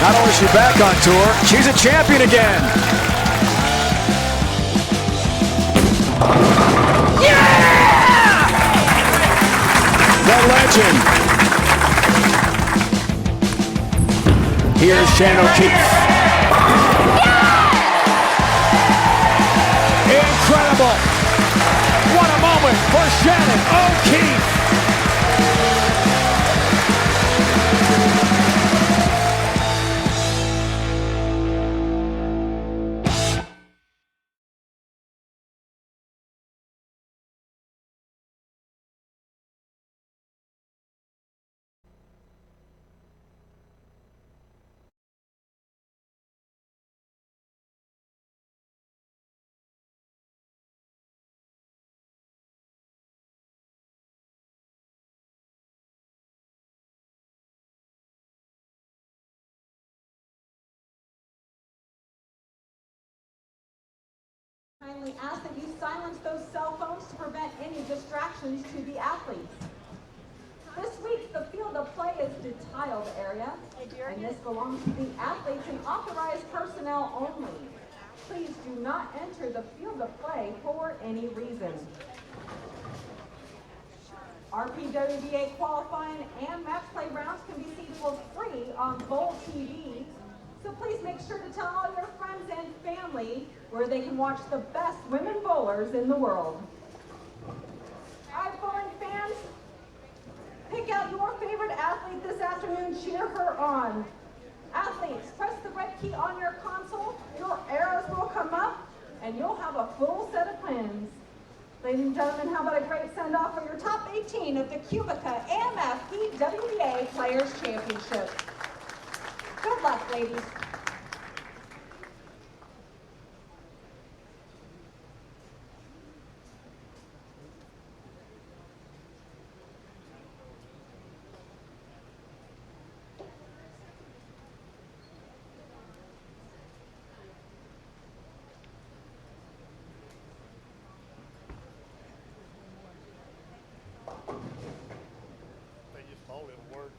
Not only is she back on tour, she's a champion again. Yeah! The legend. Here's Shannon O'Keefe. Incredible. What a moment for Shannon O'Keefe. Kindly ask that you silence those cell phones to prevent any distractions to the athletes. This week, the field of play is the tiled area, and this belongs to the athletes and authorized personnel only. Please do not enter the field of play for any reason. Our PWBA qualifying and match play rounds can be seen for free on Bowl TV. So please make sure to tell all your friends and family where they can watch the best women bowlers in the world. All right, bowling fans, pick out your favorite athlete this afternoon, cheer her on. Athletes, press the red key on your console, your arrows will come up, and you'll have a full set of pins. Ladies and gentlemen, how about a great send-off for your top 18 of the QubicaAMF PWBA Players Championship. Good luck, ladies. They just thought it'll work.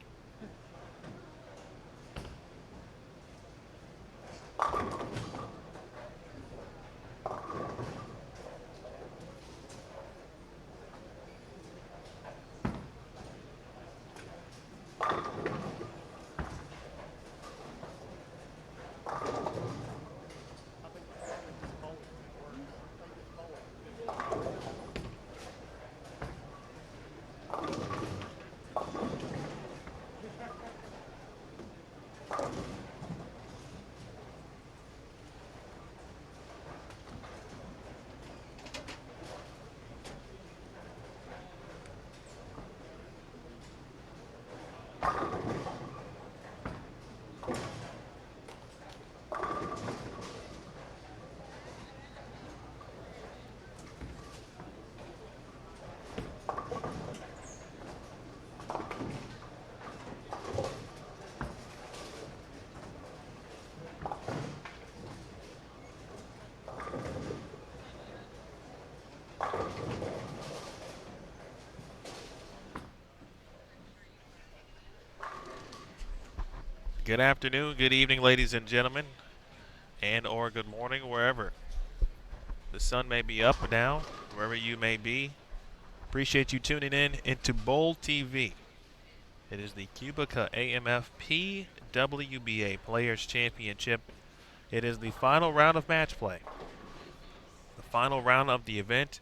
Good afternoon, good evening, ladies and gentlemen, and or good morning, wherever the sun may be up or down, wherever you may be. Appreciate you tuning in into Bowl TV. It is the QubicaAMF PWBA Players Championship. It is the final round of match play. The final round of the event.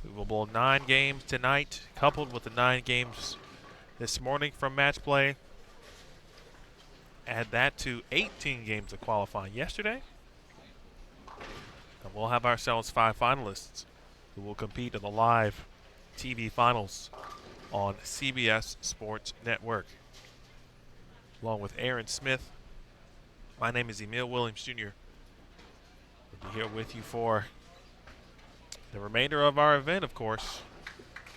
We will bowl 9 games tonight, coupled with the 9 games this morning from match play. Add that to 18 games of qualifying yesterday. And we'll have ourselves 5 finalists who will compete in the live TV finals on CBS Sports Network. Along with Aaron Smith, my name is Emil Williams Jr. We'll be here with you for the remainder of our event, of course.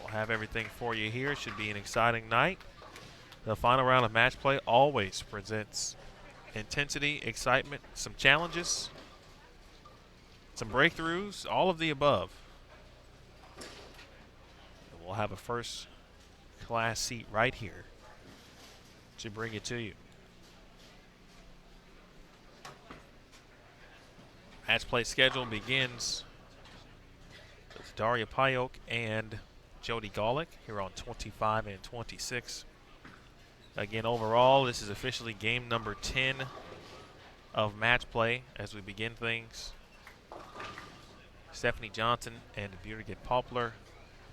We'll have everything for you here. It should be an exciting night. The final round of match play always presents intensity, excitement, some challenges, some breakthroughs, all of the above. And we'll have a first-class seat right here to bring it to you. Match play schedule begins with Daria Payok and Jody Golick here on 25 and 26. Again, overall, this is officially game number 10 of match play as we begin things. Stephanie Johnson and Birgit Poplar,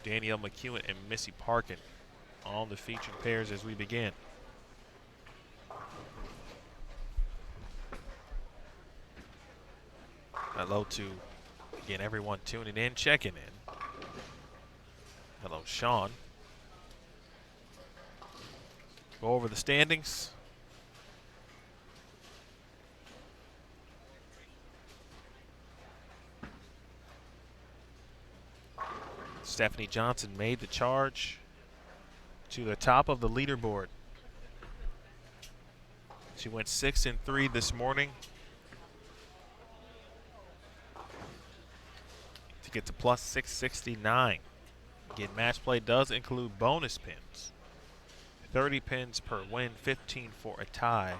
Danielle McEwen and Missy Parkin on the featured pairs as we begin. Hello to, again, everyone tuning in, checking in. Hello, Sean. Go over the standings. Stephanie Johnson made the charge to the top of the leaderboard. She went 6-3 this morning to get to plus 669. Again, match play does include bonus pins. 30 pins per win, 15 for a tie,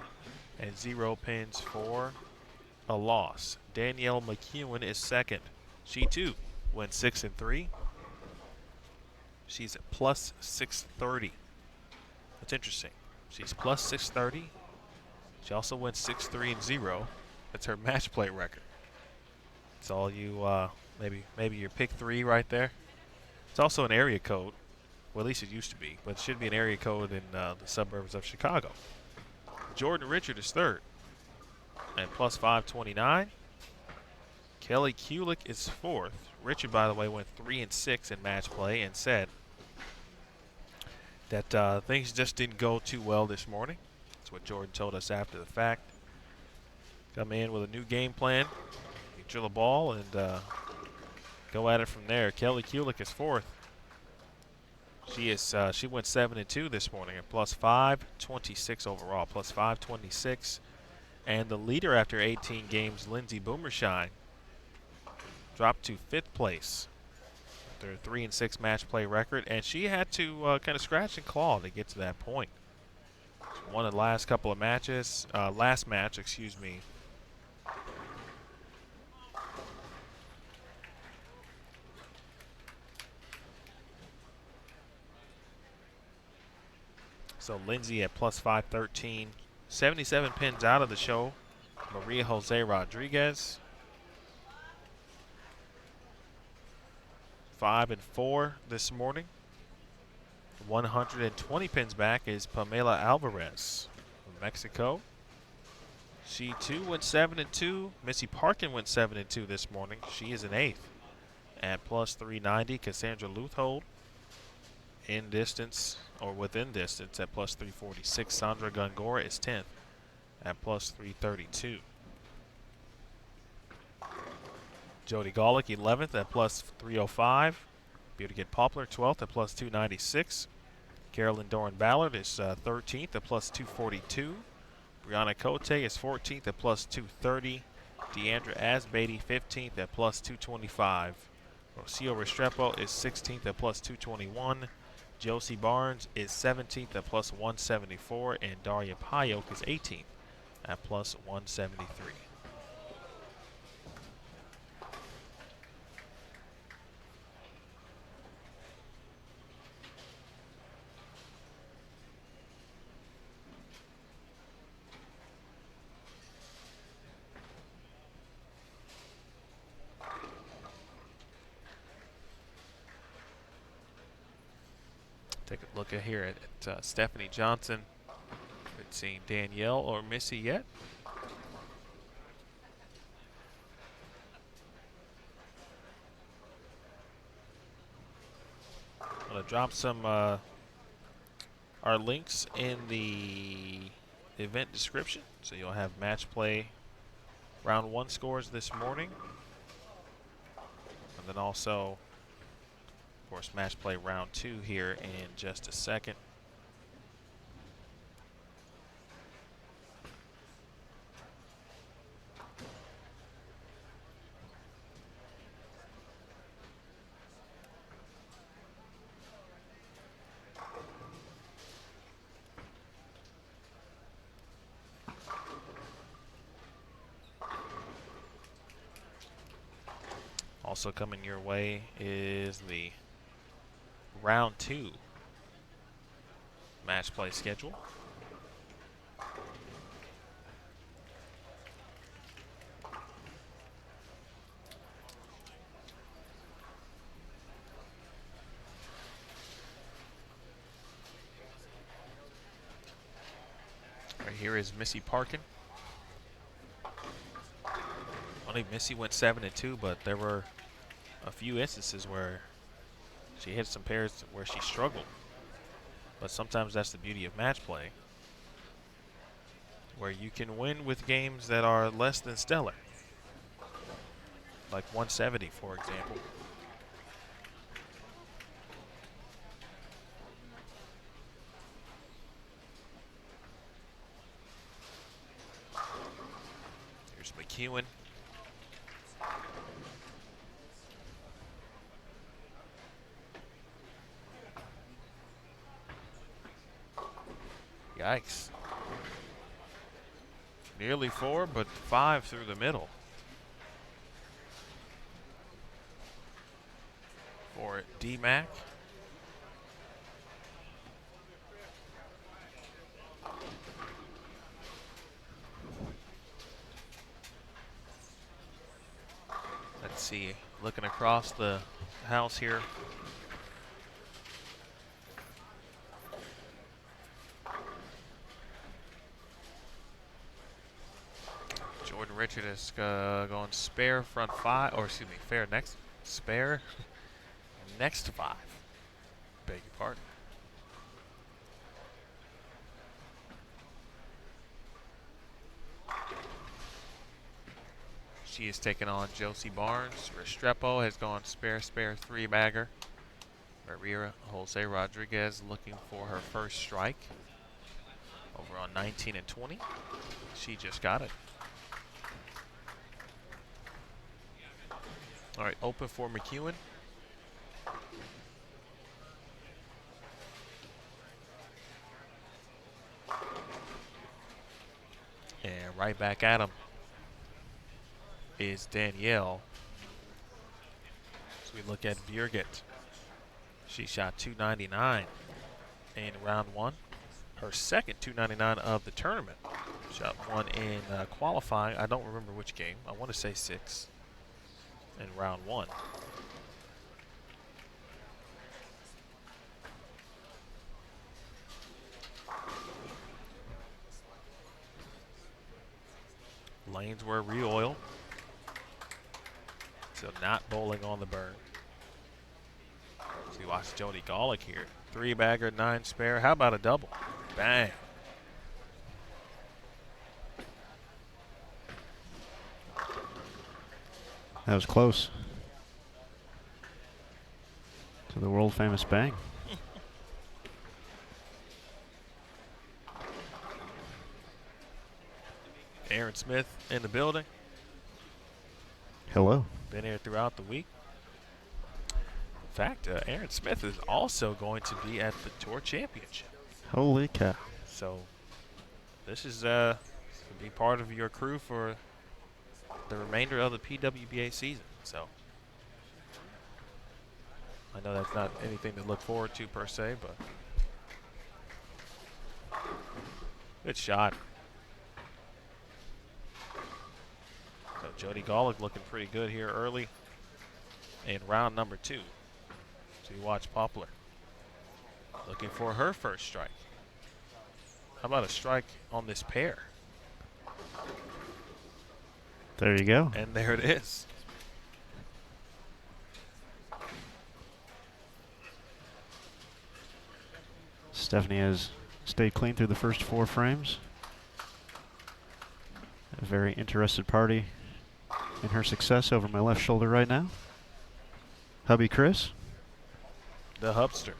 and 0 pins for a loss. Danielle McEwen is second. She too went 6-3. She's at plus 630. That's interesting. She's plus 630. She also went 6-3-0. That's her match play record. It's all you, maybe your pick 3 right there. It's also an area code. Well, at least it used to be, but it should be an area code in the suburbs of Chicago. Jordan Richard is third at plus 529. Kelly Kulik is fourth. Richard, by the way, went 3-6 in match play and said that things just didn't go too well this morning. That's what Jordan told us after the fact. Come in with a new game plan. You drill a ball and go at it from there. Kelly Kulik is fourth. She went 7-2 this morning at plus 526 overall, plus 526. And the leader after 18 games, Lindsay Boomershine, dropped to 5th place. Their 3-6 match play record, and she had to kind of scratch and claw to get to that point. She won the last couple of matches, last match, excuse me. So Lindsay at plus 513, 77 pins out of the show. Maria Jose Rodriguez, 5-4 this morning. 120 pins back is Pamela Alvarez from Mexico. She too went 7-2. Missy Parkin went 7-2 this morning. She is an 8th at plus 390. Cassandra Luthold in distance or within distance at plus 346. Sandra Gongora is 10th at plus 332. Jody Golick 11th at plus 305. Birgit Poplar 12th at plus 296. Carolyn Dorin-Ballard is 13th at plus 242. Brianna Cote is 14th at plus 230. Deandra Asbeatty 15th at plus 225. Rocio Restrepo is 16th at plus 221. Josie Barnes is 17th at plus 174. And Daria Payok is 18th at plus 173. Take a look at here at Stephanie Johnson. Haven't seen Danielle or Missy yet. I'm going to drop some our links in the event description, so you'll have match play round 1 scores this morning, and then also, of course, match play round 2 here in just a second. Also coming your way is the round 2 match play schedule. Right here is Missy Parkin. Only Missy went 7-2, but there were a few instances where she hit some pairs where she struggled. But sometimes that's the beauty of match play, where you can win with games that are less than stellar. Like 170, for example. Here's McEwen. Yikes. Nearly 4, but 5 through the middle. For D-Mac. Let's see, looking across the house here. Jordan Richard is going spare front 5, or excuse me, fair next, spare next 5. Beg your pardon. She is taking on Josie Barnes. Restrepo has gone spare 3-bagger. Maria Jose Rodriguez looking for her first strike. Over on 19 and 20. She just got it. All right, open for McEwen. And right back at him is Danielle. So we look at Birgit. She shot 299 in round 1. Her second 299 of the tournament. Shot 1 in qualifying. I don't remember which game. I want to say 6 in round 1. Lanes were re-oiled. So not bowling on the burn. So you watch Jody Golick here. 3-bagger, 9 spare. How about a double? Bang. That was close to the world famous bang. Aaron Smith in the building. Hello. Been here throughout the week. In fact, Aaron Smith is also going to be at the Tour Championship. Holy cow. So this is to be part of your crew for the remainder of the PWBA season. So I know that's not anything to look forward to per se, but good shot. So Jody Golick looking pretty good here early in round number 2. So you watch Poplar looking for her first strike. How about a strike on this pair? There you go. And there it is. Stephanie has stayed clean through the first 4 frames. A very interested party in her success over my left shoulder right now. Hubby Chris. The hubster.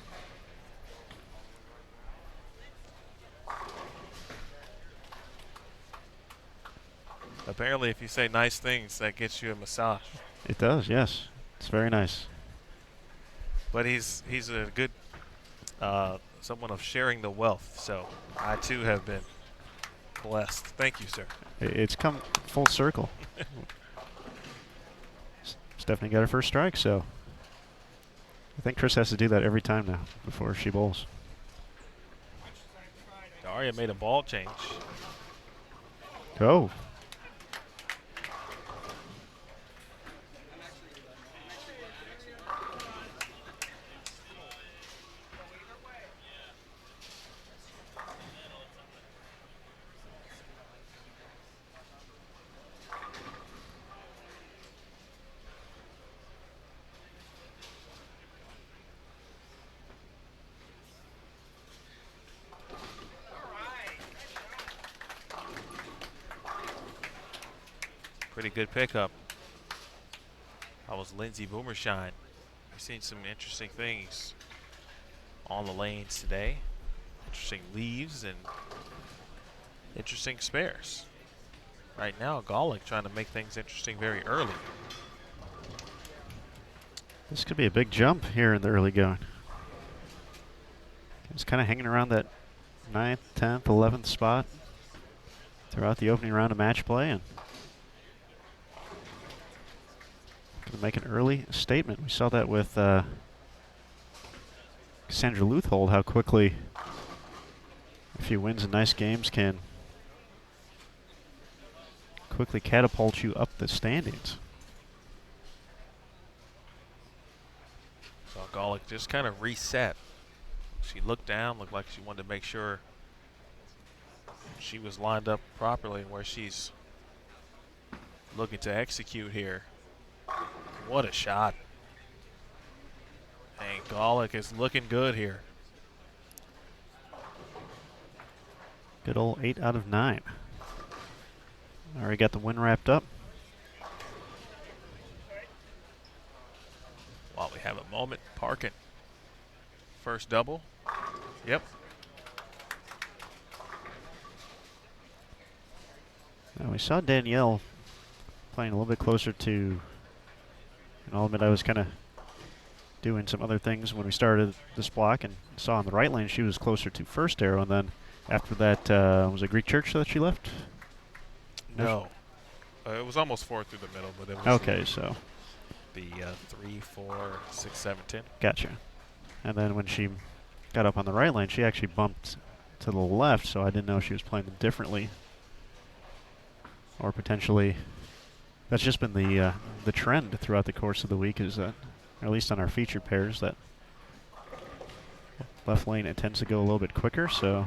Apparently, if you say nice things, that gets you a massage. It does, yes. It's very nice. But he's a good someone of sharing the wealth. So I too have been blessed. Thank you, sir. It's come full circle. Stephanie got her first strike, so I think Chris has to do that every time now before she bowls. Daria made a ball change. Oh. Pretty good pickup. That was Lindsay Boomershine. We've seen some interesting things on the lanes today. Interesting leaves and interesting spares. Right now, Golick trying to make things interesting very early. This could be a big jump here in the early going. It's kind of hanging around that 9th, 10th, 11th spot throughout the opening round of match play, and going to make an early statement. We saw that with Cassandra Luthold, how quickly a few wins and nice games can quickly catapult you up the standings. So Golick just kind of reset. She looked down, looked like she wanted to make sure she was lined up properly and where she's looking to execute here. What a shot. And Golick is looking good here. Good old 8 out of 9. Already got the win wrapped up. While we have a moment, Parkin. First double. Yep. Now we saw Danielle playing a little bit closer to, and I'll admit I was kind of doing some other things when we started this block, and saw on the right lane she was closer to first arrow, and then after that, was it Greek Church that she left? No. It was almost 4 through the middle, but it was okay, so the 3, 4, 6, 7, 10. Gotcha. And then when she got up on the right lane, she actually bumped to the left, so I didn't know if she was playing them differently. Or potentially, that's just been the trend throughout the course of the week, is that, or at least on our featured pairs, that left lane, it tends to go a little bit quicker, so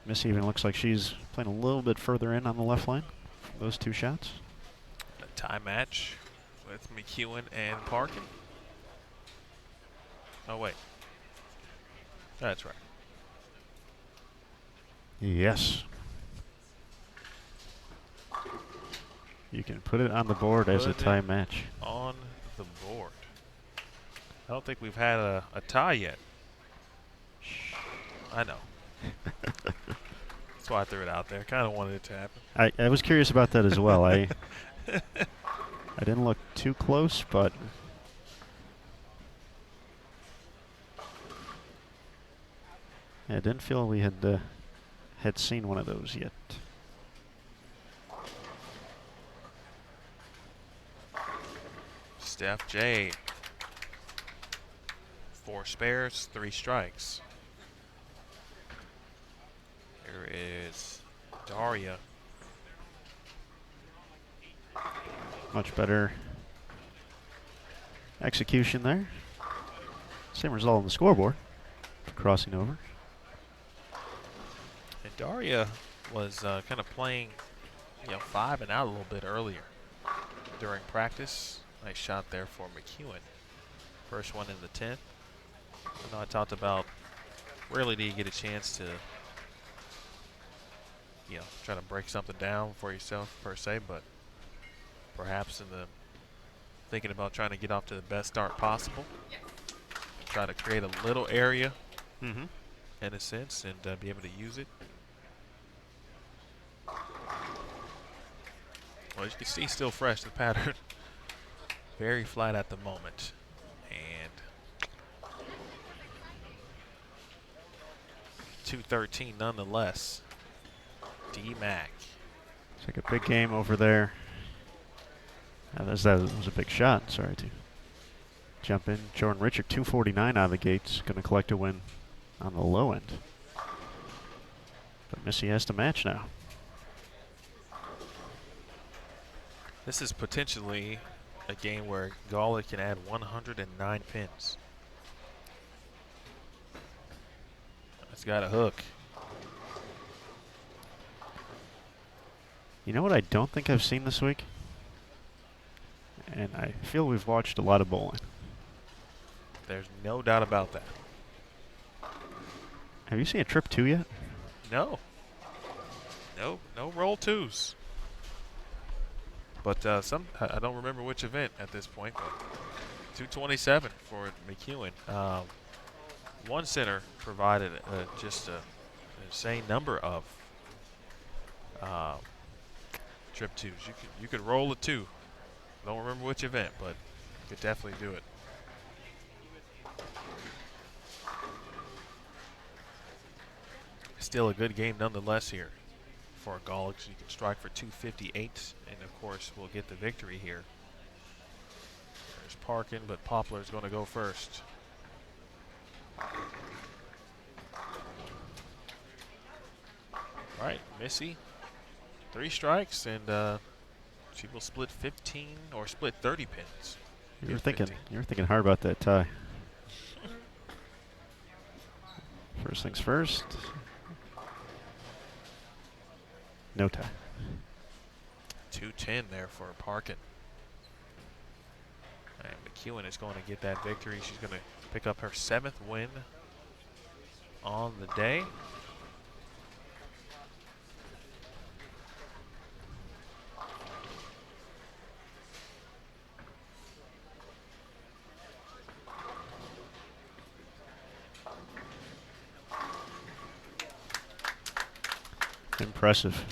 Missy even looks like she's playing a little bit further in on the left lane from those two shots. A tie match with McEwen and Parkin. Oh, wait. That's right. Yes. You can put it on the board as a tie match. On the board. I don't think we've had a tie yet. I know. That's why I threw it out there. Kind of wanted it to happen. I was curious about that as well. I didn't look too close, but I didn't feel we had seen one of those yet. Steph J. 4 spares, 3 strikes. Here is Daria. Much better execution there. Same result on the scoreboard. Crossing over. And Daria was kind of playing, 5 and out a little bit earlier during practice. Nice shot there for McEwen. First one in the 10th. I know I talked about rarely do you get a chance to, try to break something down for yourself per se, but perhaps in the thinking about trying to get off to the best start possible, try to create a little area in a sense and be able to use it. Well, as you can see, still fresh, the pattern. Very flat at the moment. And 213 nonetheless. D-Mac. It's like a big game over there That was a big shot. Sorry to jump in. Jordan Richard, 249 out of the gates. Going to collect a win on the low end. But Missy has to match now. This is potentially a game where Gawler can add 109 pins. It's got a hook. You know what I don't think I've seen this week? And I feel we've watched a lot of bowling. There's no doubt about that. Have you seen a trip 2 yet? No. No roll twos. But I don't remember which event at this point, but 227 for McEwen. One center provided just an insane number of trip twos. You could roll a two. Don't remember which event, but you could definitely do it. Still a good game nonetheless here for Gawler. So you can strike for 258, and of course we'll get the victory here. There's Parkin, but Poplar's going to go first. All right, Missy, 3 strikes, and she will split 15 or split 30 pins. You were thinking hard about that tie. First things first. No tie. 210 there for Parkin. And McEwen is going to get that victory. She's going to pick up her 7th win on the day. Impressive.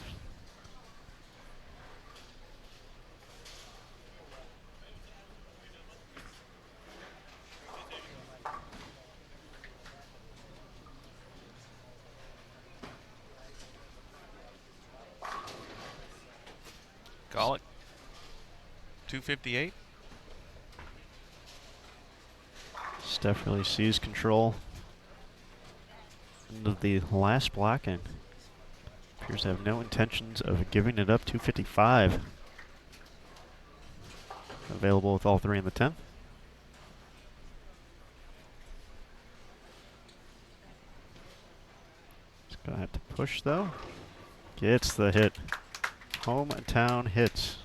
Call it. 258. Steph really sees control into the last block and appears to have no intentions of giving it up. 255. Available with all 3 in the 10th. It's going to have to push though. Gets the hit. Hometown hits.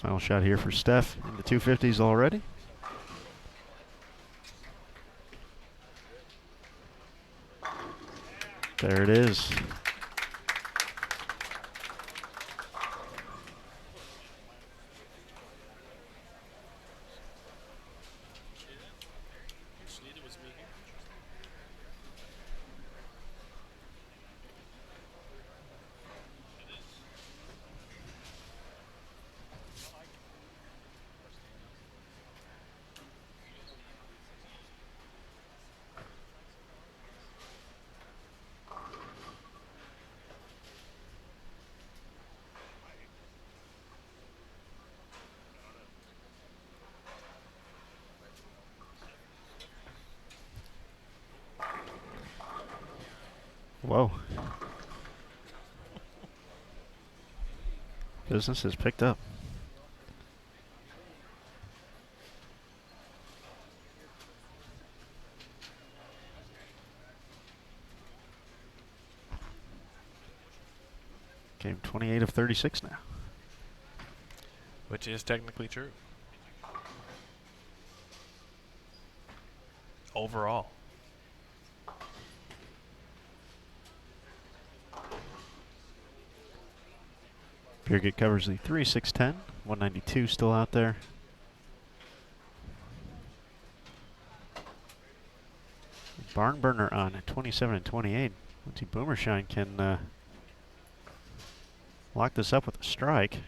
Final shot here for Steph in the 250s already. There it is. Whoa. Business has picked up. Game 28 of 36 now. Which is technically true. Overall. Birgit covers the 3-6-10. 192 still out there. Barn burner on 27 and 28. Lindsay Boomershine can lock this up with a strike.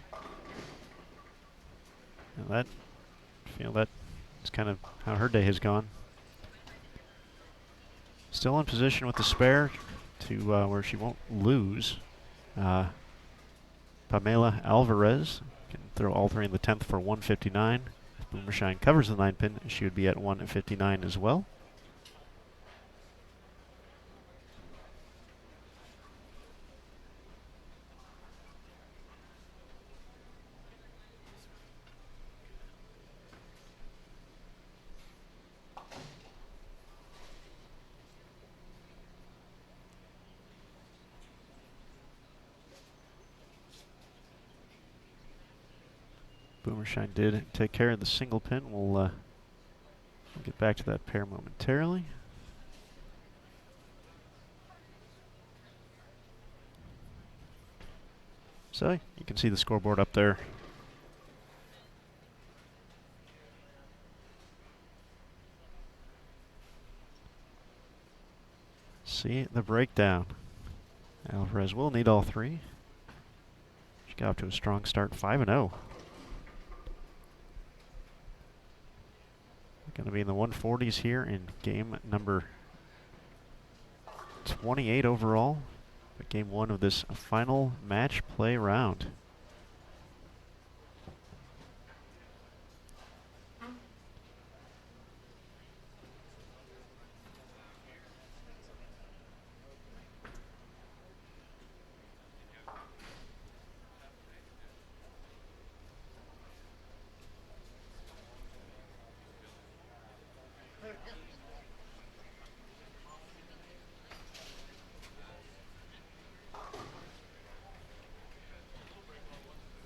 And that, that is kind of how her day has gone. Still in position with the spare to where she won't lose. Pamela Alvarez can throw all three in the 10th for 159. If Boomershine covers the 9-pin, she would be at 159 as well. Boomershine did take care of the single pin. We'll get back to that pair momentarily. So you can see the scoreboard up there. See the breakdown. Alvarez will need all three. She got off to a strong start, 5-0. Going to be in the 140s here in game number 28 overall. But game one of this final match play round.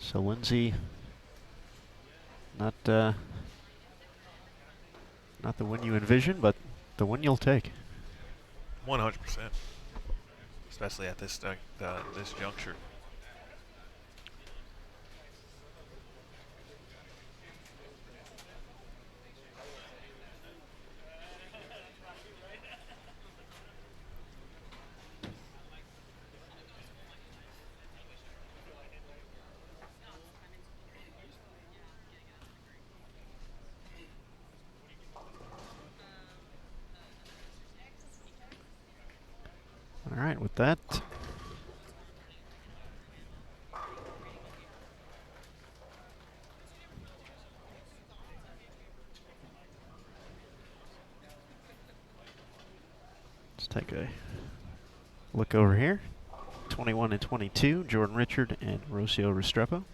So Lindsay, not the win you envision, but the win you'll take. 100%, especially at this this juncture. All right, with that, let's take a look over here. 21 and 22, Jordan Richard and Rocio Restrepo.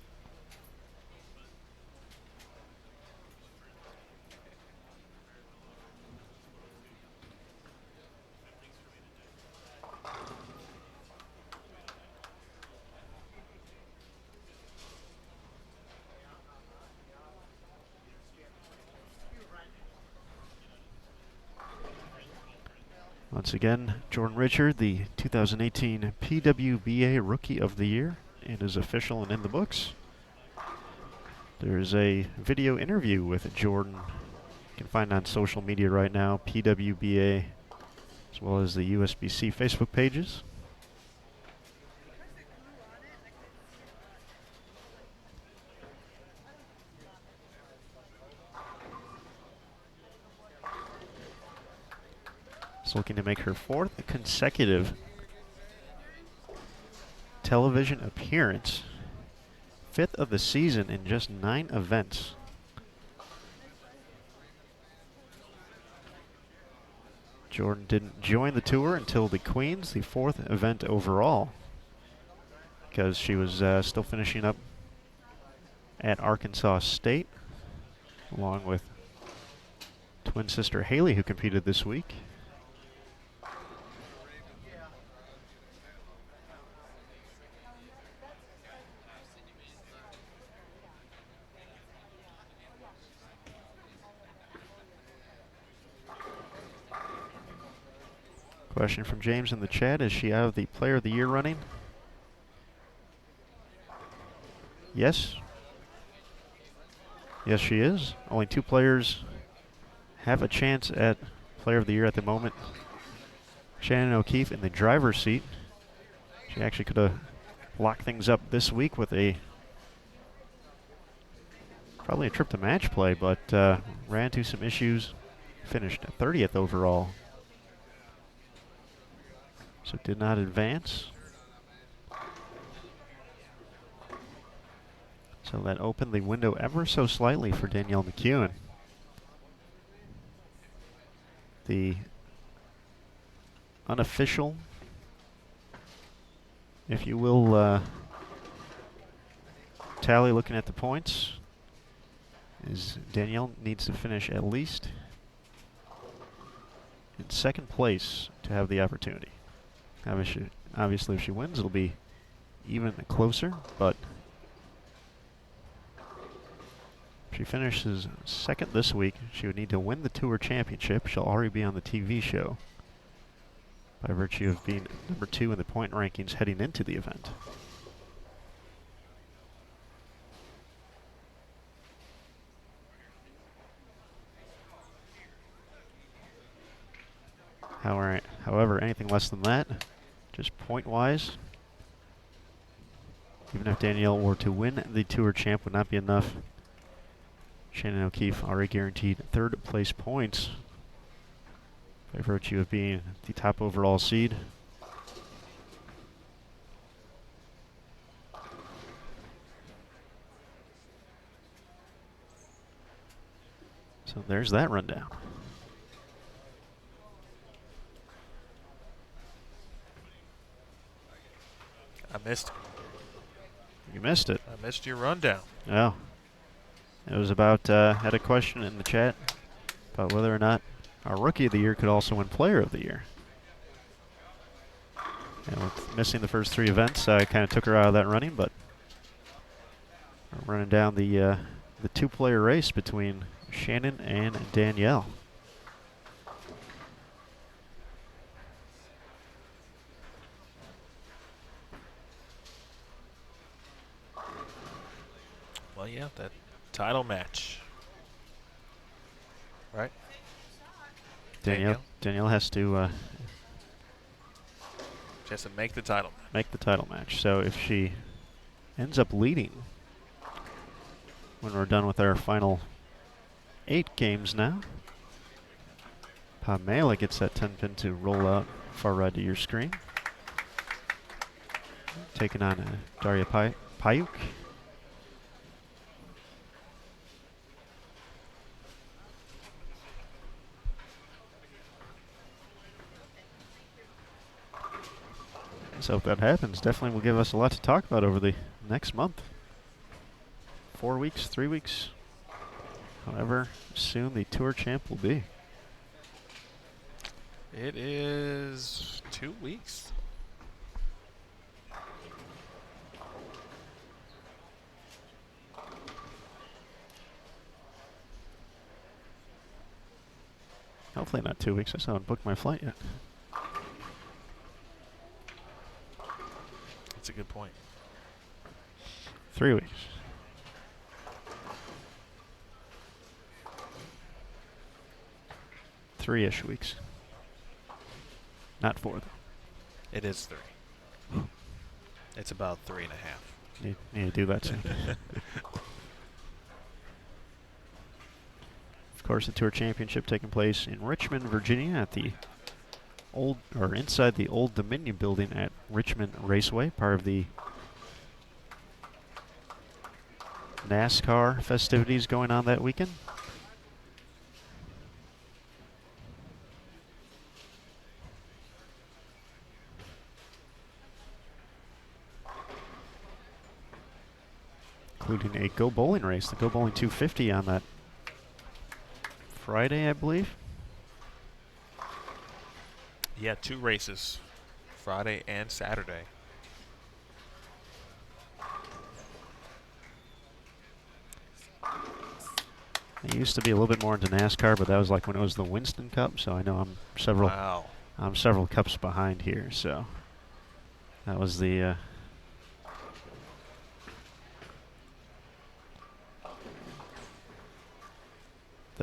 Once again, Jordan Richard, the 2018 PWBA Rookie of the Year. It is official and in the books. There's a video interview with Jordan you can find on social media right now, PWBA, as well as the USBC Facebook pages. Looking to make her fourth consecutive television appearance, fifth of the season in just 9 events. Jordan didn't join the tour until the Queens, the 4th event overall, because she was still finishing up at Arkansas State, along with twin sister Haley, who competed this week. Question from James in the chat, is she out of the Player of the Year running? Yes. Yes, she is. Only 2 players have a chance at Player of the Year at the moment. Shannon O'Keefe in the driver's seat. She actually could have locked things up this week with probably a trip to match play, but ran into some issues. Finished 30th overall. So did not advance. So that opened the window ever so slightly for Danielle McEwen. The unofficial, if you will, tally looking at the points is Danielle needs to finish at least in 2nd place to have the opportunity. Obviously, if she wins, it'll be even closer, but if she finishes 2nd this week, she would need to win the Tour Championship. She'll already be on the TV show by virtue of being number 2 in the point rankings heading into the event. However, anything less than that, just point-wise, even if Danielle were to win the Tour Champ, would not be enough. Shannon O'Keefe already guaranteed 3rd place points by virtue of being the top overall seed. So there's that rundown. I missed it. You missed it. I missed your rundown. Oh. It was about, had a question in the chat about whether or not our Rookie of the Year could also win Player of the Year. And with missing the first 3 events, I kind of took her out of that running, but we're running down the 2-player race between Shannon and Danielle. Well, yeah, that title match. Right? Danielle has to Just to make the title. Make the title match. So if she ends up leading when we're done with our final 8 games now, Pamela gets that 10-pin to roll out far right to your screen. Taking on Daria Payuk. So if that happens, definitely will give us a lot to talk about over the next month. 4 weeks, 3 weeks, however soon the Tour Champ will be. It is 2 weeks. Hopefully not 2 weeks. I still haven't booked my flight yet. That's a good point. 3 weeks. 3-ish weeks. Not 4 though. It is 3. It's about 3.5. Need to do that soon. Of course, the Tour Championship taking place in Richmond, Virginia, at the inside the Old Dominion building at Richmond Raceway, part of the NASCAR festivities going on that weekend. including a Go Bowling race, the Go Bowling 250 on that Friday, I believe. Yeah, 2 races, Friday and Saturday. I used to be a little bit more into NASCAR, but that was like when it was the Winston Cup, so I know I'm several cups behind here, so that was the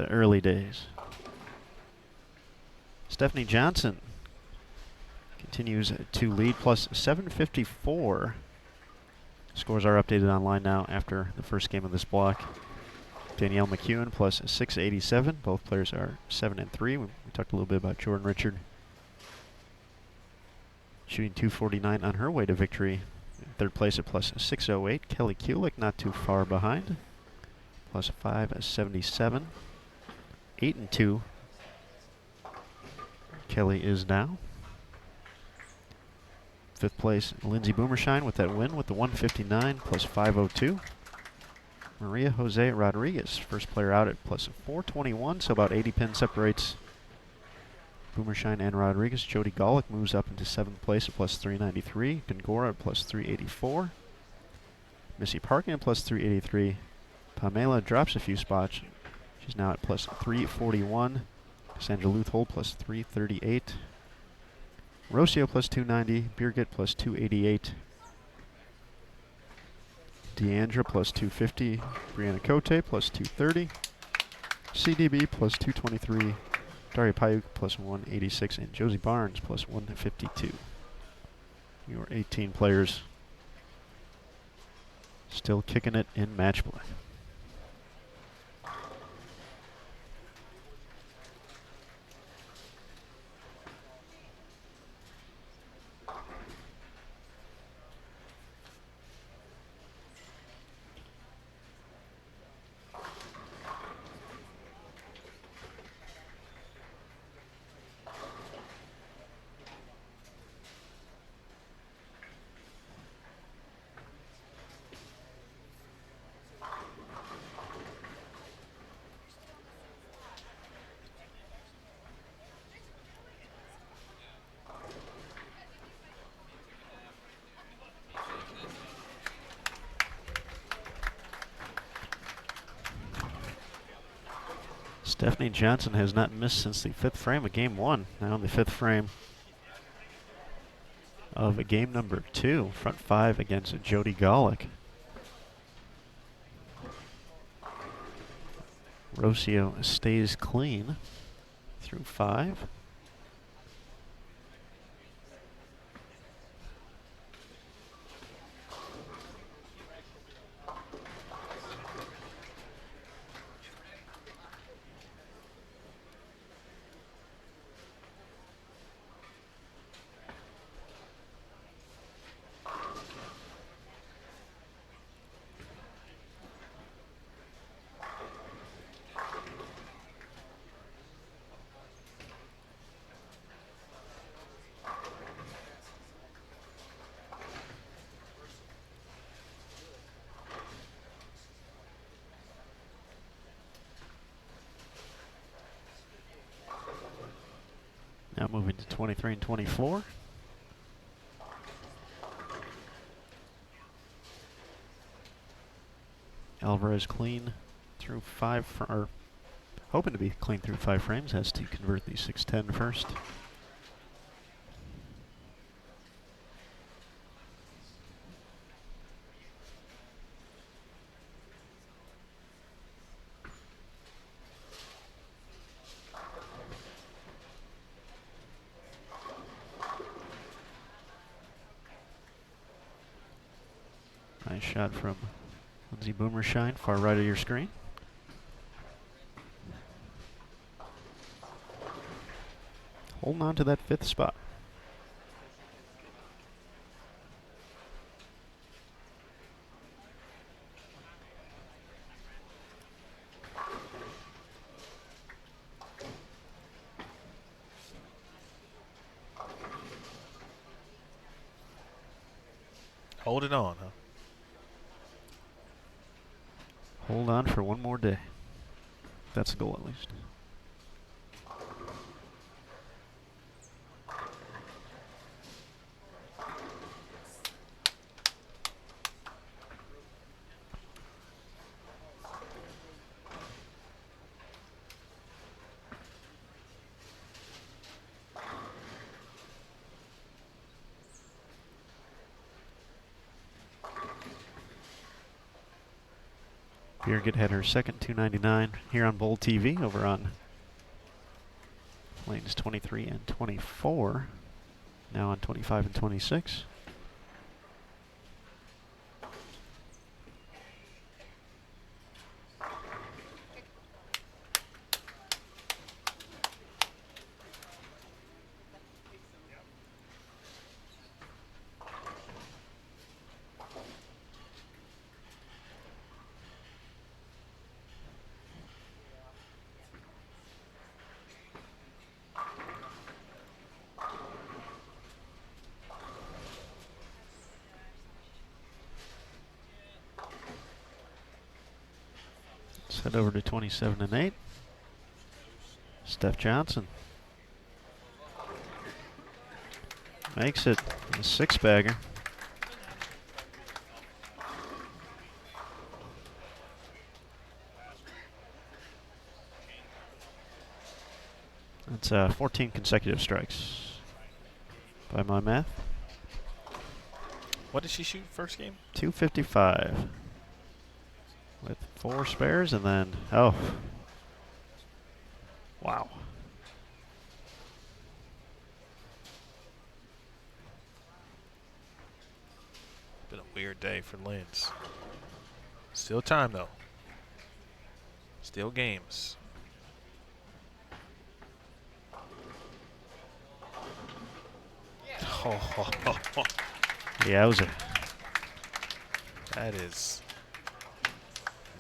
early days. Stephanie Johnson continues to lead, plus 754. Scores are updated online now after the first game of this block. Danielle McEwen plus 687. Both players are 7 and 3. We talked a little bit about Jordan Richard shooting 249 on her way to victory. In third place at plus 608. Kelly Kulick not too far behind, plus 577. 8 and 2. Kelly is now. Fifth place, Lindsay Boomershine with that win with the 159 plus 502. Maria Jose Rodriguez, first player out at plus 421, so about 80 pins separates Boomershine and Rodriguez. Jody Golick moves up into 7th place at plus 393. Gongora at plus 384. Missy Parkin at plus 383. Pamela drops a few spots. She's now at plus 341. Cassandra Luthold plus 338. Rocio plus 290. Birgit plus 288. Deandra plus 250. Brianna Cote plus 230. CDB plus 223. Daria Payuk plus 186. And Josie Barnes plus 152. Your 18 players still kicking it in match play. Stephanie Johnson has not missed since the 5th frame of game 1. Now in the 5th frame of game number 2. Front 5 against Jody Golick. Rocio stays clean through 5. Now moving to 23 and 24. Alvarez clean through 5, or hoping to be clean through 5 frames, has to convert the 610 first. Nice shot from Lindsay Boomershine, far right of your screen. Holding on to that 5th spot. Hold it on, huh? Hold on for one more day. That's a goal at least. Birgit had her second 299 here on Bowl TV over on lanes 23 and 24. Now on 25 and 26. Let's head over to 27 and 8. Steph Johnson makes it a six-bagger. That's 14 consecutive strikes by my math. What did she shoot first game? 255 with 4 spares, and then, oh, wow. Been a weird day for Linz. Still time though. Still games. Yowza. That is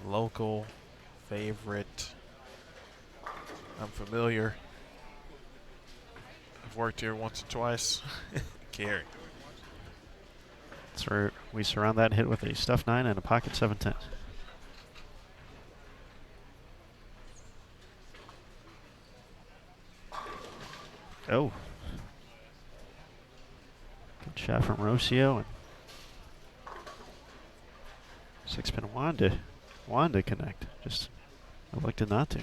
local favorite. I'm familiar. I've worked here once or twice. Carey. That's where we surround that hit with a stuff 9 and a pocket 710. Oh. Good shot from Rocio, and six-pin wanted to connect. Just elected not to.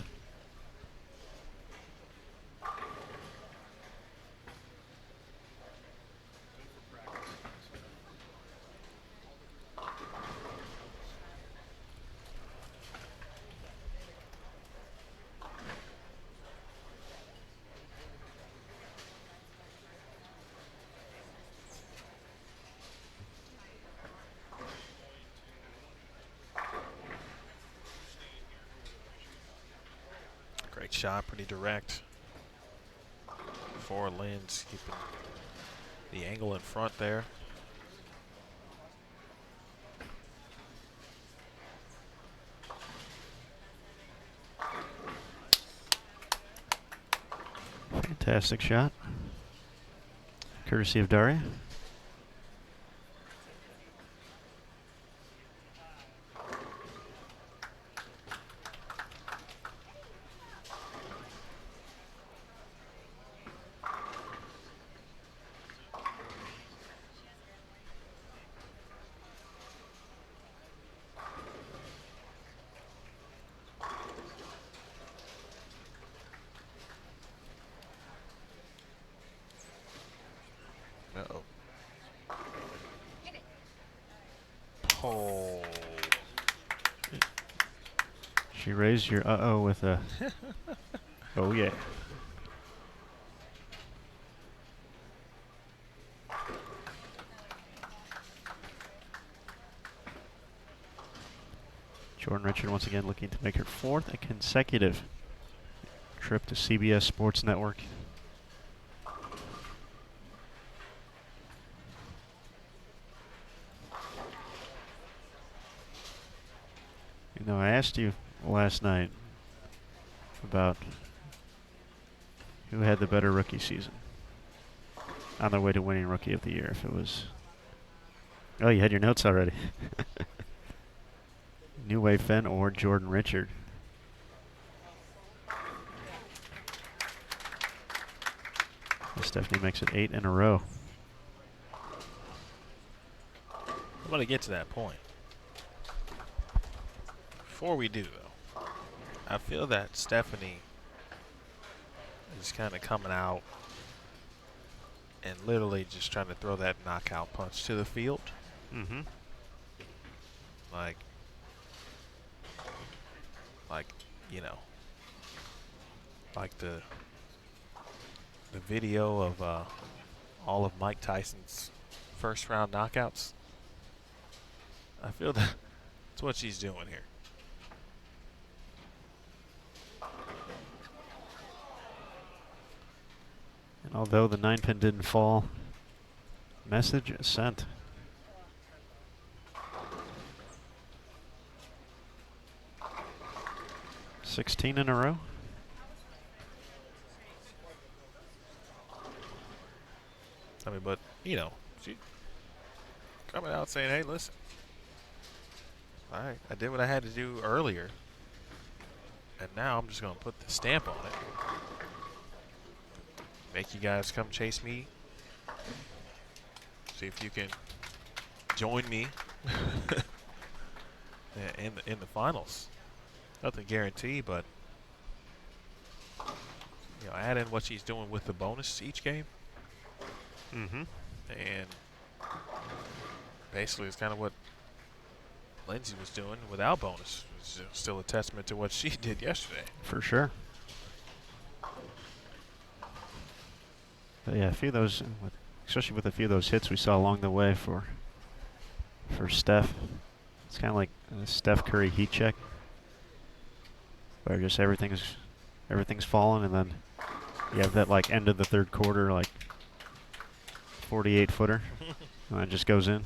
Great shot, pretty direct. For Linz, keeping the angle in front there. Fantastic shot. Courtesy of Daria. Uh-oh. Oh. She raised your uh-oh with a oh yeah. Jordan Richard once again looking to make her 4th consecutive trip to CBS Sports Network. You know, I asked you last night about who had the better rookie season on their way to winning Rookie of the Year. If it was, oh, you had your notes already. New Wave Finn or Jordan Richard. Stephanie makes it 8 in a row. I'm going to get to that point. Before we do, though, I feel that Stephanie is kind of coming out and literally just trying to throw that knockout punch to the field. Mm-hmm. Like, you know, like the video of all of Mike Tyson's first round knockouts. I feel that's what she's doing here. And although the 9-pin didn't fall, message sent. $16 in a row. I mean, but, you know, she coming out saying, hey, listen, all right, I did what I had to do earlier, and now I'm just going to put the stamp on it. Make you guys come chase me. See if you can join me in the finals. Nothing guaranteed, but, you know, add in what she's doing with the bonus each game. Mm-hmm. And basically it's kind of what Lindsay was doing without bonus. It's still a testament to what she did yesterday. For sure. But yeah, a few of those, especially with a few of those hits we saw along the way for Steph. It's kind of like a Steph Curry heat check, where just everything's falling, and then you have that like end of the third quarter like 48-footer, and it just goes in.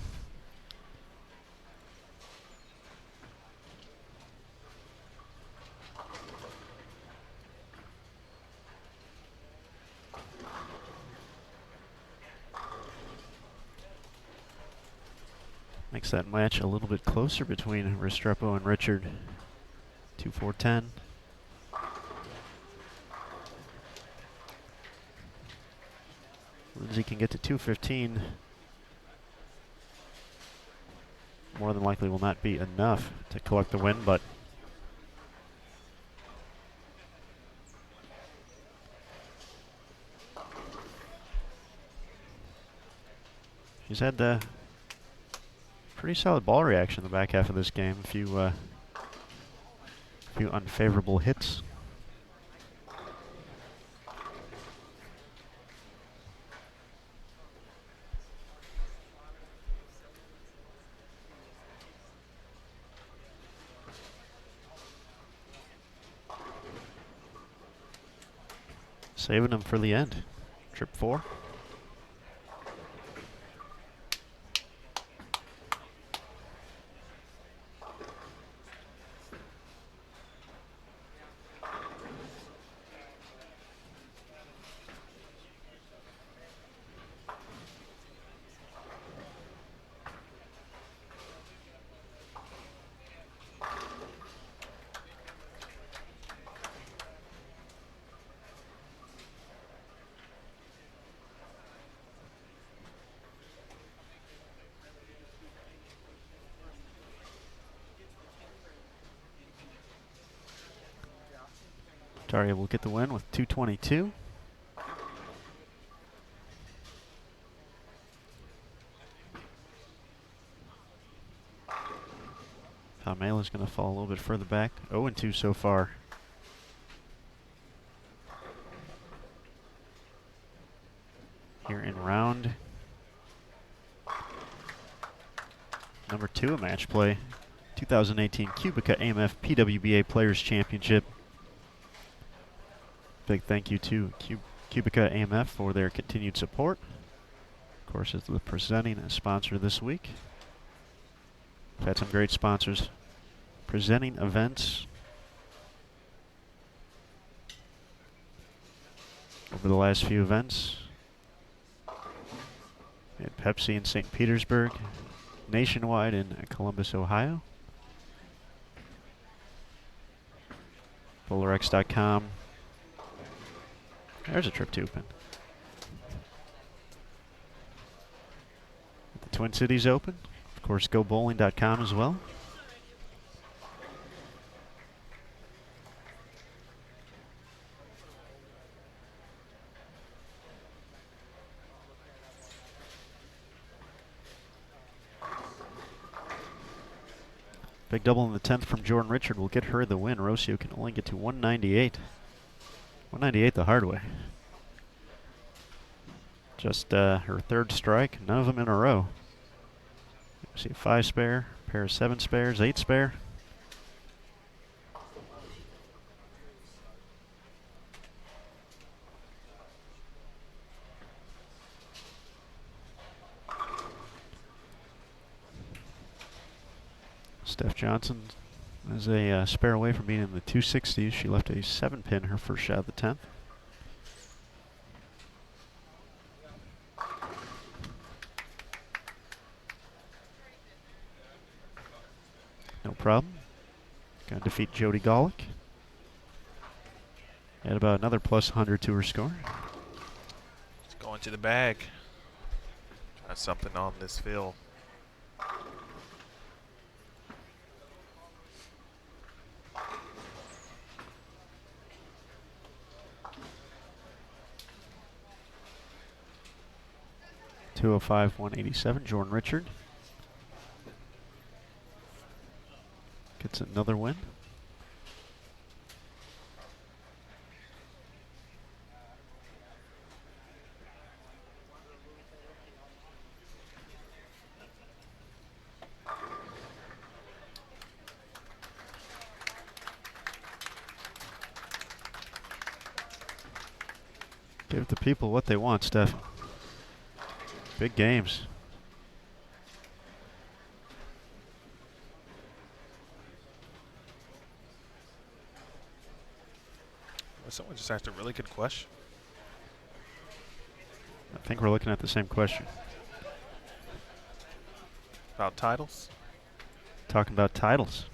Makes that match a little bit closer between Restrepo and Richard. 2-4-10. Lindsay can get to 215. More than likely will not be enough to collect the win, but she's had the pretty solid ball reaction in the back half of this game. A few unfavorable hits. Saving them for the end. Trip 4. Daria will get the win with 222. Pamela's going to fall a little bit further back. 0-2 so far. Here in round number 2 of match play. 2018 QubicaAMF PWBA Players Championship. Big thank you to QubicaAMF for their continued support. Of course, it's the presenting sponsor this week. We've had some great sponsors presenting events over the last few events. We had Pepsi in St. Petersburg, Nationwide in Columbus, Ohio. PolarX.com. There's a trip to Open. The Twin Cities Open. Of course, GoBowling.com as well. Big double in the 10th from Jordan Richard will get her the win. Rocio can only get to 198. 198 the hard way. Just her third strike, none of them in a row. See a 5 spare, pair of 7 spares, 8 spare. Steph Johnson is a spare away from being in the 260s. She left a 7-pin her first shot of the 10th. No problem. Going to defeat Jody Golick. Add about another plus 100 to her score. It's going to the bag. Try something on this field. $205,187. Jordan Richard gets another win. Give the people what they want, Steph. Big games. Well, someone just asked a really good question. I think we're looking at the same question. About titles? Talking about titles.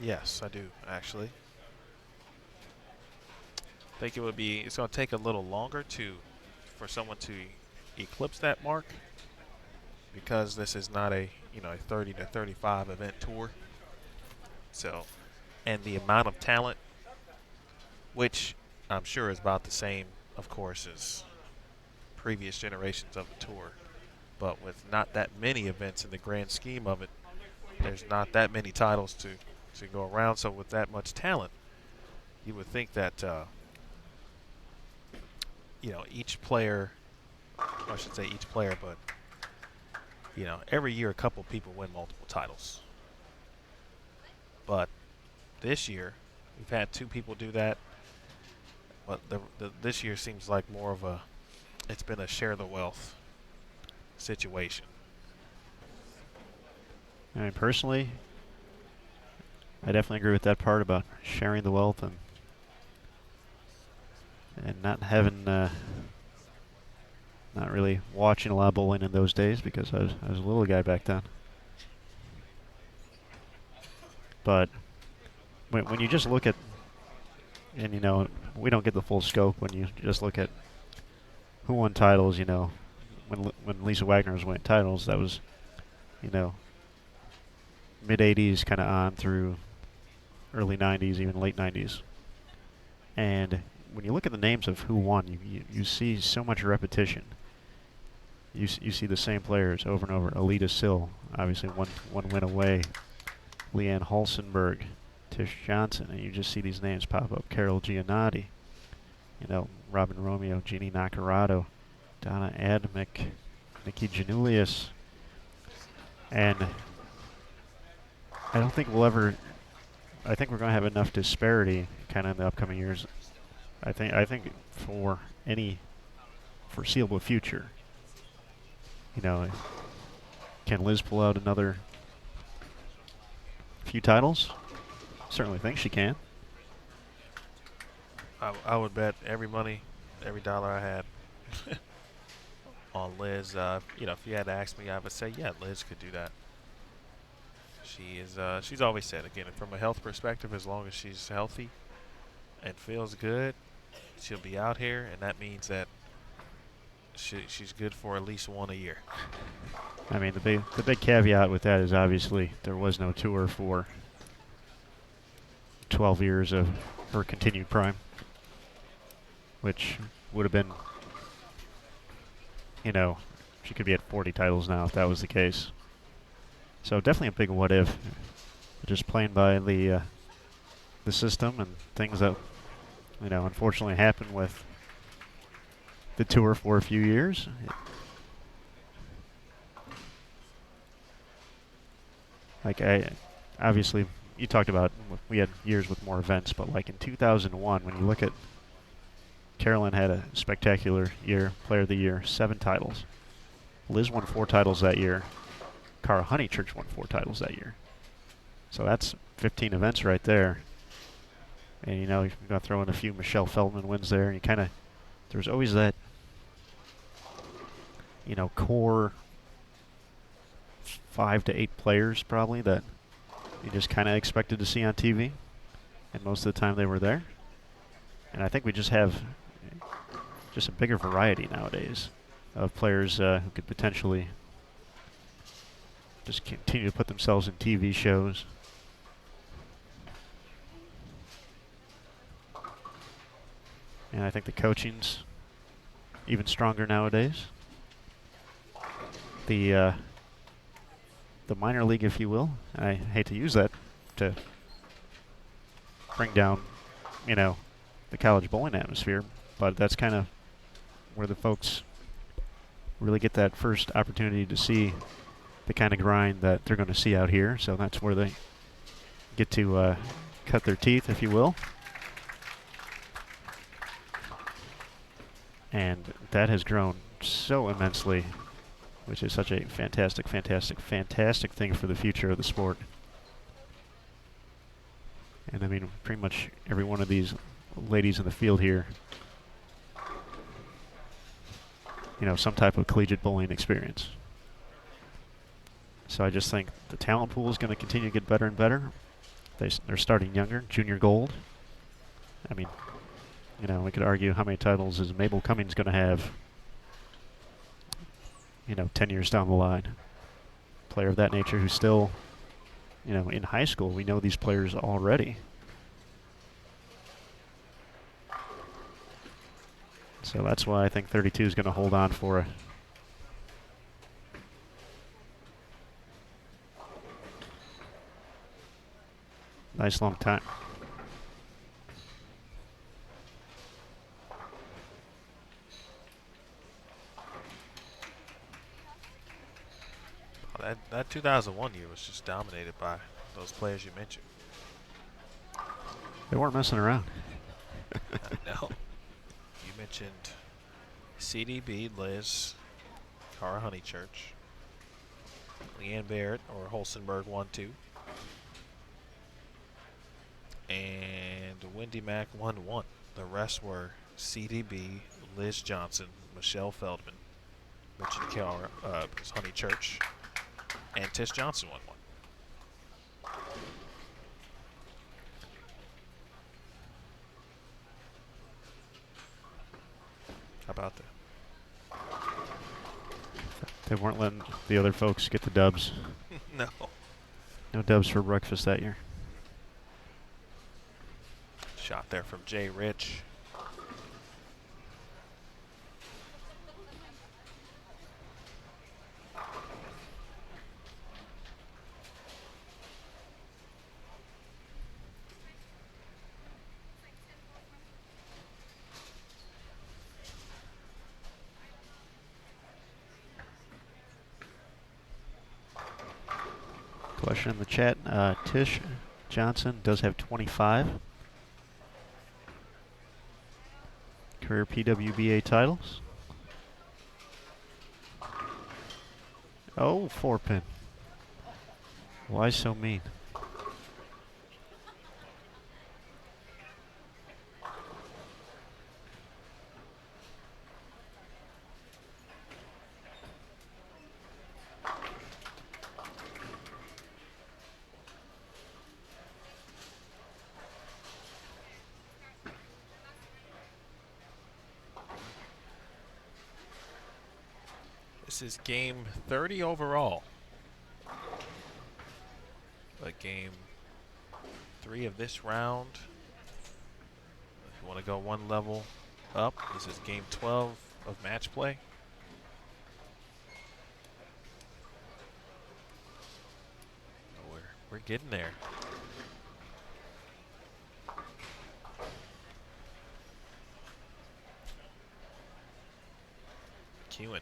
Yes, I do, actually. I think it's going to take a little longer for someone to eclipse that mark, because this is not a 30 to 35 event tour. So, and the amount of talent, which I'm sure is about the same, of course, as previous generations of the tour, but with not that many events in the grand scheme of it, there's not that many titles to go around. So with that much talent, you would think that each player, I should say each player, but every year a couple people win multiple titles. But this year, we've had 2 people do that. But this year seems like more of it's been a share the wealth situation. I mean, personally, I definitely agree with that part about sharing the wealth and not having, not really watching a lot of bowling in those days, because I was a little guy back then. But when you just look at, and we don't get the full scope when you just look at who won titles. When Lisa Wagner was winning titles, that was mid 80s kind of on through early 90s, even late 90s. And when you look at the names of who won, you see so much repetition. You see the same players over and over. Alita Sill, obviously one win away. Leanne Halsenberg, Tish Johnson, and you just see these names pop up. Carol Giannotti, Robin Romeo, Jeannie Nacarado, Donna Adamick, Nikki Janulius, and I don't think I think we're going to have enough disparity kind of in the upcoming years. I think for any foreseeable future, can Liz pull out another few titles? Certainly think she can. I would bet every dollar I had on Liz. If you had to ask me, I would say, yeah, Liz could do that. She is. She's always said, again, from a health perspective, as long as she's healthy and feels good, she'll be out here, and that means that she's good for at least one a year. I mean, the big caveat with that is obviously there was no tour for 12 years of her continued prime, which would have been, you know, she could be at 40 titles now if that was the case. So definitely a big what if. Just playing by the system and things that, you know, unfortunately happened with the tour for a few years. Like, obviously, you talked about we had years with more events, but like in 2001, when you look at, Carolyn had a spectacular year, Player of the Year, 7 titles. Liz won 4 titles that year. Cara Honeychurch won 4 titles that year. So that's 15 events right there. And, you know, you've got to throw in a few Michelle Feldman wins there. And you kind of, there's always that, you know, core 5 to 8 players probably that you just kind of expected to see on TV. And most of the time they were there. And I think we just have just a bigger variety nowadays of players who could potentially just continue to put themselves in TV shows. And I think the coaching's even stronger nowadays. The minor league, if you will, I hate to use that to bring down, you know, the college bowling atmosphere, but that's kind of where the folks really get that first opportunity to see the kind of grind that they're going to see out here. So that's where they get to cut their teeth, if you will. And that has grown so immensely, which is such a fantastic, fantastic, fantastic thing for the future of the sport. And I mean, pretty much every one of these ladies in the field here, you know, some type of collegiate bowling experience. So I just think the talent pool is going to continue to get better and better. They're starting younger, junior gold. I mean, you know, we could argue how many titles is Mabel Cummings going to have, you know, 10 years down the line. Player of that nature who's still, you know, in high school. We know these players already. So that's why I think 32 is going to hold on for a nice long time. That 2001 year was just dominated by those players you mentioned. They weren't messing around. No. You mentioned CDB, Liz, Cara Honeychurch, Leanne Barrett or Holstenberg 1-2, and Wendy Mack 1-1. The rest were CDB, Liz Johnson, Michelle Feldman, mentioned Cara Honeychurch, and Tish Johnson 1-1. How about that? They weren't letting the other folks get the dubs. No. No dubs for breakfast that year. Shot there from Jay Rich. Question in the chat. Tish Johnson does have 25 career PWBA titles. Oh, 4-pin. Why so mean? This is game 30 overall. But game 3 of this round. If you want to go one level up, this is game 12 of match play. We're getting there. Kewen.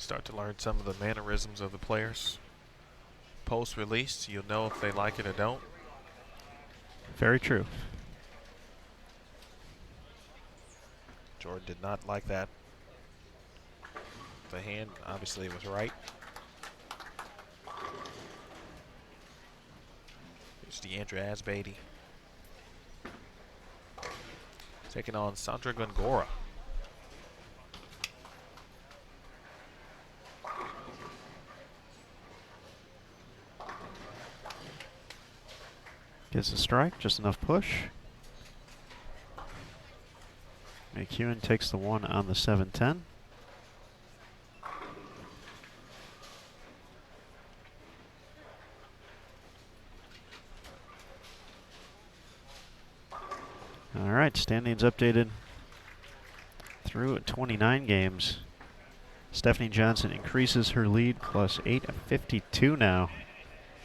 Start to learn some of the mannerisms of the players. Post-release, you'll know if they like it or don't. Very true. Jordan did not like that. The hand obviously was right. Here's Deandra Asbeatty taking on Sandra Gongora. Gets a strike, just enough push. McEwen takes the one on the 7-10. All right, standings updated through 29 games. Stephanie Johnson increases her lead, plus 852 now.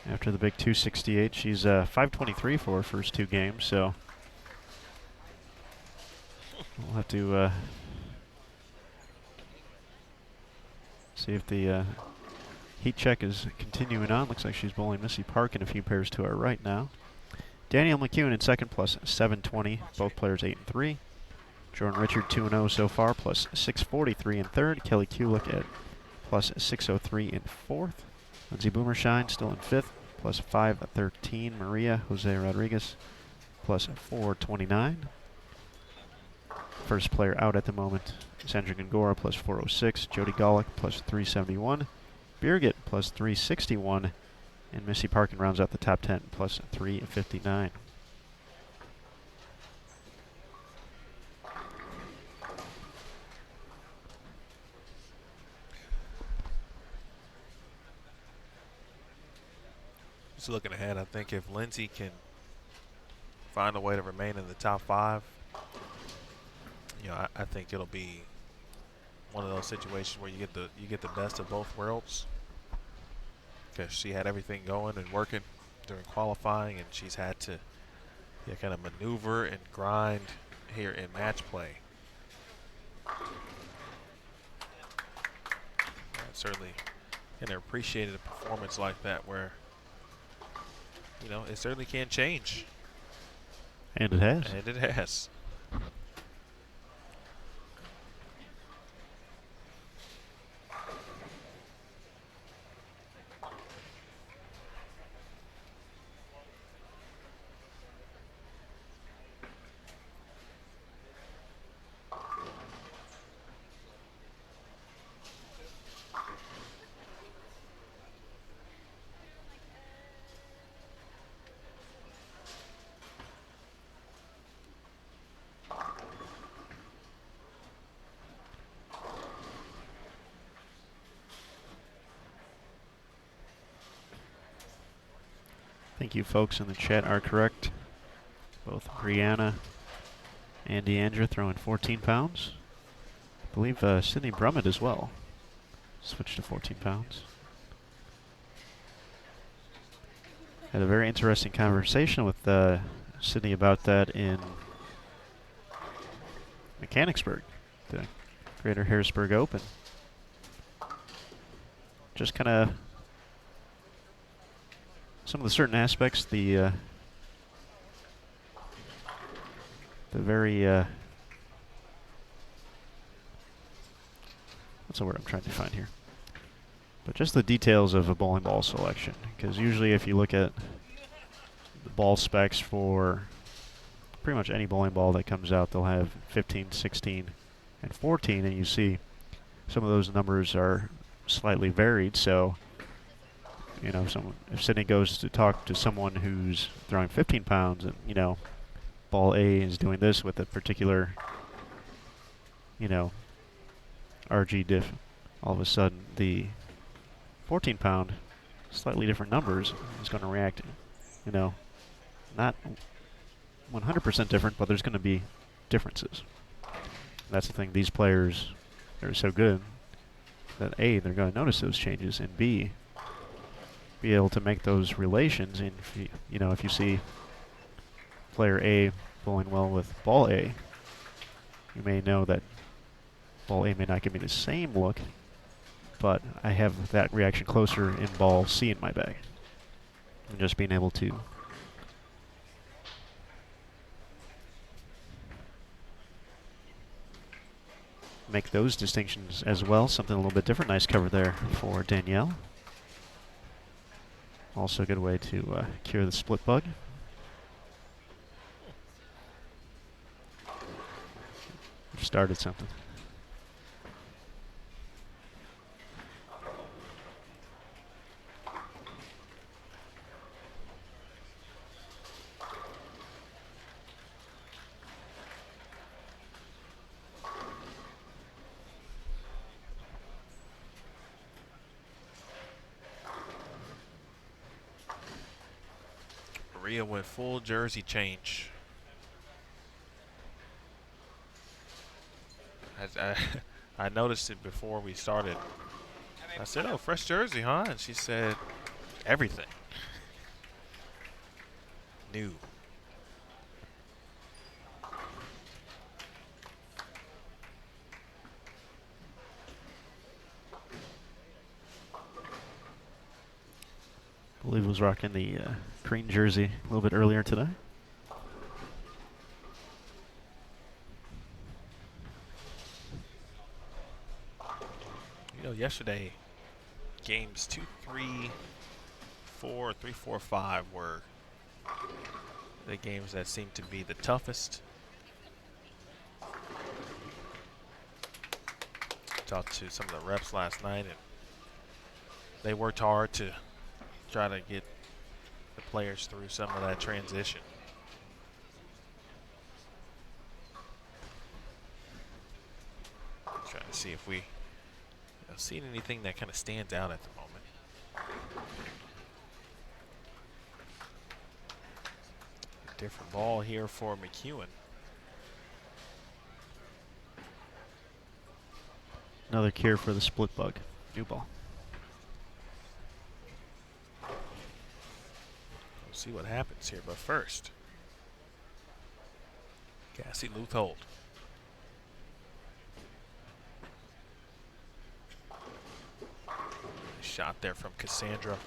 After the big 268, she's 523 for her first 2 games, so we'll have to see if the heat check is continuing on. Looks like she's bowling Missy Park and a few pairs to our right now. Danielle McEwen in second, plus 720. Both players 8 and 3. Jordan Richard 2-0 so far, plus 643 in third. Kelly Kulik at plus 603 in fourth. Lindsay Boomershine still in fifth, plus 513. Maria Jose Rodriguez, plus 429. First player out at the moment, Sandra Gongora, plus 406. Jody Golick, plus 371. Birgit, plus 361. And Missy Parkin rounds out the top 10, plus 359. Just looking ahead, I think if Lindsay can find a way to remain in the top 5, you know, I think it'll be one of those situations where you get the best of both worlds. Because she had everything going and working during qualifying, and she's had to kind of maneuver and grind here in match play. I certainly can appreciate a performance like that where, you know, it certainly can change. And it has. And it has. I think you folks in the chat are correct. Both Brianna and Deandra throwing 14 pounds. I believe Sydney Brummett as well. Switched to 14 pounds. Had a very interesting conversation with Sydney about that in Mechanicsburg, the Greater Harrisburg Open. Just kind of some of the certain aspects, the very what's the word I'm trying to find here? But just the details of a bowling ball selection, because usually if you look at the ball specs for pretty much any bowling ball that comes out, they'll have 15, 16, and 14, and you see some of those numbers are slightly varied. So, you know, if Sydney goes to talk to someone who's throwing 15 pounds, and you know, ball A is doing this with a particular, you know, RG diff, all of a sudden the 14 pound, slightly different numbers is going to react, you know, not 100% different, but there's going to be differences. That's the thing, these players are so good that A, they're going to notice those changes, and B, be able to make those relations. And if you see player A bowling well with ball A, you may know that ball A may not give me the same look, but I have that reaction closer in ball C in my bag. And just being able to make those distinctions as well. Something a little bit different. Nice cover there for Danielle. Also a good way to cure the split bug. We've started something. Maria went full jersey change. I noticed it before we started. I said, "Oh, fresh jersey, huh?" And she said, "Everything new." I believe was rocking the green jersey a little bit earlier today. You know, yesterday, games 2, 3, 4, 3, 4, 5 were the games that seemed to be the toughest. Talked to some of the reps last night, and they worked hard to try to get the players through some of that transition. Trying to see if we seen anything that kind of stands out at the moment. A different ball here for McEwen. Another cure for the split bug. New ball. We'll see what happens here, but first, Cassie Luthold. Shot there from Cassandra.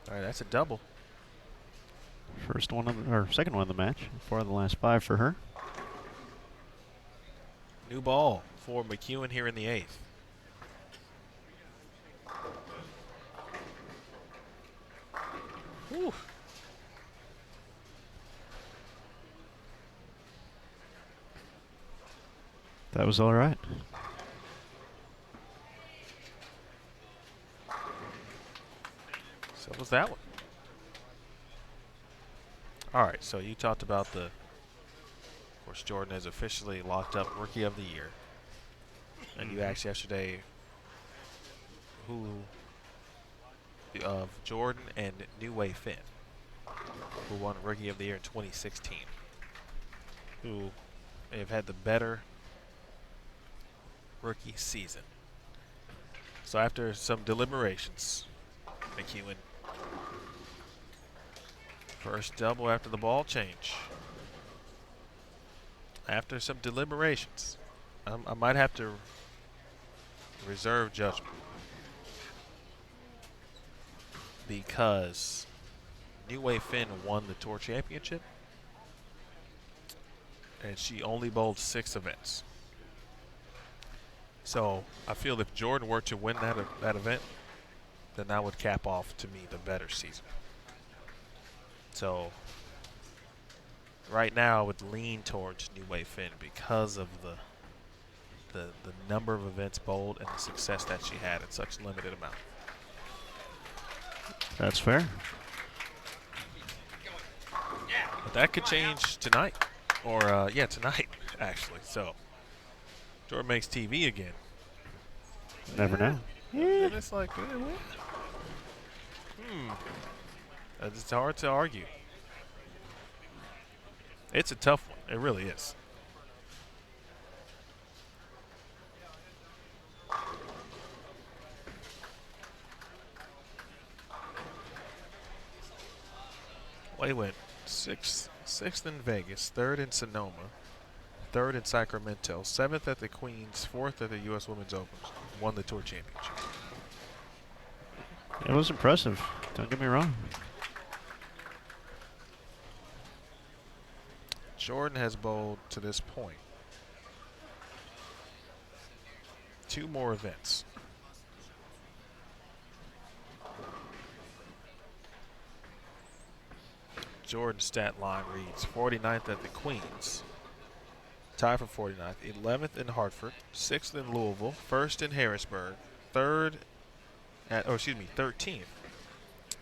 All right, that's a double. First one or second one of the match. 4 of the last 5 for her. New ball for McEwen here in the 8th. Whew. That was all right. So was that one. All right, so you talked about of course, Jordan has officially locked up Rookie of the Year. And you asked yesterday who of Jordan and New Way Finn. who won Rookie of the Year in 2016, who have had the better rookie season. So after some deliberations, McEwen, first double after the ball change. After some deliberations, I might have to reserve judgment because New Wave Finn won the Tour Championship and she only bowled 6 events. So I feel if Jordan were to win that event, then that would cap off to me the better season. So right now I would lean towards New Wave Finn because of the number of events bowled and the success that she had in such a limited amount. That's fair. But that could change tonight. Or, tonight, actually. So Jordan makes TV again. Never know. And it's like, it's hard to argue. It's a tough one. It really is. Well, he went sixth in Vegas, 3rd in Sonoma, 3rd in Sacramento, 7th at the Queens, 4th at the U.S. Women's Open, won the Tour Championship. It was impressive. Don't get me wrong. Jordan has bowled to this point 2 more events. Jordan's stat line reads 49th at the Queens, tied for 49th, 11th in Hartford, 6th in Louisville, 1st in Harrisburg, 13th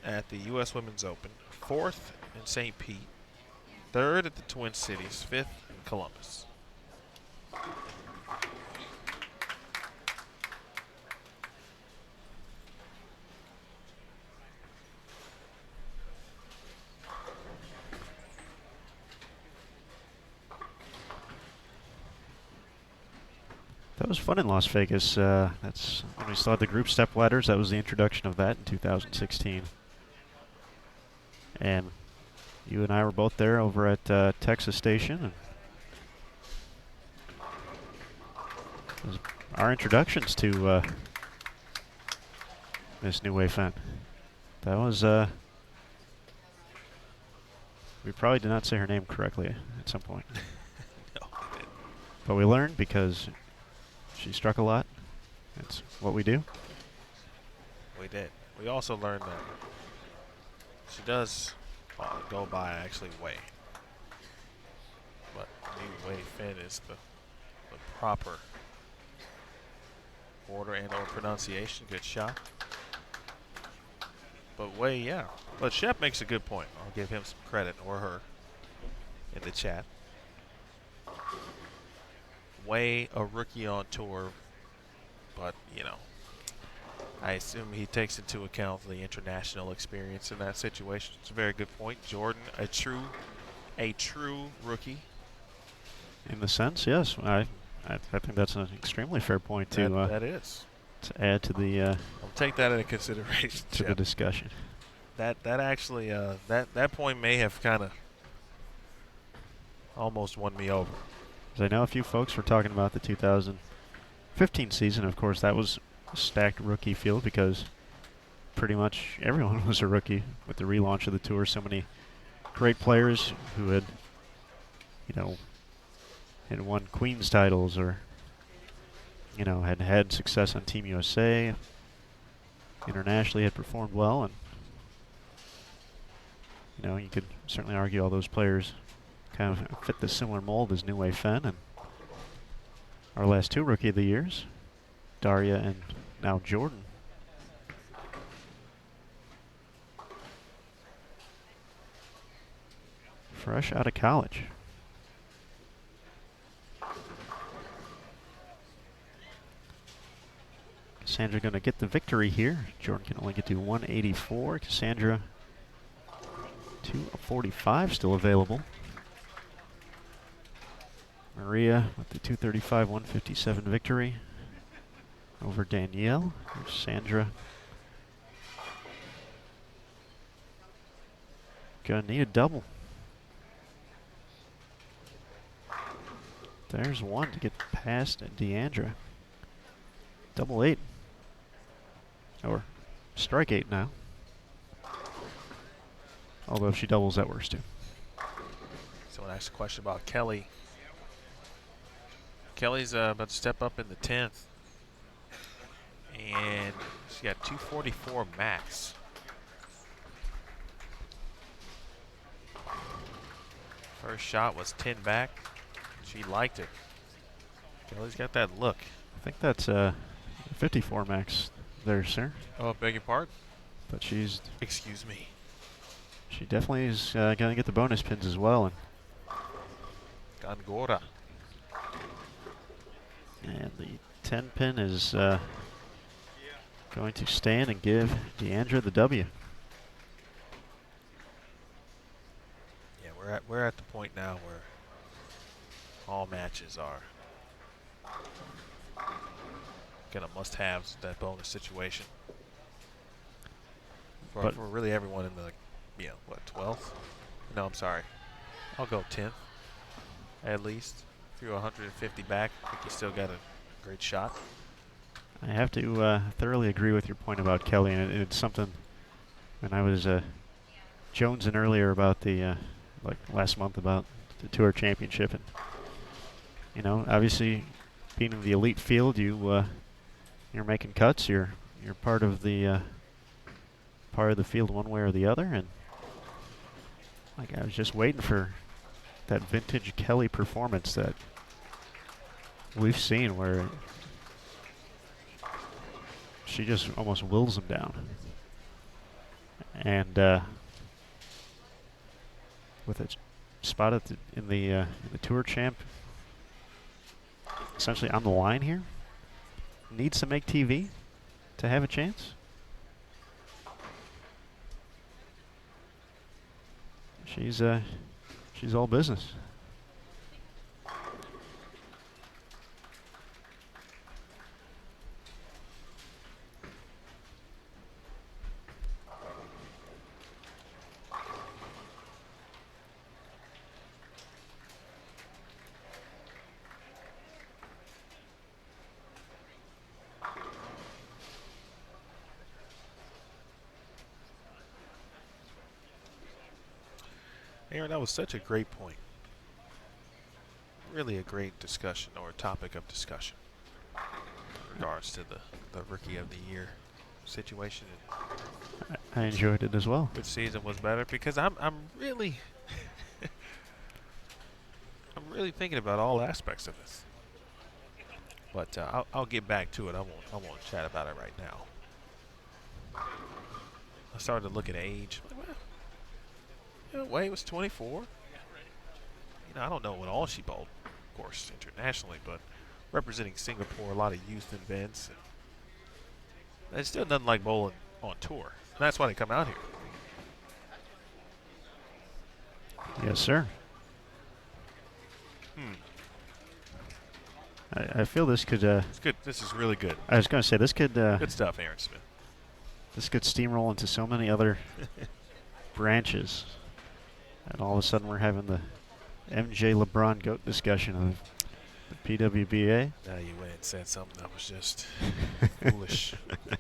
at the U.S. Women's Open, 4th in St. Pete, 3rd at the Twin Cities, 5th in Columbus. That was fun in Las Vegas. That's when we saw the group step ladders. That was the introduction of that in 2016. And you and I were both there over at Texas Station. And it was our introductions to Miss New Wave Finn. That was, we probably did not say her name correctly at some point. No, I didn't. But we learned because she struck a lot. That's what we do. We did. We also learned that she does go by actually Way. But New Wave Finn is the proper order and or pronunciation. Good shot. But Way, yeah. But Shep makes a good point. I'll give him some credit, or her, in the chat. Way a rookie on tour, but I assume he takes into account the international experience in that situation. It's a very good point. Jordan, a true rookie. In the sense, yes. I think that's an extremely fair point to That is. To add to the I'll take that into consideration. to the discussion. That actually that point may have kind of almost won me over. As I know a few folks were talking about the 2015 season. Of course, that was a stacked rookie field because pretty much everyone was a rookie with the relaunch of the tour. So many great players who had won Queens titles or had had success on Team USA, internationally had performed well, and you could certainly argue all those players kind of fit the similar mold as New Wave Finn. And our last 2 Rookie of the Years, Daria and now Jordan. Fresh out of college. Cassandra going to get the victory here. Jordan can only get to 184. Cassandra 2:45 still available. Maria with the 2:35-157 victory over Danielle. Here's Sandra. Gonna need a double. There's one to get past Deandra. Double 8. Or strike 8 now. Although if she doubles, that works too. Someone asked a question about Kelly. Kelly's about to step up in the 10th. And she got 244 max. First shot was 10 back. She liked it. Kelly's got that look. I think that's 54 max there, sir. Oh, beg your pardon? But she's... Excuse me. She definitely is going to get the bonus pins as well. Gongora. And the 10 pin is going to stand and give Deandra the W. Yeah, we're at the point now where all matches are kind of must-haves, that bonus situation. For really everyone in the, what, 12th? No, I'm sorry. I'll go 10th, at least. Through 150 back, I think you still got a great shot. I have to thoroughly agree with your point about Kelly, and it's something when I was jonesing earlier about the, like last month, about the Tour Championship, and you know, obviously being in the elite field, you're making cuts. You're part of the field one way or the other, and like I was just waiting for that vintage Kelly performance that we've seen, where she just almost wills him down, and with a spot at in the Tour Champ essentially on the line here, needs to make TV to have a chance. She's all business. Aaron, that was such a great point. Really a great discussion, or a topic of discussion, in regards to the Rookie of the Year situation. I enjoyed it as well. Which season was better? Because I'm really I'm really thinking about all aspects of this. But I'll get back to it. I won't chat about it right now. I started to look at age. Wade was 24. You know, I don't know what all she bowled, of course, internationally, but representing Singapore, a lot of youth events. And it's still nothing like bowling on tour. And that's why they come out here. Yes, sir. I feel this could. It's good. This is really good. I was going to say this could. Good stuff, Aaron Smith. This could steamroll into so many other branches. And all of a sudden we're having the MJ LeBron GOAT discussion of the PWBA. Now you went and said something that was just foolish. It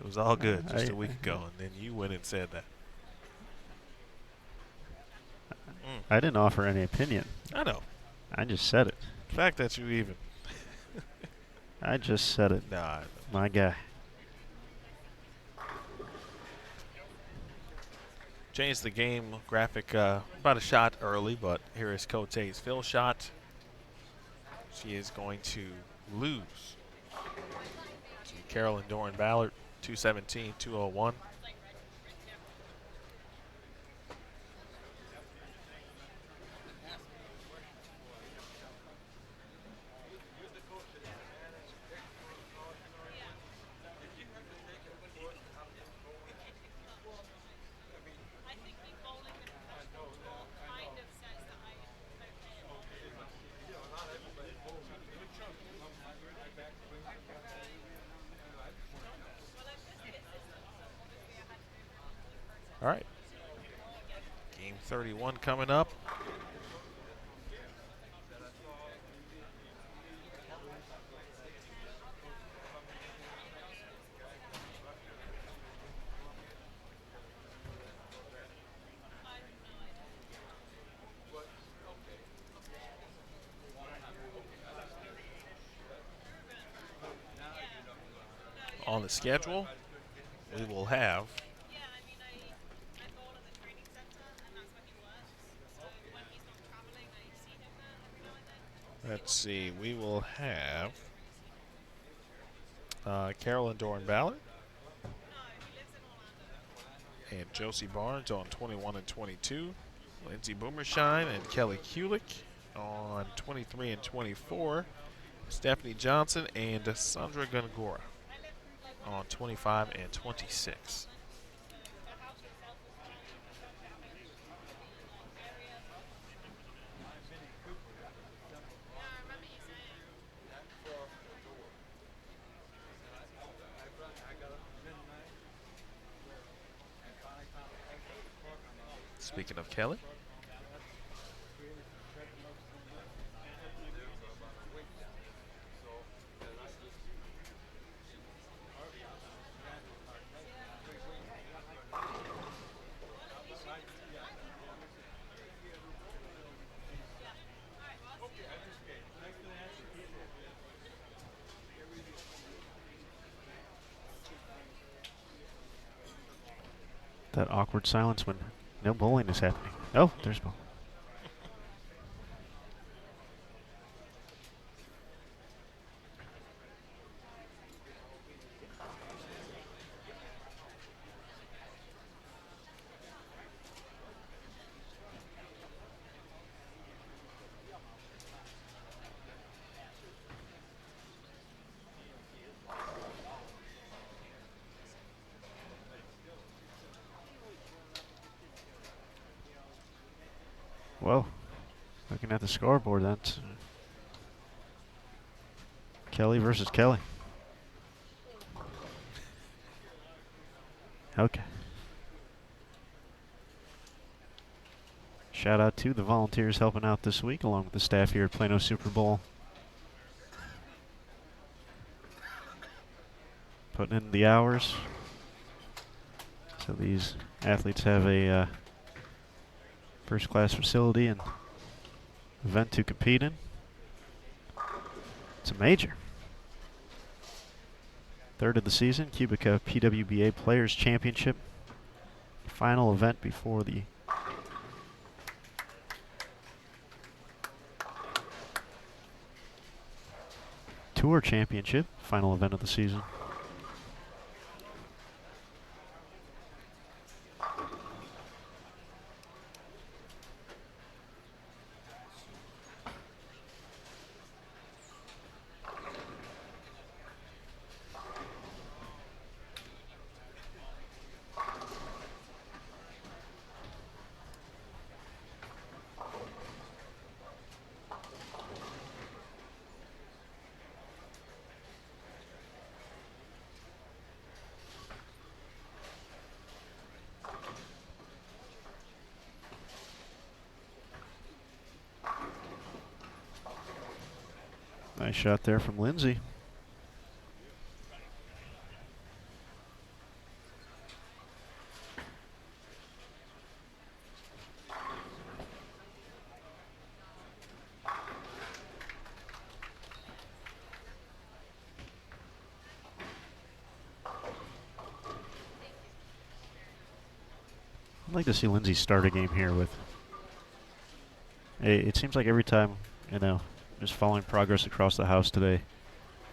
was all good just a week ago, and then you went and said that. I didn't offer any opinion. I know. I just said it. The fact that you even. I just said it. Nah. My guy. Changed the game graphic about a shot early, but here is Cote's fill shot. She is going to lose to Carolyn Dorin-Ballard, 217, 201. 31 coming up. On the schedule, we will have let's see, we will have Carolyn Dorin-Ballard and Josie Barnes on 21 and 22, Lindsay Boomershine and Kelly Kulik on 23 and 24, Stephanie Johnson and Sandra Gongora on 25 and 26. Speaking of Kelly, that awkward silence when no bowling is happening. Oh, there's ball. Well, looking at the scoreboard, that's Kelly versus Kelly. Okay. Shout out to the volunteers helping out this week, along with the staff here at Plano Super Bowl. Putting in the hours. So these athletes have a first-class facility and event to compete in. It's a major. Third of the season, QubicaAMF PWBA Players Championship. Final event before the Tour Championship, final event of the season. Nice shot there from Lindsay. I'd like to see Lindsay start a game here with. It seems like every time, just following progress across the house today,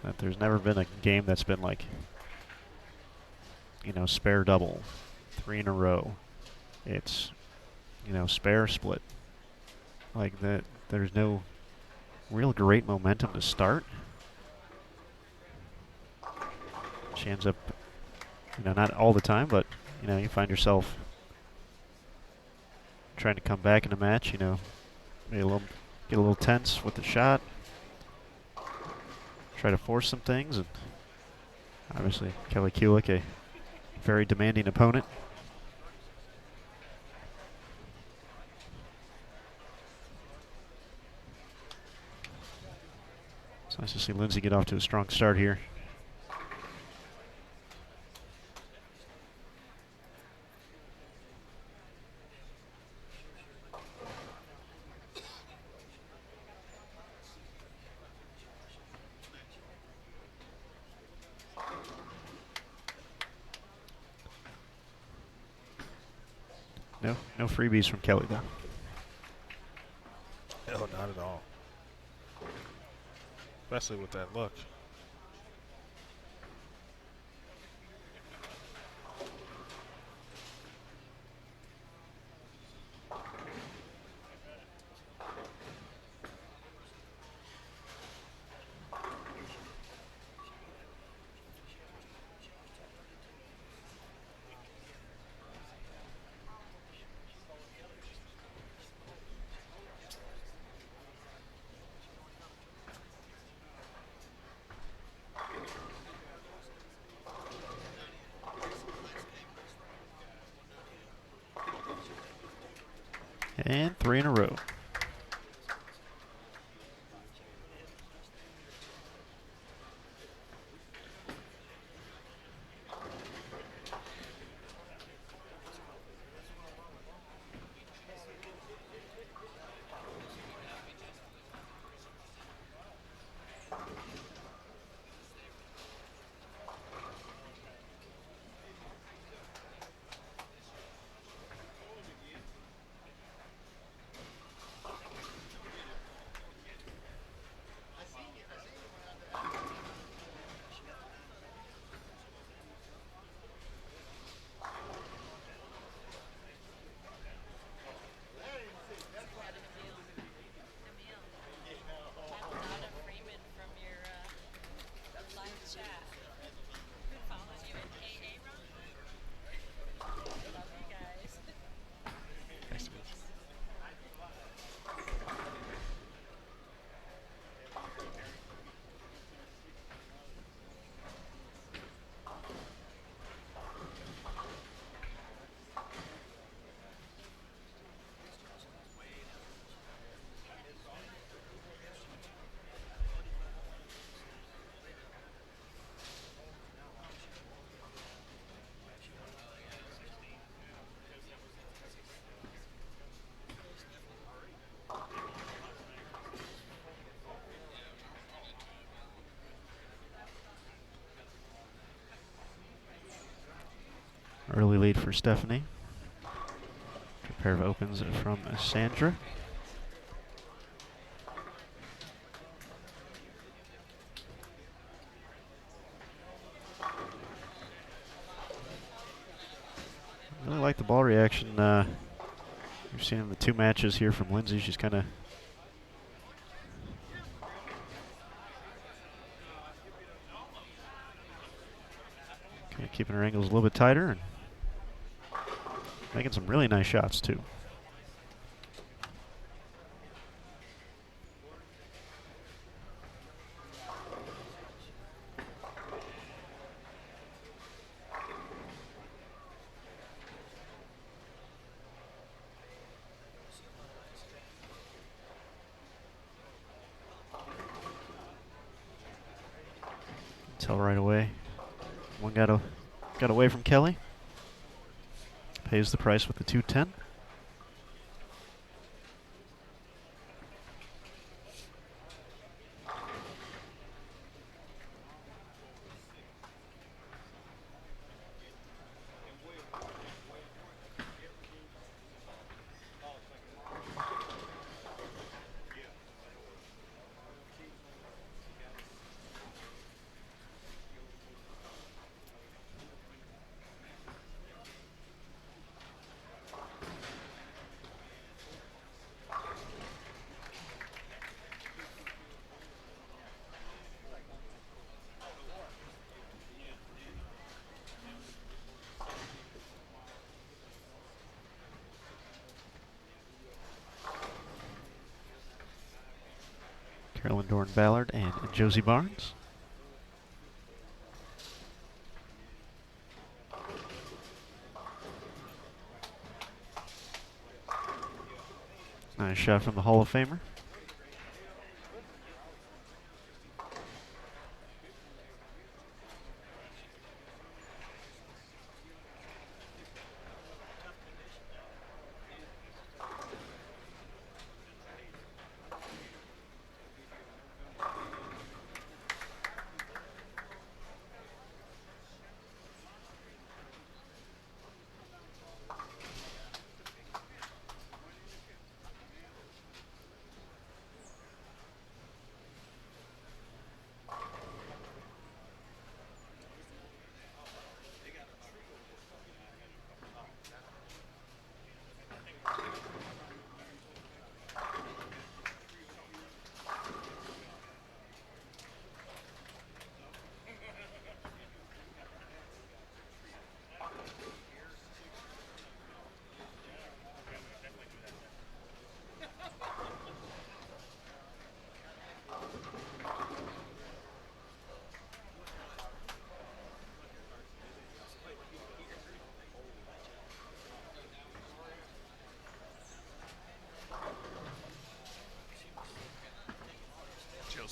that there's never been a game that's been like, spare double, 3 in a row. It's, spare split. Like that, there's no real great momentum to start. She ends up, not all the time, but, you find yourself trying to come back in a match, maybe get a little tense with the shot, try to force some things, and obviously Kelly Kulik, a very demanding opponent. Nice to see Lindsay get off to a strong start here. No freebies from Kelly, though. No, not at all. Especially with that look. And 3 in a row. Early lead for Stephanie. A pair of opens from Sandra. Really like the ball reaction. You've seen in the 2 matches here from Lindsay. She's kind of keeping her angles a little bit tighter and making some really nice shots too. Tell right away. One got away from Kelly. Pays the price with the 210. Carolyn Dorin-Ballard and Josie Barnes. Nice shot from the Hall of Famer.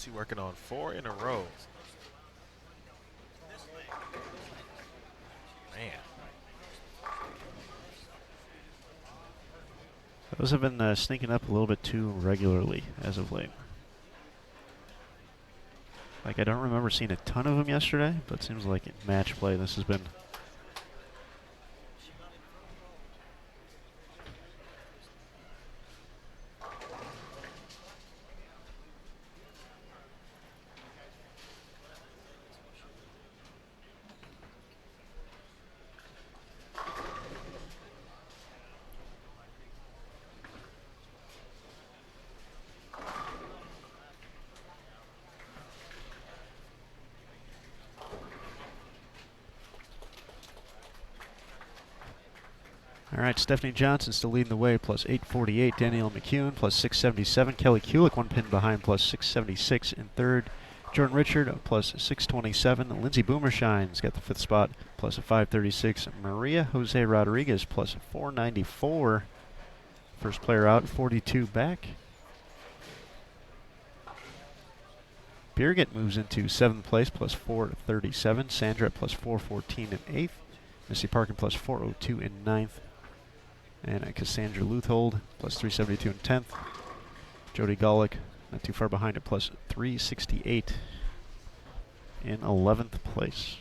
She working on 4 in a row. Man. Those have been sneaking up a little bit too regularly as of late. Like, I don't remember seeing a ton of them yesterday, but it seems like in match play this has been. All right, Stephanie Johnson still leading the way, plus 848. Danielle McCune, plus 677. Kelly Kulik, 1 pin behind, plus 676 in third. Jordan Richard, plus 627. Lindsay Boomershine's got the 5th spot, plus a 536. Maria Jose Rodriguez, plus 494. First player out, 42 back. Birgit moves into 7th place, plus 437. Sandra, plus 414 in 8th. Missy Parkin, plus 402 in 9th. And Cassandra Luthold, plus 372 in 10th. Jody Golick, not too far behind at plus 368 in 11th place.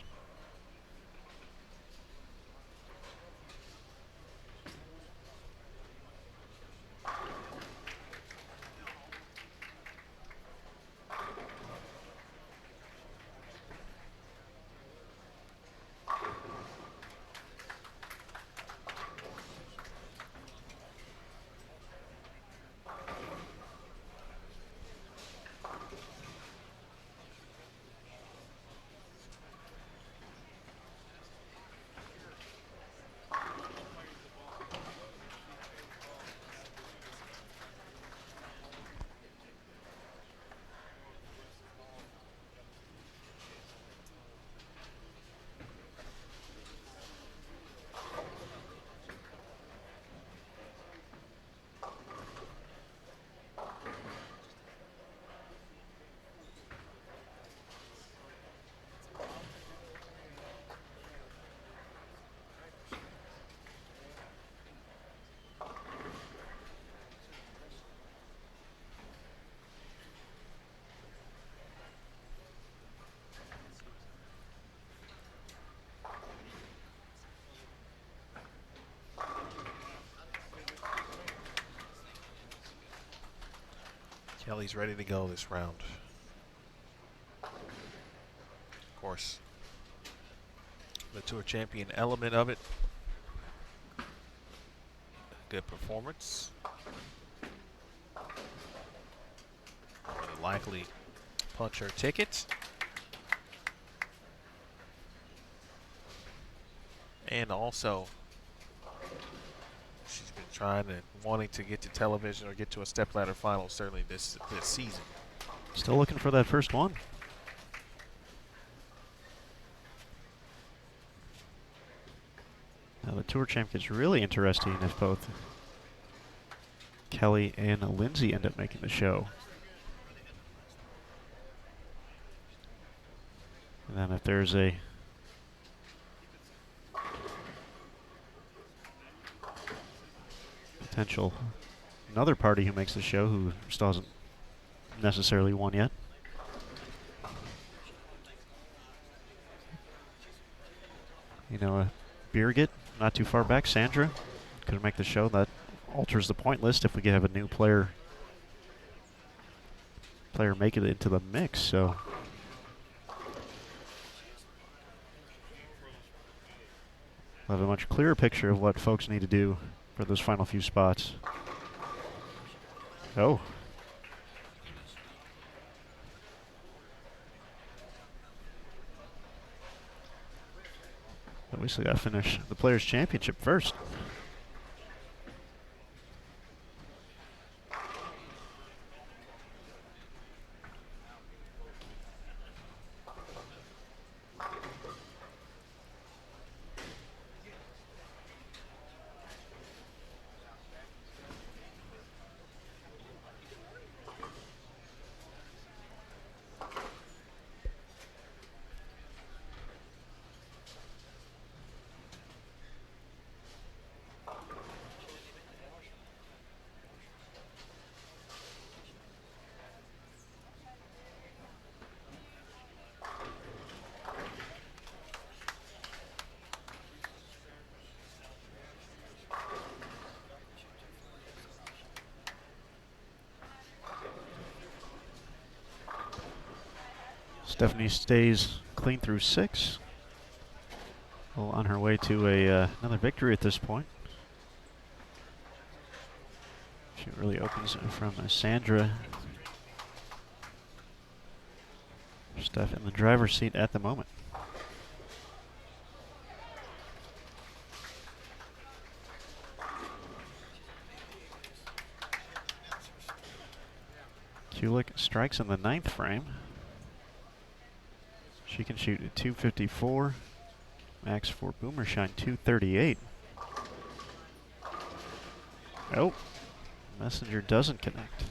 Kelly's ready to go this round. Of course, the tour champion element of it. Good performance. More than likely punch her ticket. And also, she's been trying and wanting to get to television or get to a stepladder final certainly this season. Still looking for that first one. Now the tour champ gets really interesting if both Kelly and Lindsay end up making the show. And then if there's a potential another party who makes the show who still hasn't necessarily won yet. You know, Birgit, not too far back. Sandra could make the show. That alters the point list if we could have a new player make it into the mix. So we'll have a much clearer picture of what folks need to do for those final few spots. Oh. But we still got to finish the Players Championship first. Stephanie stays clean through 6. Well, on her way to another victory at this point. She really opens from Sandra. Steph in the driver's seat at the moment. Kulik strikes in the 9th frame. She can shoot at 254. Max for Boomershine 238. Oh, Messenger doesn't connect.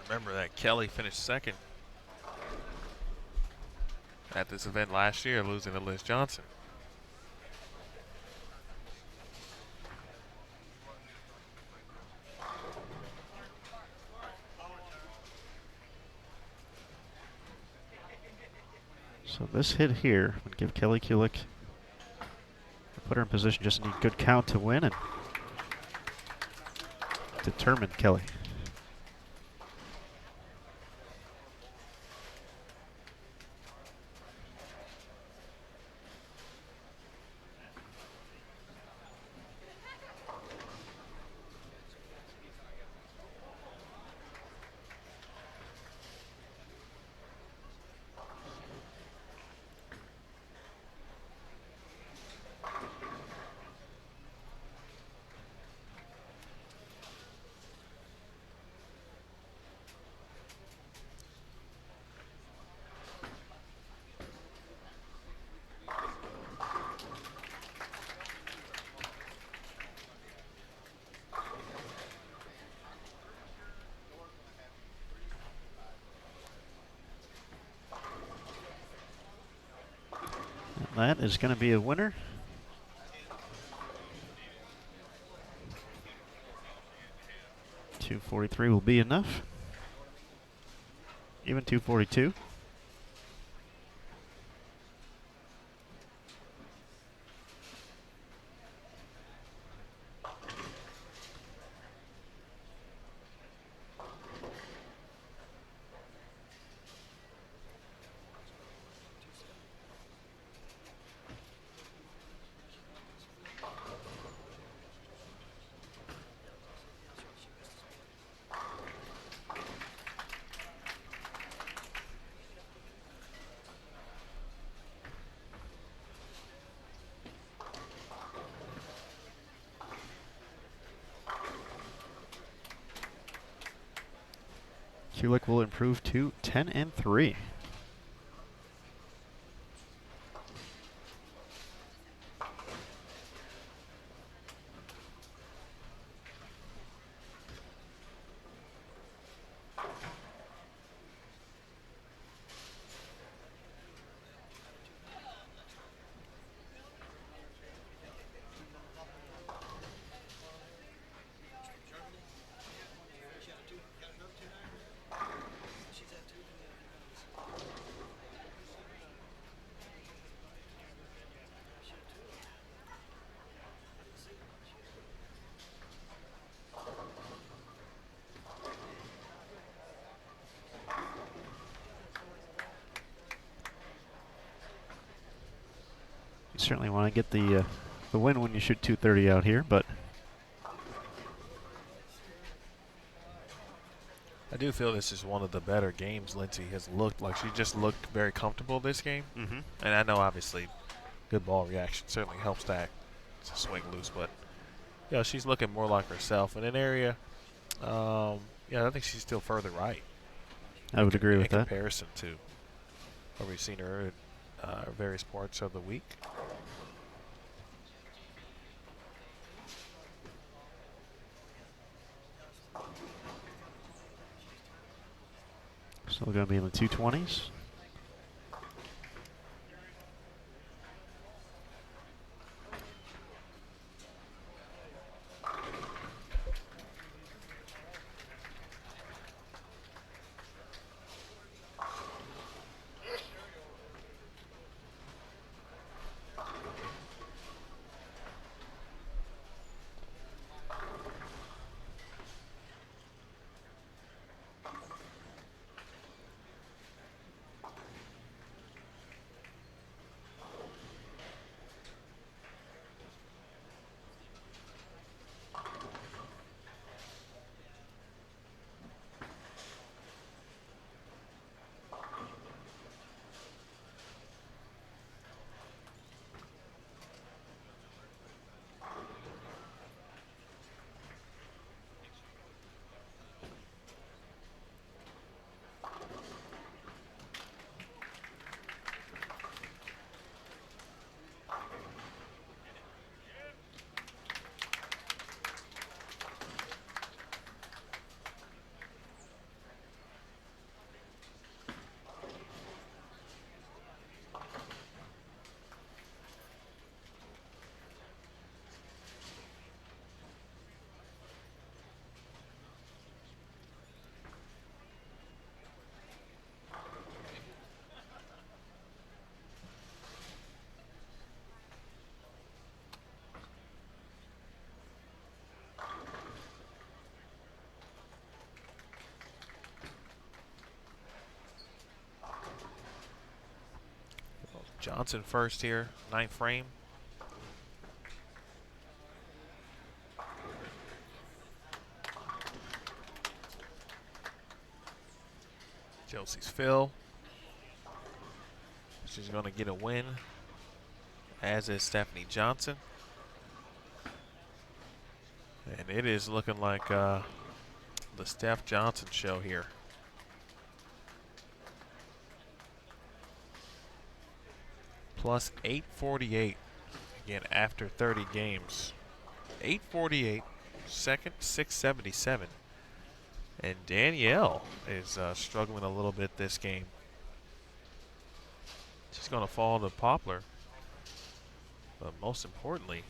Remember that Kelly finished second at this event last year, losing to Liz Johnson. So this hit here would give Kelly Kulik, put her in position, just need good count to win and determine Kelly. That is going to be a winner. .243 will be enough. Even 242. Kulik will improve to 10-3. You certainly want to get the win when you shoot 230 out here, but I do feel this is one of the better games Lindsay has looked like. She just looked very comfortable this game. Mm-hmm. And I know, obviously, good ball reaction certainly helps that to swing loose. But, you know, she's looking more like herself in an area. Yeah, I think she's still further right. I would agree with that. In comparison to where we've seen her at various parts of the week. Still going to be in the 220s. Johnson first here, 9th frame. Chelsea's Phil. She's going to get a win, as is Stephanie Johnson. And it is looking like the Steph Johnson show here. Plus 848, again, after 30 games. 848, second, 677. And Danielle is struggling a little bit this game. She's going to fall to Poplar. But most importantly,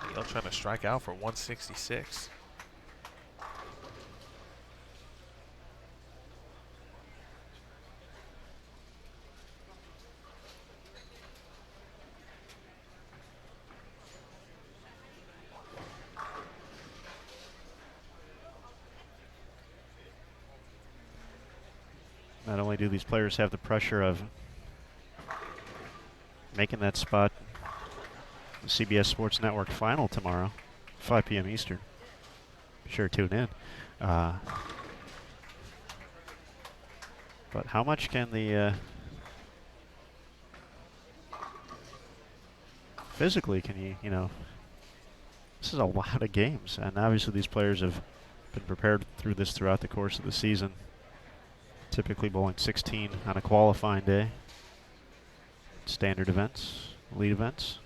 Danielle trying to strike out for 166. Not only do these players have the pressure of making that spot, the CBS Sports Network final tomorrow, 5 p.m. Eastern. Be sure to tune in. But how much can the physically can you know, this is a lot of games, and obviously these players have been prepared through this throughout the course of the season. Typically bowling 16 on a qualifying day. Standard events, lead events.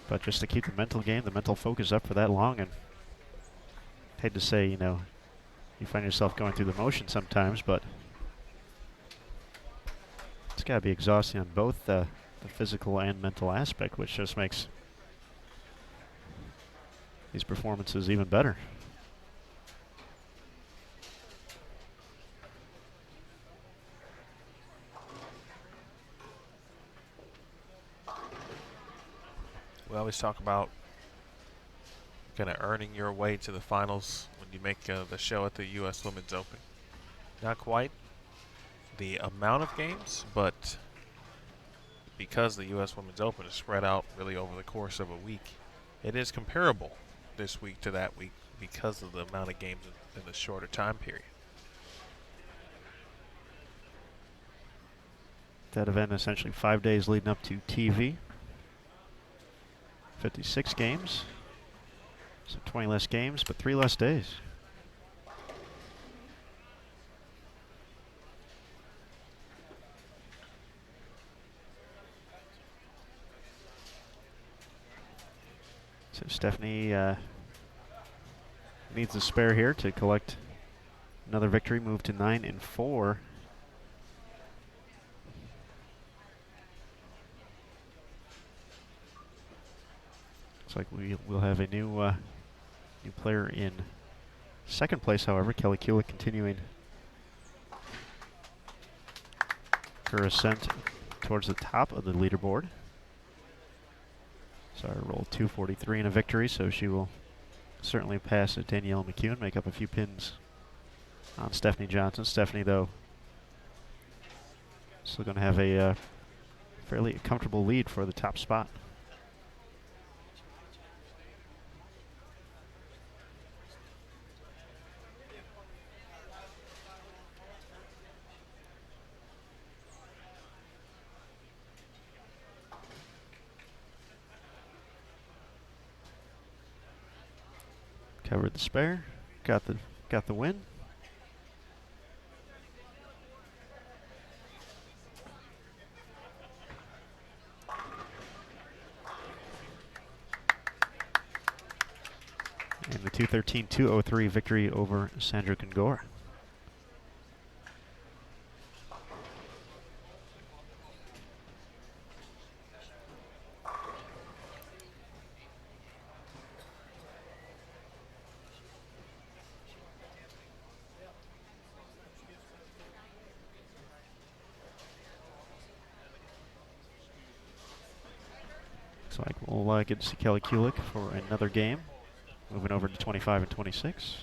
But just to keep the mental game, the mental focus up for that long, and hate to say, you know, you find yourself going through the motion sometimes, but it's got to be exhausting on both the physical and mental aspect, which just makes these performances even better. We always talk about kind of earning your way to the finals when you make the show at the U.S. Women's Open. Not quite the amount of games, but because the U.S. Women's Open is spread out really over the course of a week, it is comparable this week to that week because of the amount of games in the shorter time period. That event essentially 5 days leading up to TV. 56 games. So 20 less games, but 3 less days. So Stephanie needs a spare here to collect another victory, move to 9-4. Looks like we'll have a new player in second place, however. Kelly Kulik continuing her ascent towards the top of the leaderboard. So I rolled 243 in a victory, so she will certainly pass Danielle McEwen, make up a few pins on Stephanie Johnson. Stephanie, though, still going to have a fairly comfortable lead for the top spot. Covered the spare, got the win. And the 213-203 victory over Sandra Kongora. Looks like we'll get to see Kelly Kulik for another game. Moving over to 25 and 26.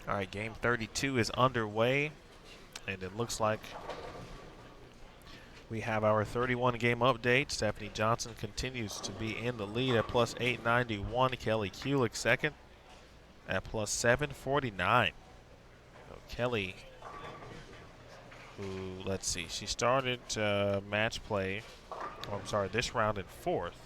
All right, game 32 is underway, and it looks like we have our 31 game update. Stephanie Johnson continues to be in the lead at plus 891. Kelly Kulik second at plus 749. So Kelly, who, let's see, she started match play, this round in fourth.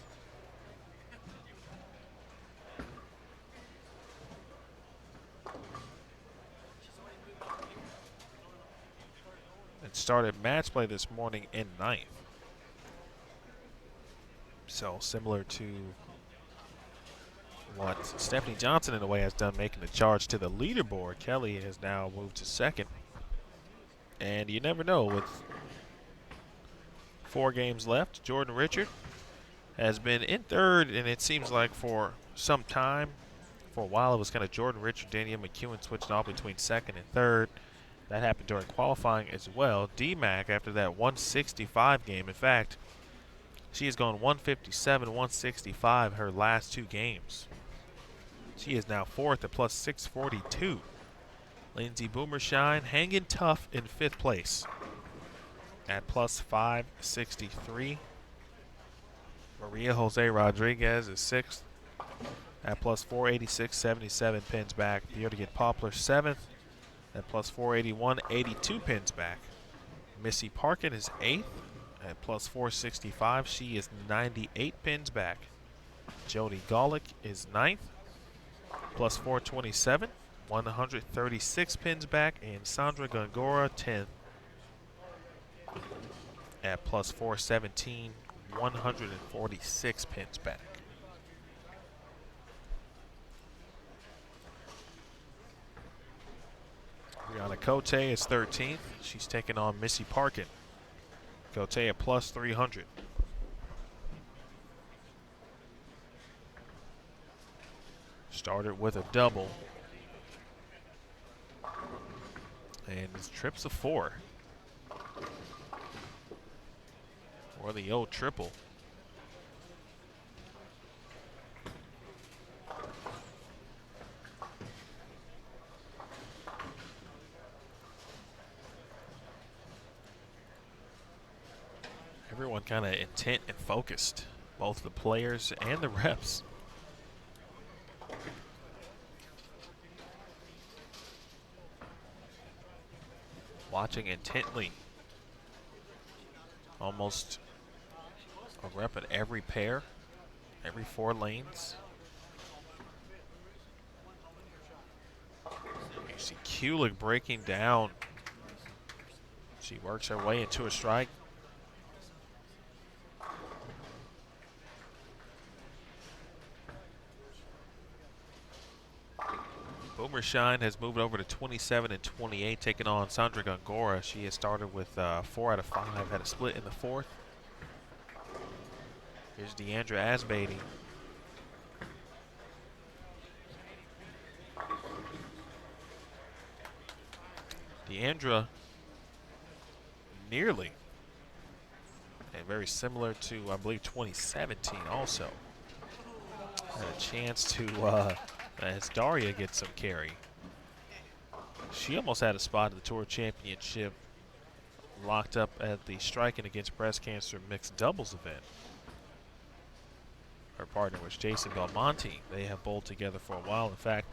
started match play this morning in 9th. So similar to what Stephanie Johnson in a way has done, making the charge to the leaderboard. Kelly has now moved to 2nd. And you never know, with 4 games left, Jordan Richard has been in 3rd, and it seems like for some time, for a while, it was kind of Jordan Richard, Danielle McEwen switching off between 2nd and 3rd. That happened during qualifying as well. D-Mac, after that 165 game, in fact, she has gone 157, 165 her last 2 games. She is now 4th at plus 642. Lindsay Boomershine hanging tough in 5th place at plus 563. Maria Jose Rodriguez is 6th at plus 486, 77 pins back. Beardigan Poplar 7th at plus 481, 82 pins back. Missy Parkin is 8th at plus 465. She is 98 pins back. Jody Golick is 9th, plus 427, 136 pins back. And Sandra Gongora 10th at plus 417, 146 pins back. Brianna Cote is 13th. She's taking on Missy Parkin. Cote at plus 300. Started with a double. And it's trips of 4. Or the old triple. Everyone kind of intent and focused, both the players and the reps. Watching intently. Almost a rep at every pair, every 4 lanes. You see Kulik breaking down. She works her way into a strike. Boomershine has moved over to 27 and 28, taking on Sandra Gongora. She has started with 4 out of 5, had a split in the 4th. Here's Deandra Asbeatty. Deandra nearly, and very similar to, I believe, 2017 also. Had a chance to, as Daria gets some carry. She almost had a spot in the Tour Championship, locked up at the Striking Against Breast Cancer mixed doubles event. Her partner was Jason Belmonte. They have bowled together for a while. In fact,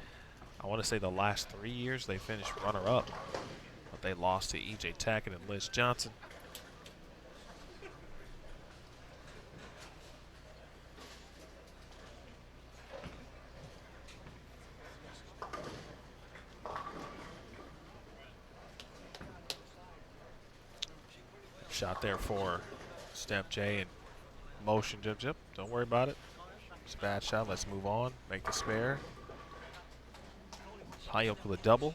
I want to say the last 3 years they finished runner-up, but they lost to E.J. Tackett and Liz Johnson. Shot there for Steph J and motion jip. Don't worry about it. It's a bad shot. Let's move on. Make the spare. High up with a double.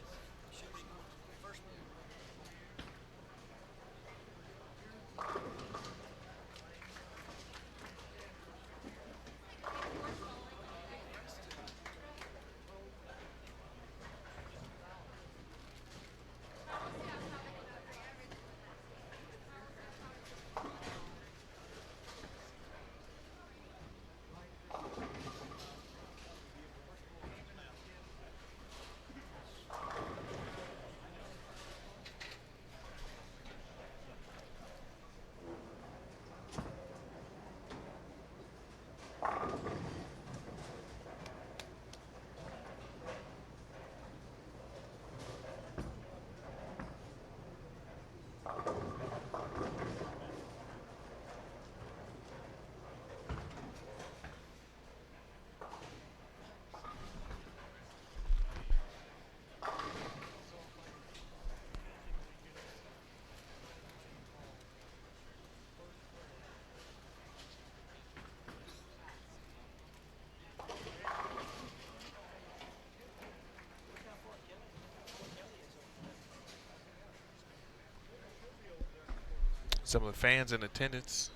Some of the fans in attendance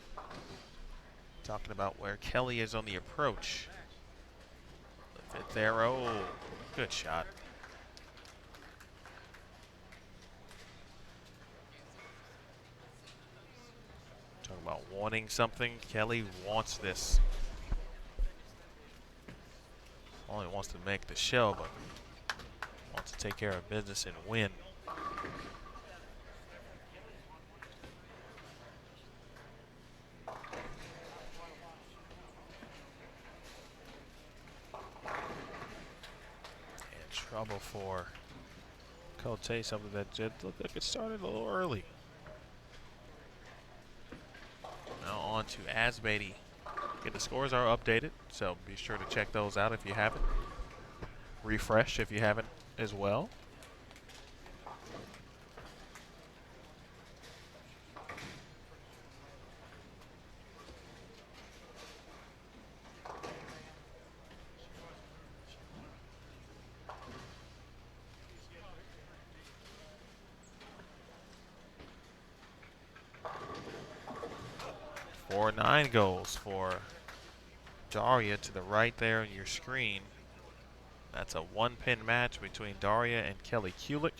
talking about where Kelly is on the approach. The fifth arrow, good shot. Talking about wanting something. Kelly wants this. Only wants to make the show, but wants to take care of business and win. And trouble for Cote, something that did look like it started a little early. Now on to Asbeatty. Again, the scores are updated, so be sure to check those out if you haven't. Refresh if you haven't as well. Four 9 goals for Daria to the right there on your screen. That's a one-pin match between Daria and Kelly Kulik.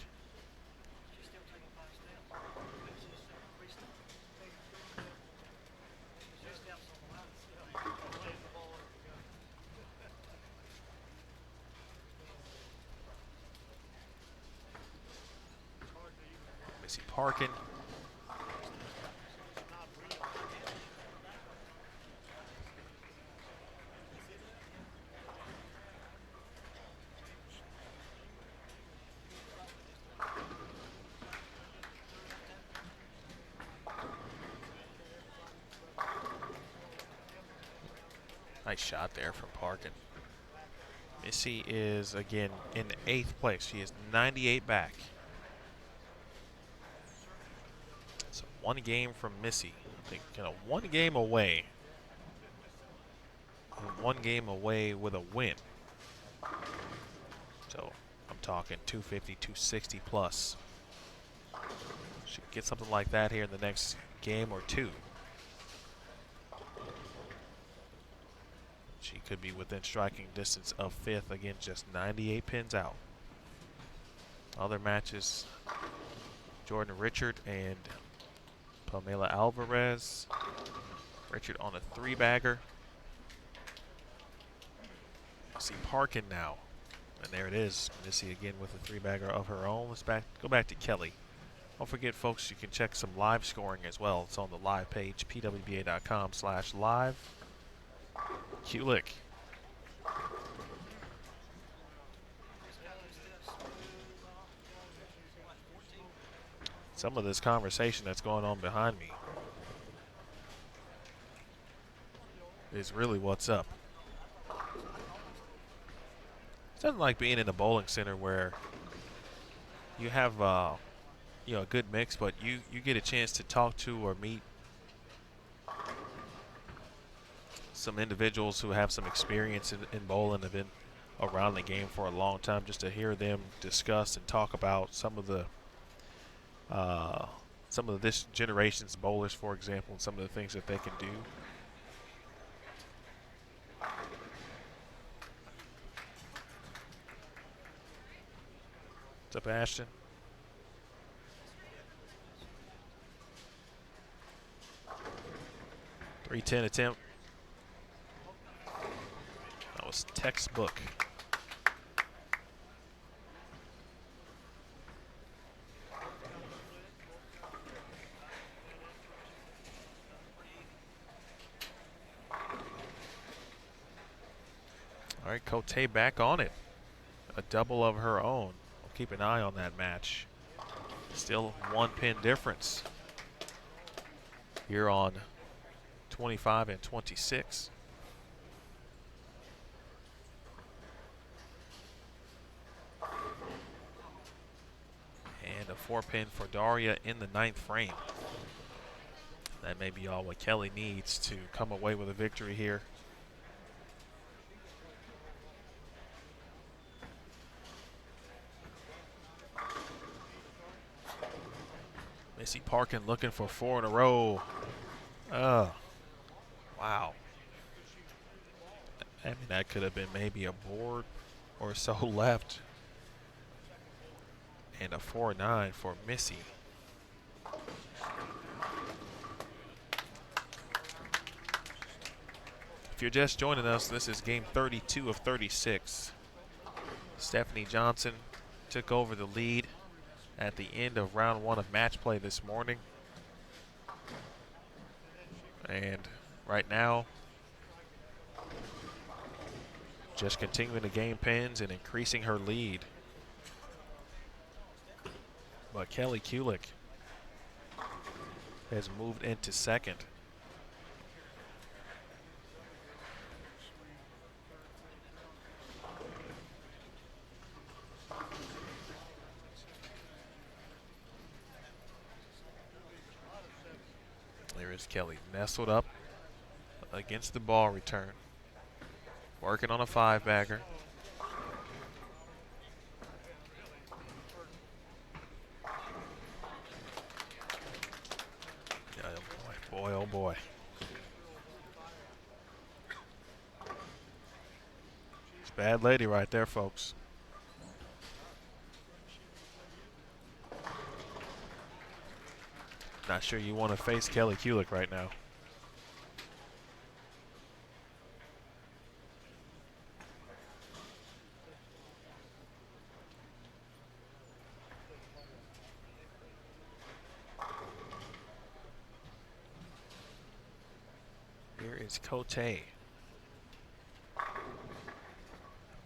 Missy Parkin. Nice shot there from Parkin. Missy is, again, in 8th place. She is 98 back. So one game from Missy. I think one game away. And one game away with a win. So I'm talking 250, 260 plus. She could get something like that here in the next game or two. She could be within striking distance of 5th. Again, just 98 pins out. Other matches, Jordan Richard and Pamela Alvarez. Richard on a 3-bagger. Missy Parkin now. And there it is. Missy again with a 3-bagger of her own. Let's go back to Kelly. Don't forget, folks, you can check some live scoring as well. It's on the live page, pwba.com/live. Kulik. Some of this conversation that's going on behind me is really what's up. It's nothing like being in a bowling center where you have a good mix, but you get a chance to talk to or meet some individuals who have some experience in bowling, have been around the game for a long time, just to hear them discuss and talk about some of this generation's bowlers, for example, and some of the things that they can do. What's up, Ashton? .310 attempt. That was textbook. All right, Cote back on it. A double of her own. We'll keep an eye on that match. Still 1-pin difference here on 25 and 26. And a 4-pin for Daria in the 9th frame. That may be all what Kelly needs to come away with a victory here. Missy Parkin looking for 4 in a row. Wow. I mean, that could have been maybe a board or so left. And a 4-9 for Missy. If you're just joining us, this is game 32 of 36. Stephanie Johnson took over the lead at the end of round 1 of match play this morning. And right now, just continuing to gain pins and increasing her lead. But Kelly Kulik has moved into second. There is Kelly nestled up against the ball return. Working on a 5-bagger. Boy, oh boy. It's a bad lady right there, folks. Not sure you want to face Kelly Kulik right now. Here is Cote.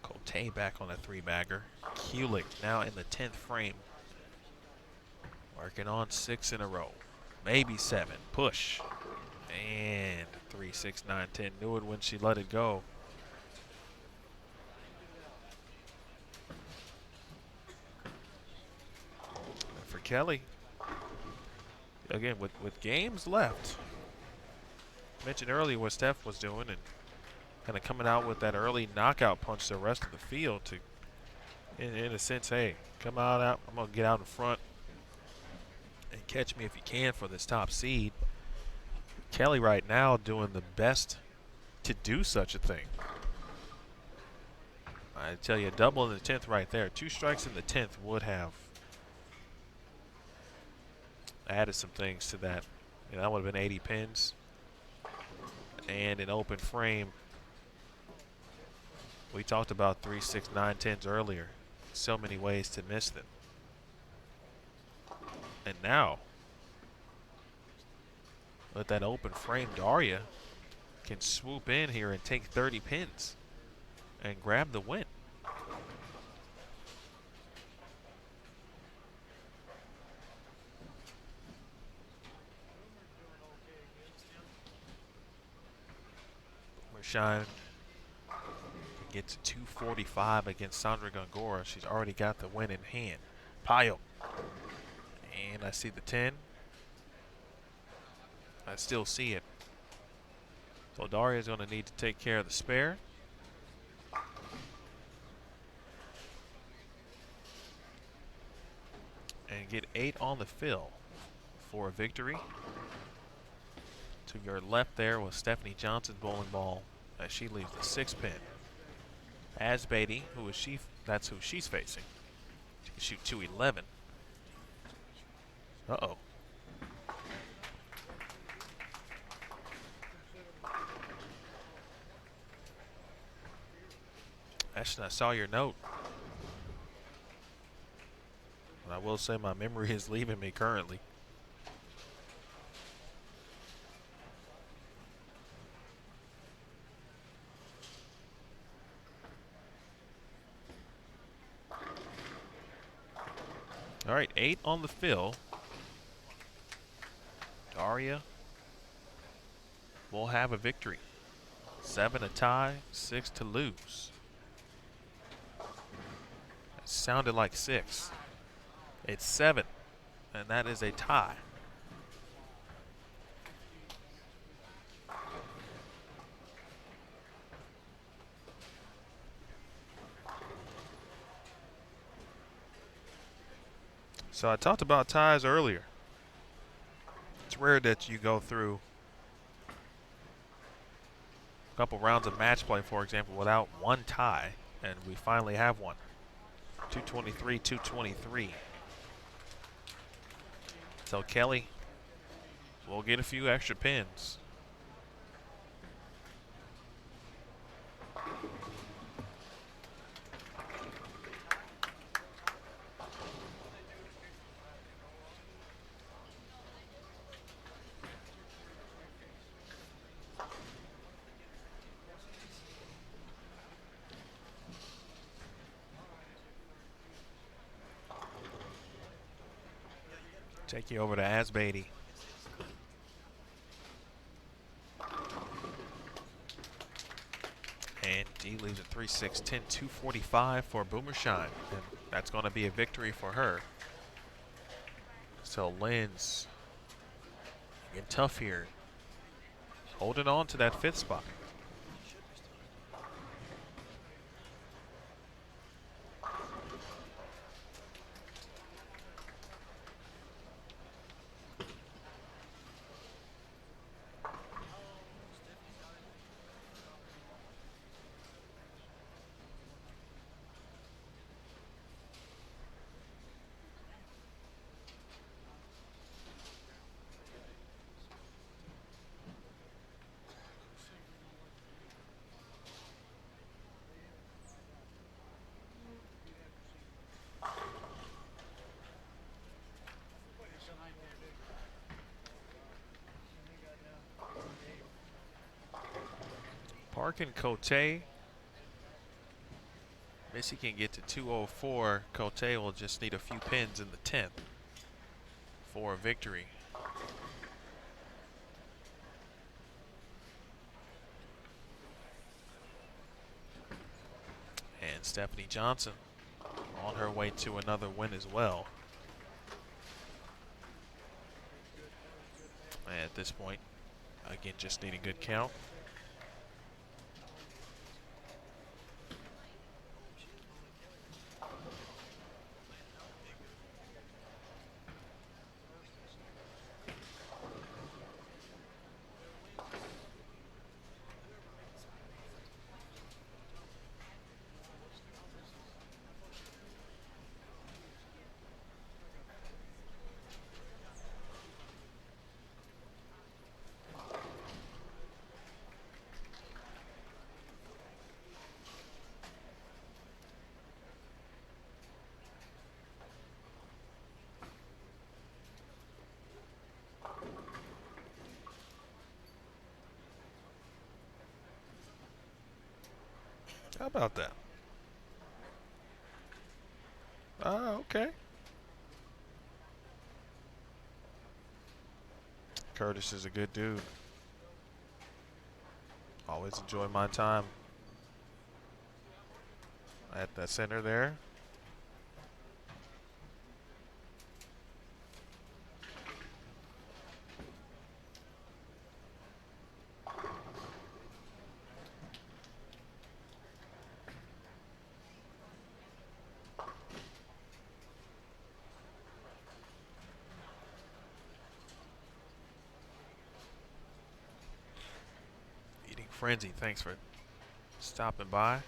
Cote back on a 3-bagger. Kulik now in the 10th frame. Working on 6 in a row. Maybe 7. Push. And 3, 6, 9, 10. Knew it when she let it go. And for Kelly, again, with games left, mentioned earlier what Steph was doing and kind of coming out with that early knockout punch to the rest of the field to, in a sense, hey, come out, I'm going to get out in front and catch me if you can for this top seed. Kelly right now doing the best to do such a thing. I tell you, a double in the 10th right there. 2 strikes in the 10th would have added some things to that. You know, that would have been 80 pins. And an open frame. We talked about 3, 6, 9, 10s earlier. So many ways to miss them. And now, with that open frame, Daria can swoop in here and take 30 pins and grab the win. Mershine gets 245 against Sandra Gongora. She's already got the win in hand. Pio. And I see the 10. I still see it. So Daria's going to need to take care of the spare. And get 8 on the fill for a victory. To your left there was Stephanie Johnson's bowling ball as she leaves the 6 pin. As Beatty, who is she? That's who she's facing. She can shoot 211. Uh-oh. Ashton, I saw your note. And I will say my memory is leaving me currently. All right, 8 on the fill. Daria will have a victory. 7 a tie, 6 to lose. It sounded like 6. It's 7, and that is a tie. So I talked about ties earlier. It's rare that you go through a couple rounds of match play, for example, without one tie, and we finally have one. 223, 223. So Kelly will get a few extra pins. Take you over to Asbeatty. And D leaves at 3-6, 10, 245 for Boomershine. And that's going to be a victory for her. So Lynn's getting tough here. Holding on to that 5th spot. Park and Cote. Missy can get to 204. Cote will just need a few pins in the 10th for a victory. And Stephanie Johnson on her way to another win as well. And at this point, again, just need a good count. How about that? Okay. Curtis is a good dude. Always enjoy my time at the center there. Frenzy, thanks for stopping by.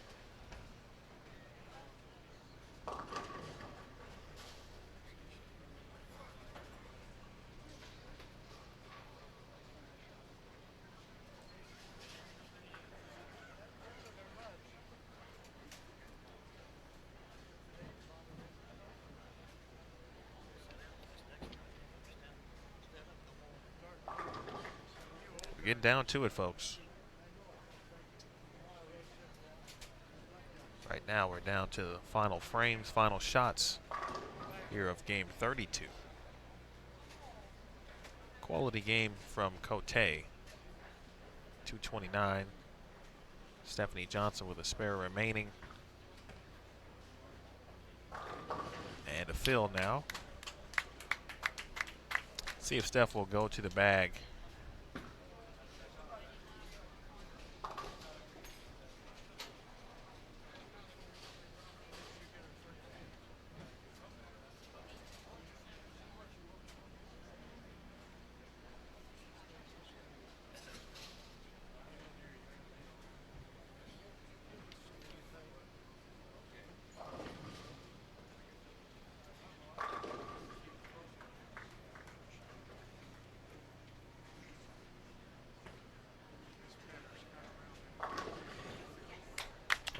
We're getting down to it, folks. Right now we're down to the final frames, final shots here of game 32. Quality game from Cote. 229. Stephanie Johnson with a spare remaining. And a fill now. See if Steph will go to the bag.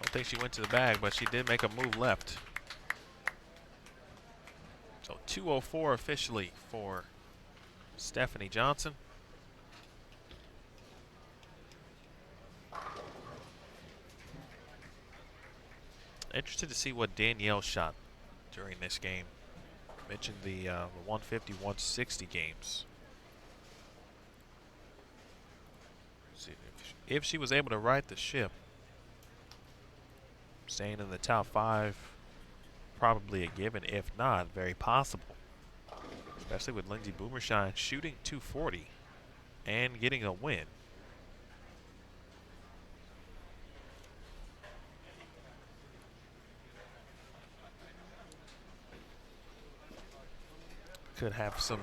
don't think she went to the bag, but she did make a move left. So 204 officially for Stephanie Johnson. Interested to see what Danielle shot during this game. Mentioned the 150, 160 games. See if she was able to right the ship. Staying in the top 5, probably a given. If not, very possible. Especially with Lindsey Boomershine shooting 240 and getting a win. Could have some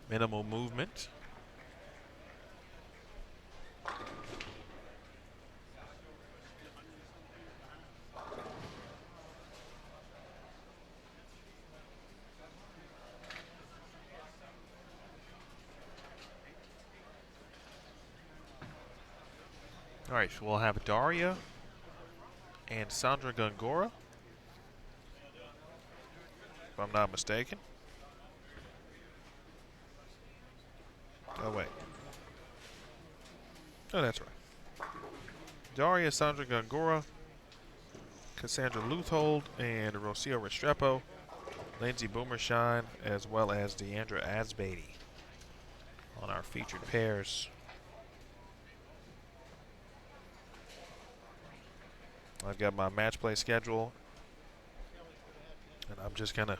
minimal movement. All right, so we'll have Daria and Sandra Gongora, if I'm not mistaken. Oh, wait. Oh, that's right. Daria, Sandra Gongora, Cassandra Luthold, and Rocio Restrepo, Lindsey Boomershine, as well as Deandra Asbeatty on our featured pairs. I've got my match play schedule, and I'm just kind of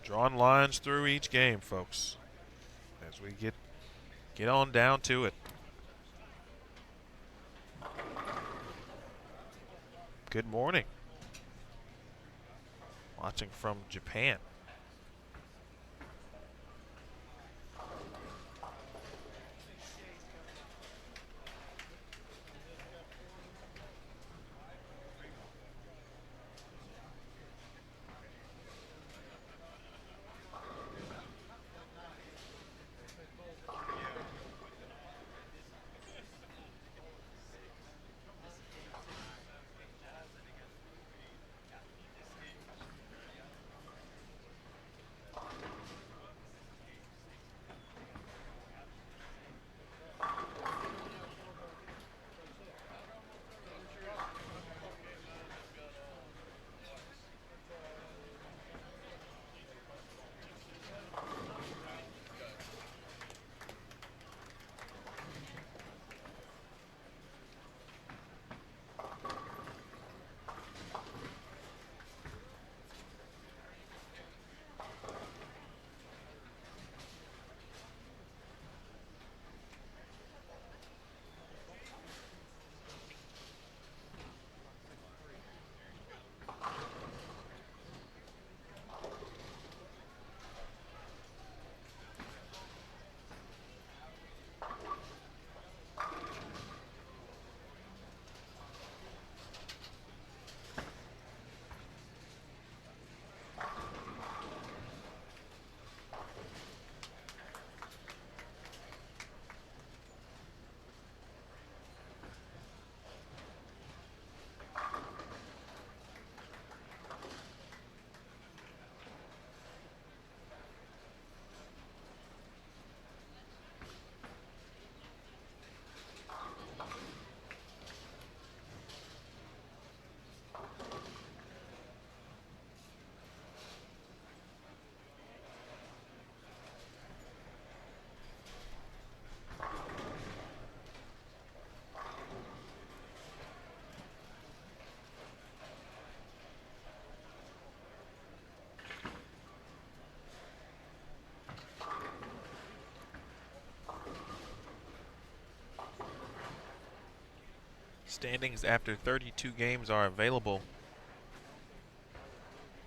drawing lines through each game, folks, as we get on down to it. Good morning. Watching from Japan. Standings after 32 games are available.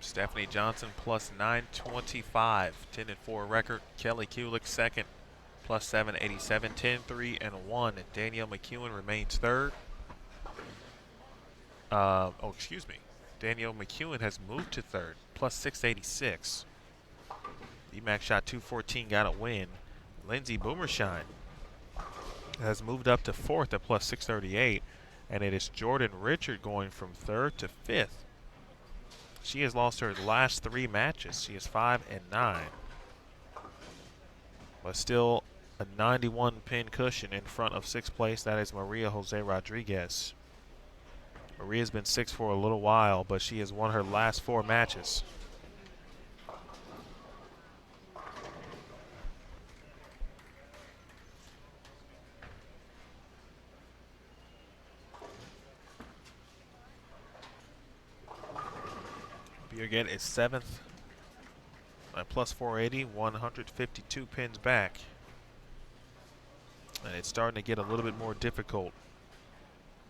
Stephanie Johnson plus 925, 10-4 record. Kelly Kulick second, plus 787, 10-3 and 1. Danielle McEwen remains third. Excuse me. Danielle McEwen has moved to third, plus 686. D-Mac shot 214, got a win. Lindsey Boomershine has moved up to fourth at plus 638. And it is Jordan Richard going from 3rd to 5th. She has lost her last 3 matches. She is 5-9. But still a 91 pin cushion in front of 6th place. That is Maria Jose Rodriguez. Maria's been 6 for a little while, but she has won her last 4 matches. Bjergett is 7th at plus 480, 152 pins back. And it's starting to get a little bit more difficult.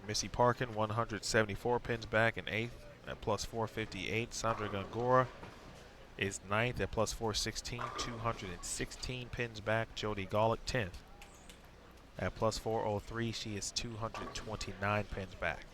Missy Parkin, 174 pins back in 8th at plus 458. Sandra Gongora is 9th at plus 416, 216 pins back. Jody Golick, 10th at plus 403. She is 229 pins back.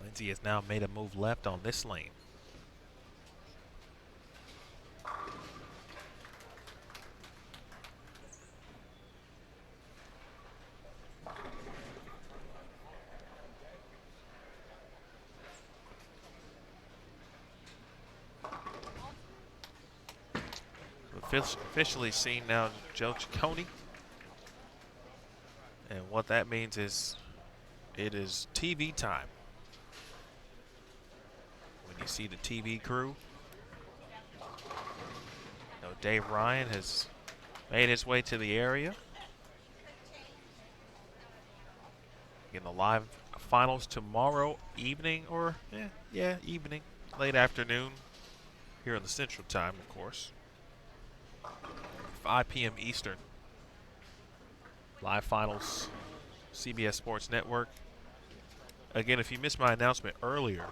Lindsay has now made a move left on this lane. Officially seen now Joe Ciccone. And what that means is it is TV time. When you see the TV crew, Dave Ryan has made his way to the area. Again, the live finals tomorrow evening, or evening, late afternoon, here in the Central Time, of course. 5 p.m. Eastern. Live finals, CBS Sports Network. Again, if you missed my announcement earlier,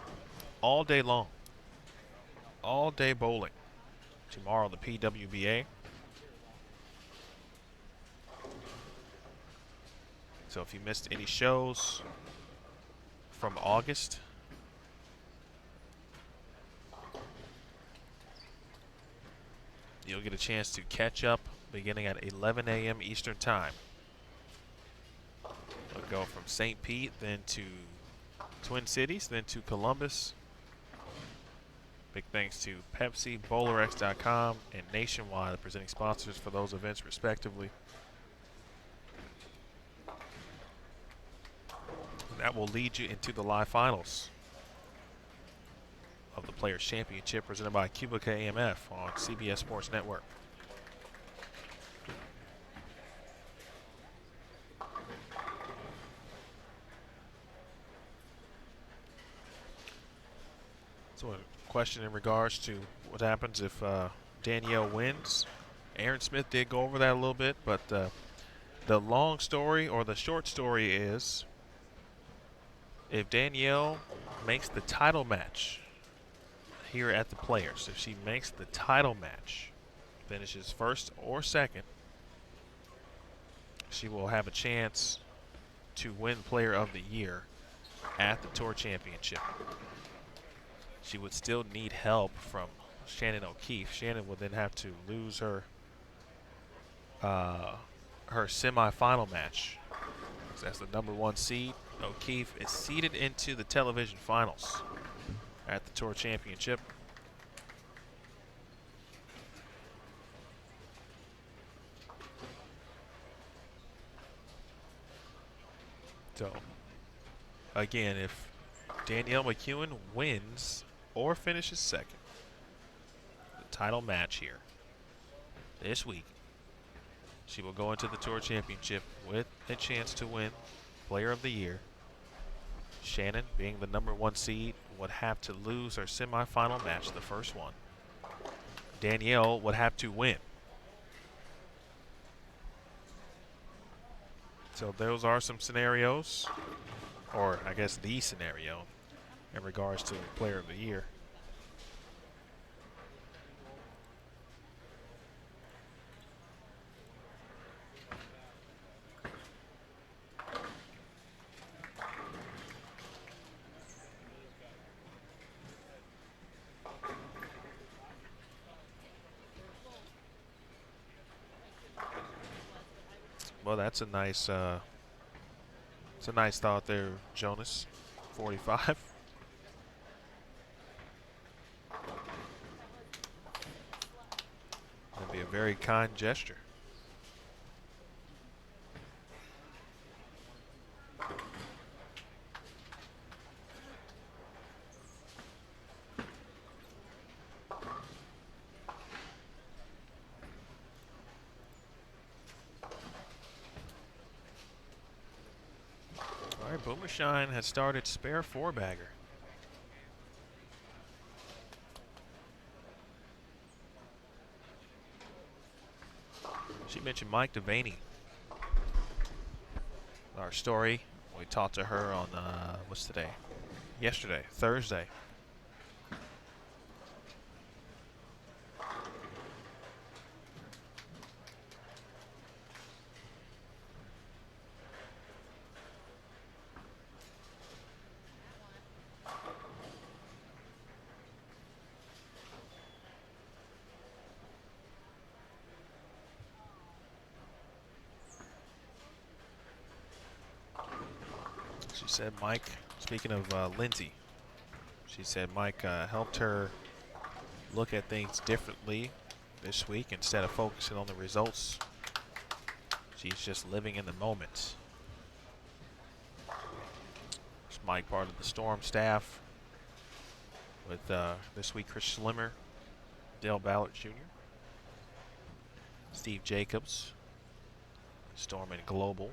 all day long, all day bowling. Tomorrow, the PWBA. So if you missed any shows from August, you'll get a chance to catch up beginning at 11 a.m. Eastern Time. We'll go from St. Pete, then to Twin Cities, then to Columbus. Big thanks to Pepsi, BowlerX.com, and Nationwide, the presenting sponsors for those events respectively. And that will lead you into the live finals of the Players Championship presented by QubicaAMF on CBS Sports Network. So a question in regards to what happens if Danielle wins. Aaron Smith did go over that a little bit, but the long story or the short story is if Danielle makes the title match here at the Players, if she makes the title match, finishes first or second, she will have a chance to win Player of the Year at the Tour Championship. She would still need help from Shannon O'Keefe. Shannon would then have to lose her her semifinal match. So that's the #1 seed. O'Keefe is seeded into the television finals at the Tour Championship. So, again, if Danielle McEwen wins or finishes second, the title match here this week, she will go into the Tour Championship with a chance to win Player of the Year. Shannon, being the #1 seed, would have to lose her semifinal match, the first one. Danielle would have to win. So those are some scenarios, or I guess the scenario. in regards to Player of the Year. Well, that's a nice thought there, Jonas. 45. That'd be a very kind gesture. All right, Boomershine has started spare four-bagger. She mentioned Mike Devaney. Our story, we talked to her on, what's today? Yesterday, Thursday. She said Mike, speaking of Lindsay, she said Mike helped her look at things differently this week. Instead of focusing on the results, she's just living in the moment. It's Mike, part of the Storm staff, with this week Chris Schlimmer, Dorin-Ballard Jr., Steve Jacobs, Storm and Global.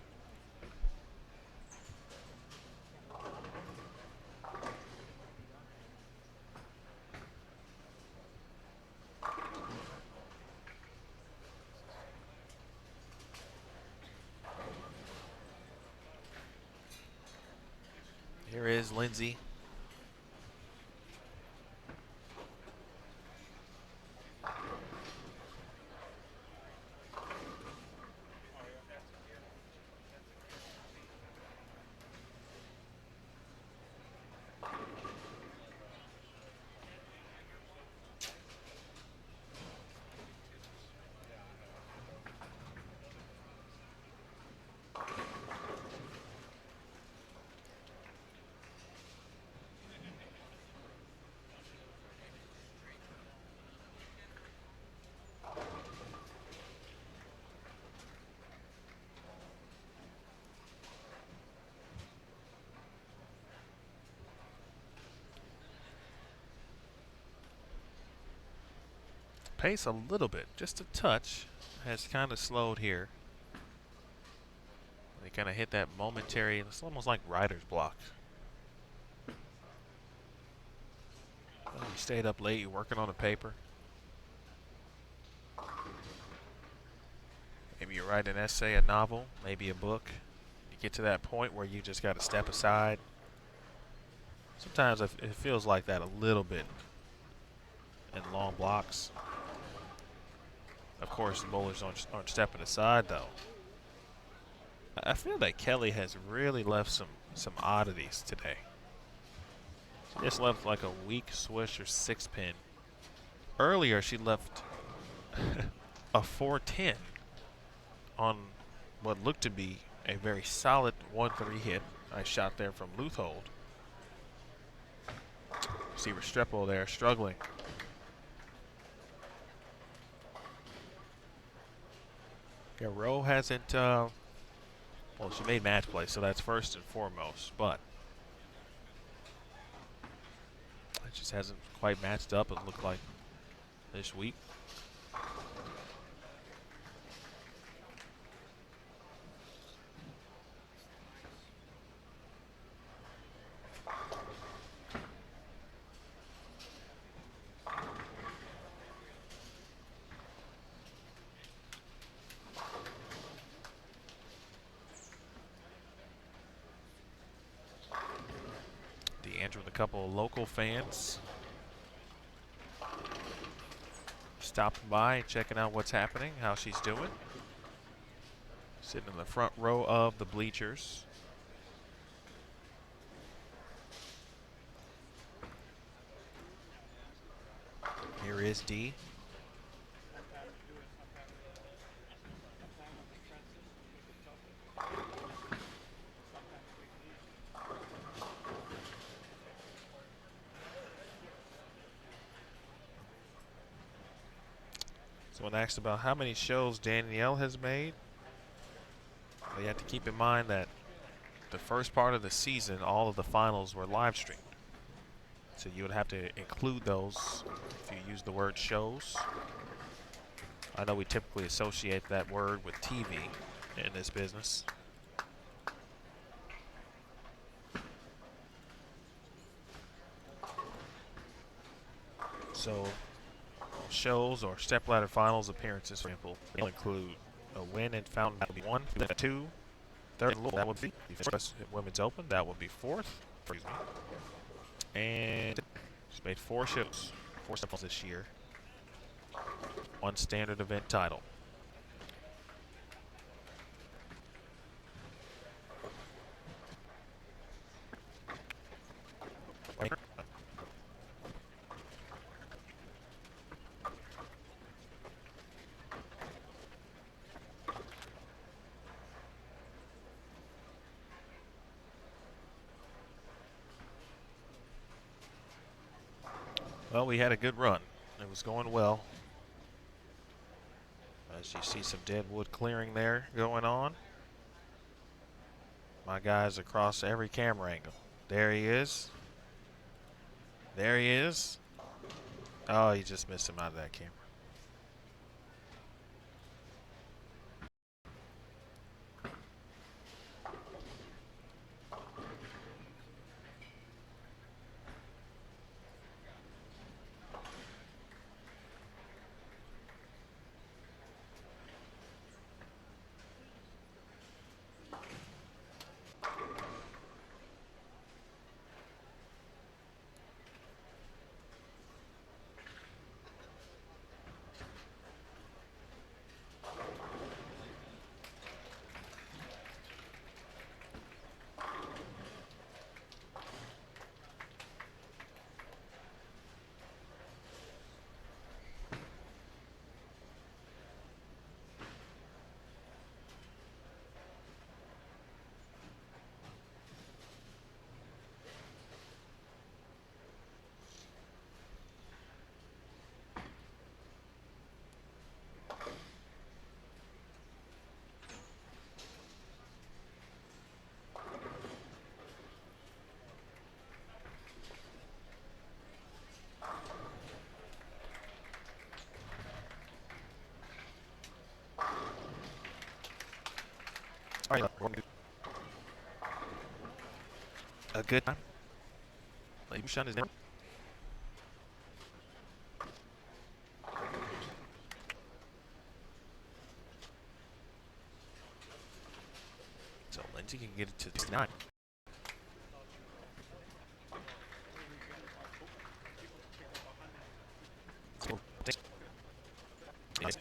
Here is Lindsay. Pace a little bit, just a touch, has kind of slowed here. They kind of hit that momentary, it's almost like writer's block. Well, you stayed up late, you're working on a paper. Maybe you write an essay, a novel, maybe a book. You get to that point where you just got to step aside. Sometimes it feels like that a little bit in long blocks. Of course, the bowlers aren't stepping aside, though. I feel that Kelly has really left some oddities today. She just left like a weak swish or six pin. Earlier, she left a 410 on what looked to be a very solid 1-3 hit. Nice shot there from Luthold. See Restrepo there struggling. Rowe hasn't, well, she made match play, so that's first and foremost, but it just hasn't quite matched up, it looked like, this week. couple of local fans stopping by and checking out what's happening, how she's doing. Sitting in the front row of the bleachers. Here is Dee. Someone asked about how many shows Danielle has made. Well, you have to keep in mind that the first part of the season, all of the finals were live streamed. So you would have to include those if you use the word shows. I know we typically associate that word with TV in this business. So shows or stepladder finals appearances, for example, will include a win in Fountain, that would be 1, 2, third, that would be Women's Open, that would be 4th, excuse me. And she's made 4 shows, 4 stepladers this year, 1 standard event title. Well, we had a good run. It was going well. As you see some dead wood clearing there going on. My guy's across every camera angle. There he is. There he is. Oh, he just missed him out of that camera. All right, a good time. Lady Shun is there. So Lindsay can get it to 69. Yes.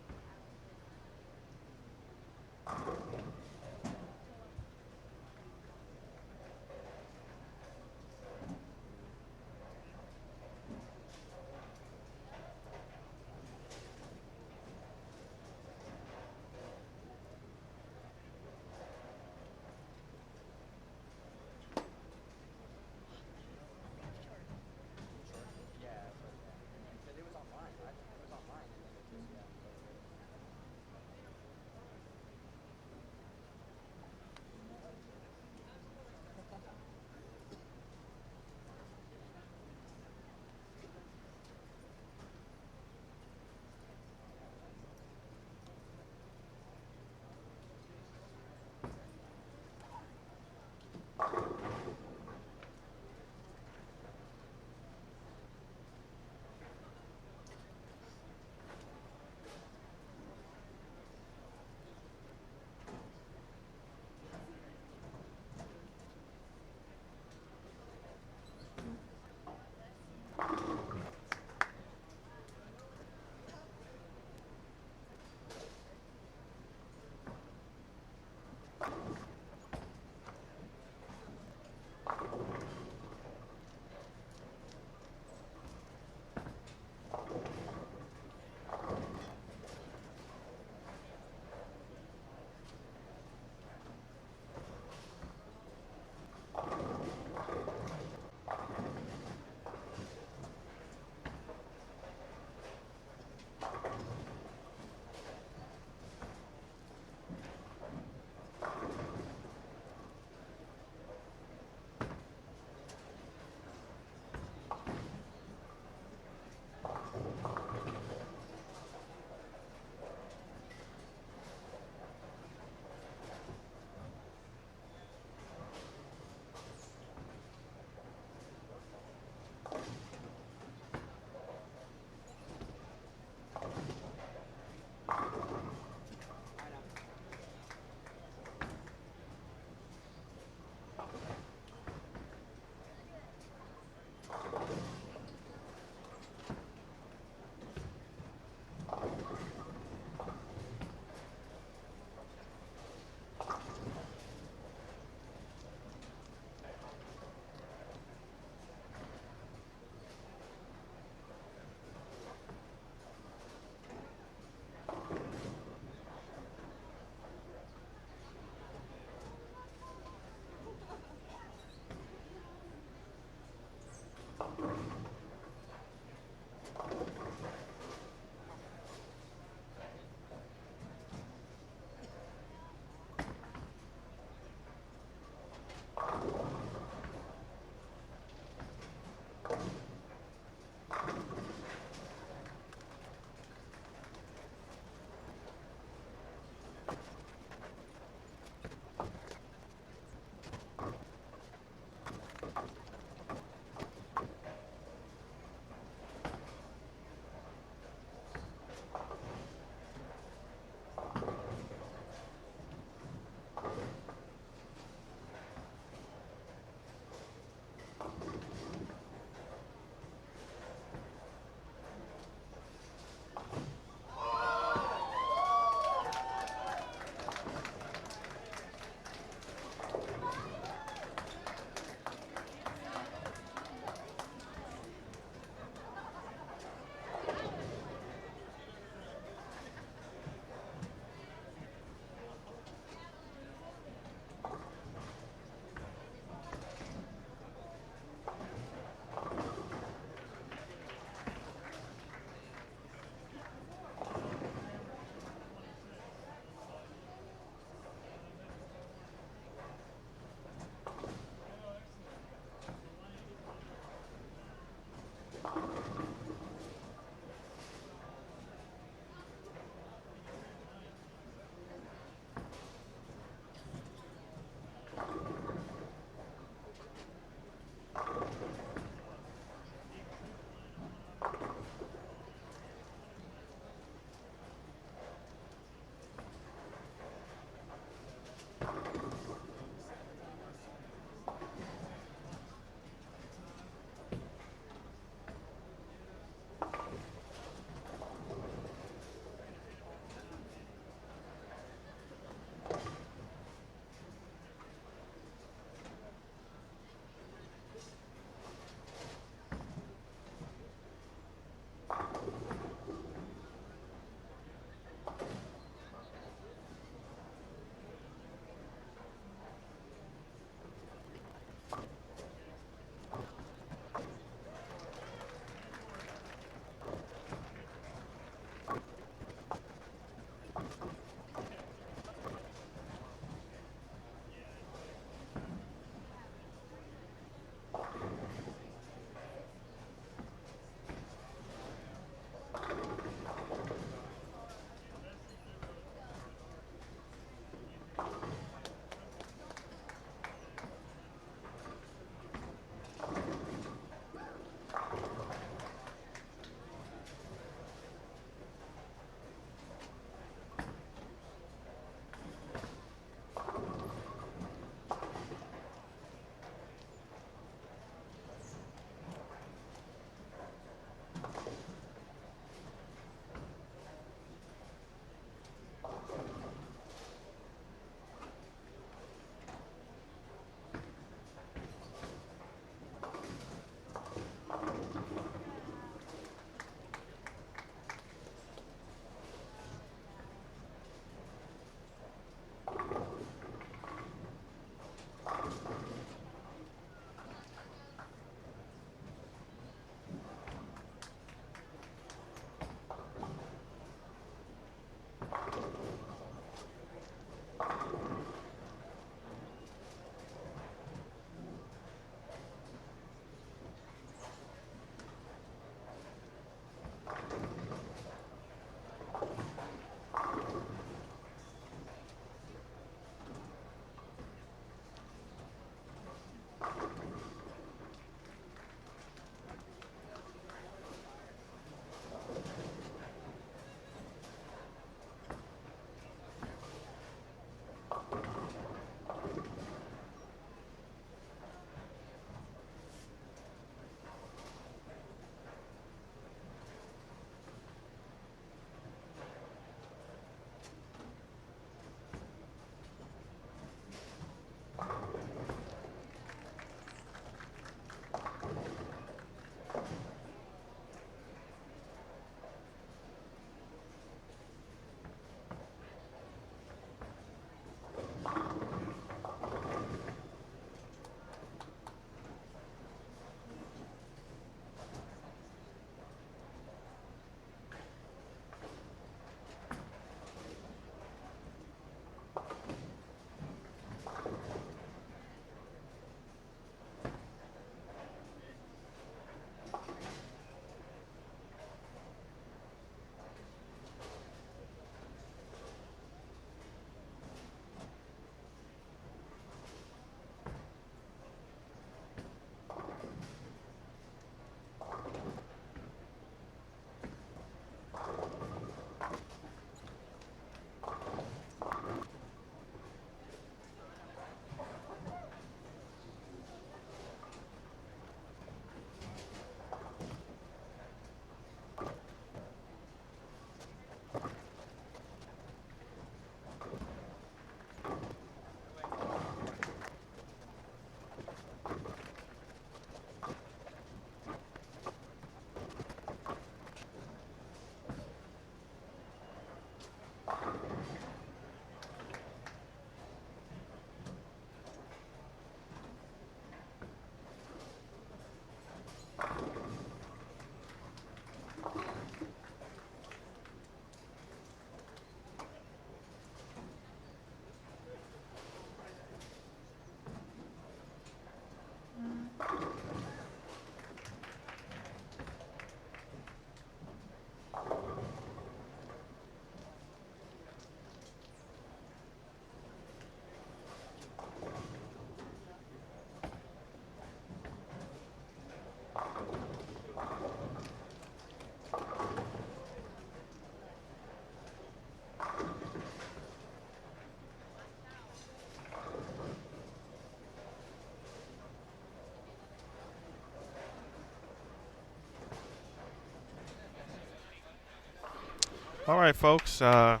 All right, folks. No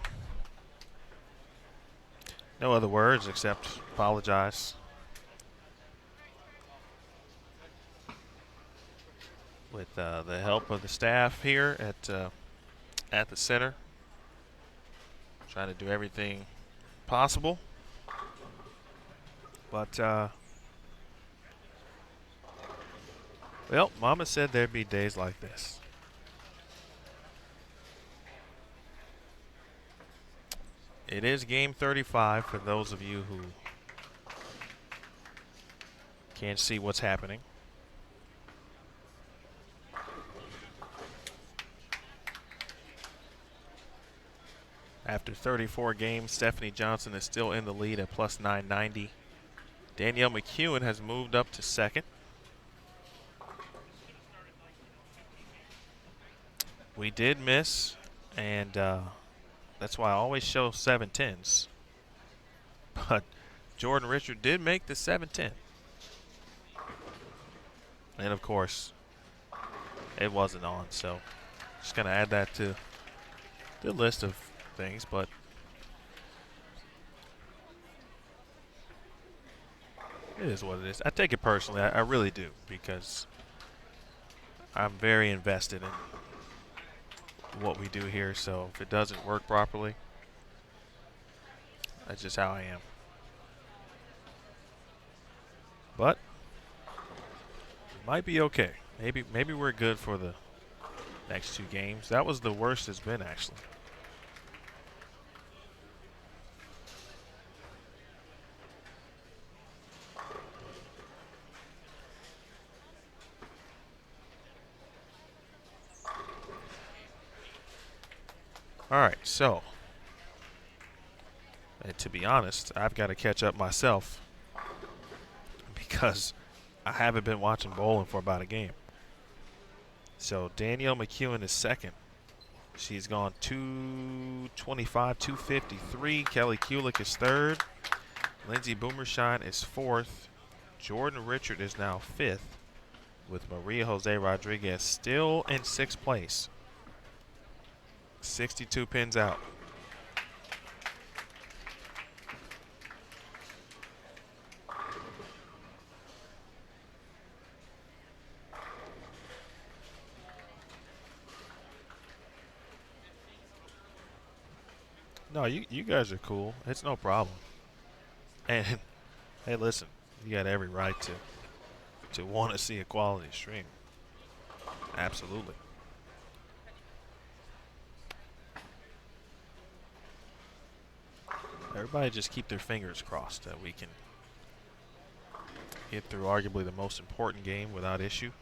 other words except apologize. With the help of the staff here at the center, trying to do everything possible. But well, Mama said there'd be days like this. It is game 35 for those of you who can't see what's happening. After 34 games, Stephanie Johnson is still in the lead at plus 990. Danielle McEwen has moved up to second. We did miss, and that's why I always show 7-10s. But Jordan Richard did make the 7-10. And of course, it wasn't on, so just going to add that to the list of things, but it is what it is. I take it personally. I really do, because I'm very invested in what we do here, so if it doesn't work properly, that's just how I am. But it might be okay. Maybe we're good for the next 2 games. That was the worst it's been, actually. All right, so, and to be honest, I've got to catch up myself because I haven't been watching bowling for about a game. So Danielle McEwen is second. She's gone 225, 253. Kelly Kulik is third. Lindsay Boomershine is fourth. Jordan Richard is now fifth, with Maria Jose Rodriguez still in sixth place. 62 pins out. No, you guys are cool. It's no problem. And hey, listen, you got every right to want to see a quality stream. Absolutely. Everybody just keep their fingers crossed that we can get through arguably the most important game without issue.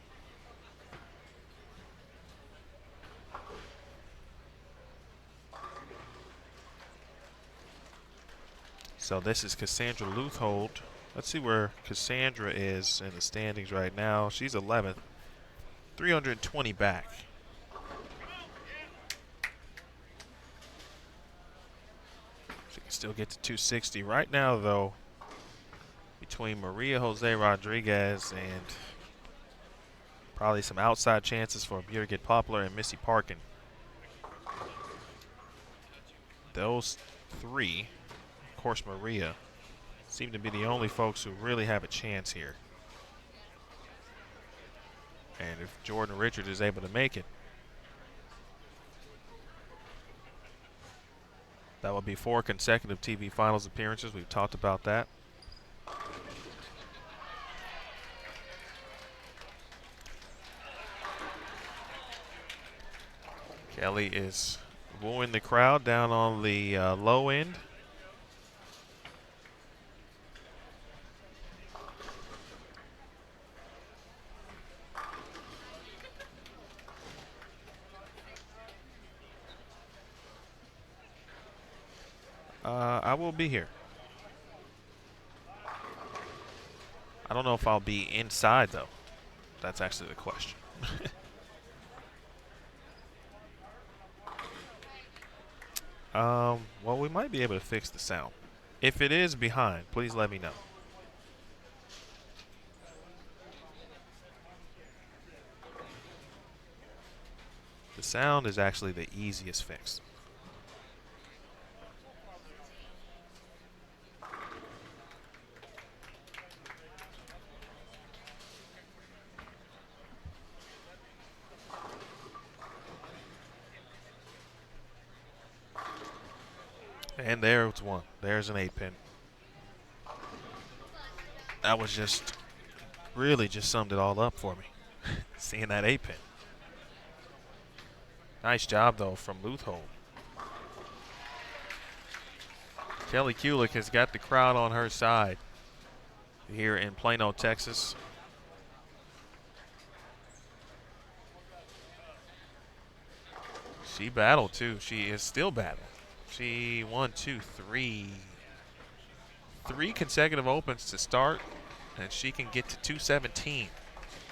So this is Cassandra Luthold. Let's see where Cassandra is in the standings right now. She's 11th, 320 back. She can still get to 260. Right now, though, between Maria Jose Rodriguez and probably some outside chances for Birgit Poplar and Missy Parkin. Those three, of course Maria, seem to be the only folks who really have a chance here. And if Jordan Richard is able to make it, that will be 4 consecutive TV finals appearances. We've talked about that. Kelly is wooing the crowd down on the low end. I will be here. I don't know if I'll be inside, though. That's actually the question. Well, we might be able to fix the sound. If it is behind, please let me know. The sound is actually the easiest fix. And there's one. There's an 8-pin. That was just really just summed it all up for me. Seeing that 8-pin. Nice job though from Luthold. Kelly Kulik has got the crowd on her side here in Plano, Texas. She battled too. She is still battling. She won three consecutive opens to start, and she can get to 217.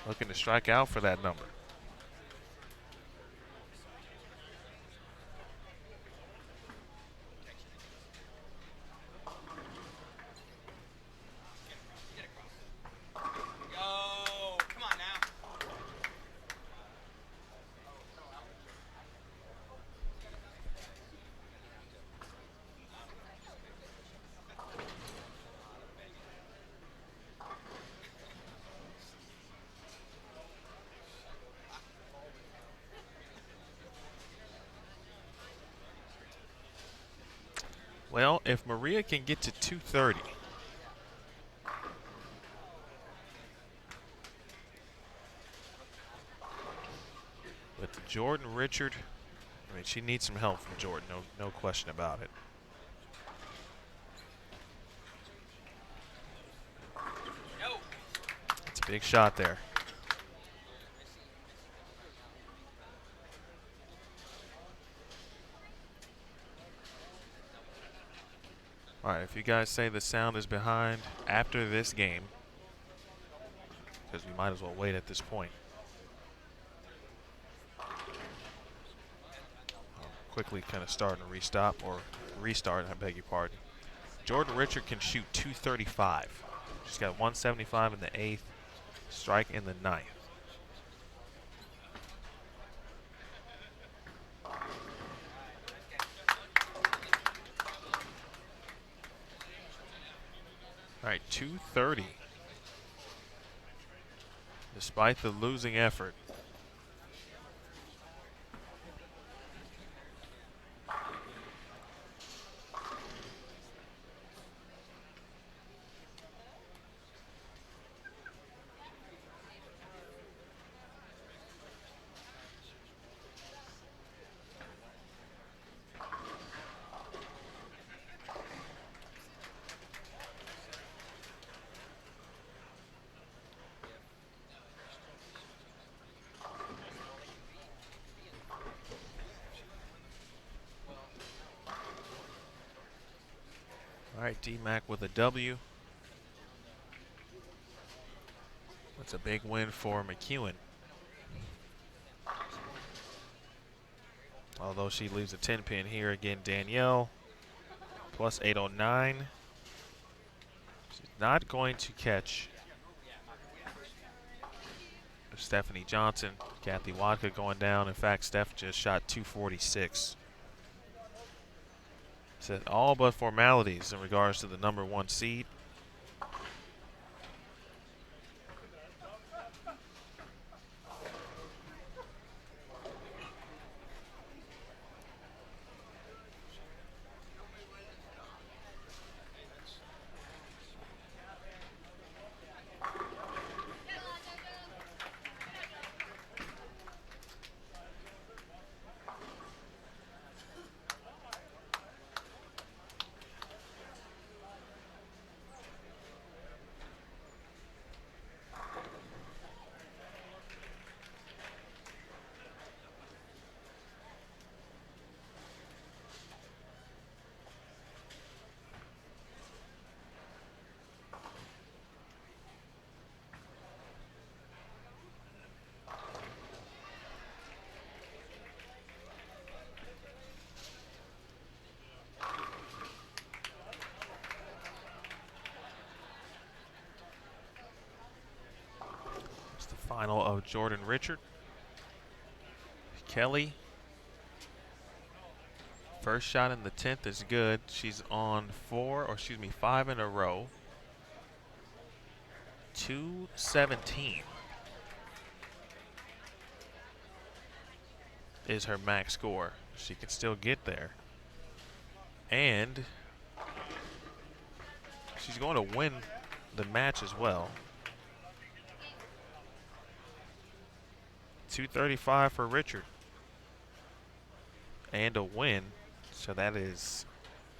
Looking to strike out for that number. Well, if Maria can get to 230, with Jordan Richard, I mean, she needs some help from Jordan, no question about it. It's a big shot there. All right, if you guys say the sound is behind after this game, because we might as well wait at this point. I'll quickly kind of start and restart, I beg your pardon. Jordan Richard can shoot 235. She's got 175 in the 8th, strike in the 9th. All right, 230. Despite the losing effort. All right, D-Mac with a W. That's a big win for McEwen. Although she leaves a 10-pin here again, Danielle, plus 809. She's not going to catch Stephanie Johnson. Kathy Wadka going down. In fact, Steph just shot 246. Said all but formalities in regards to the #1 seed. Final of Jordan Richard. Kelly. First shot in the 10th is good. She's on 5 in a row. 217 is her max score. She can still get there. And she's going to win the match as well. 235 for Richard. And a win. So that is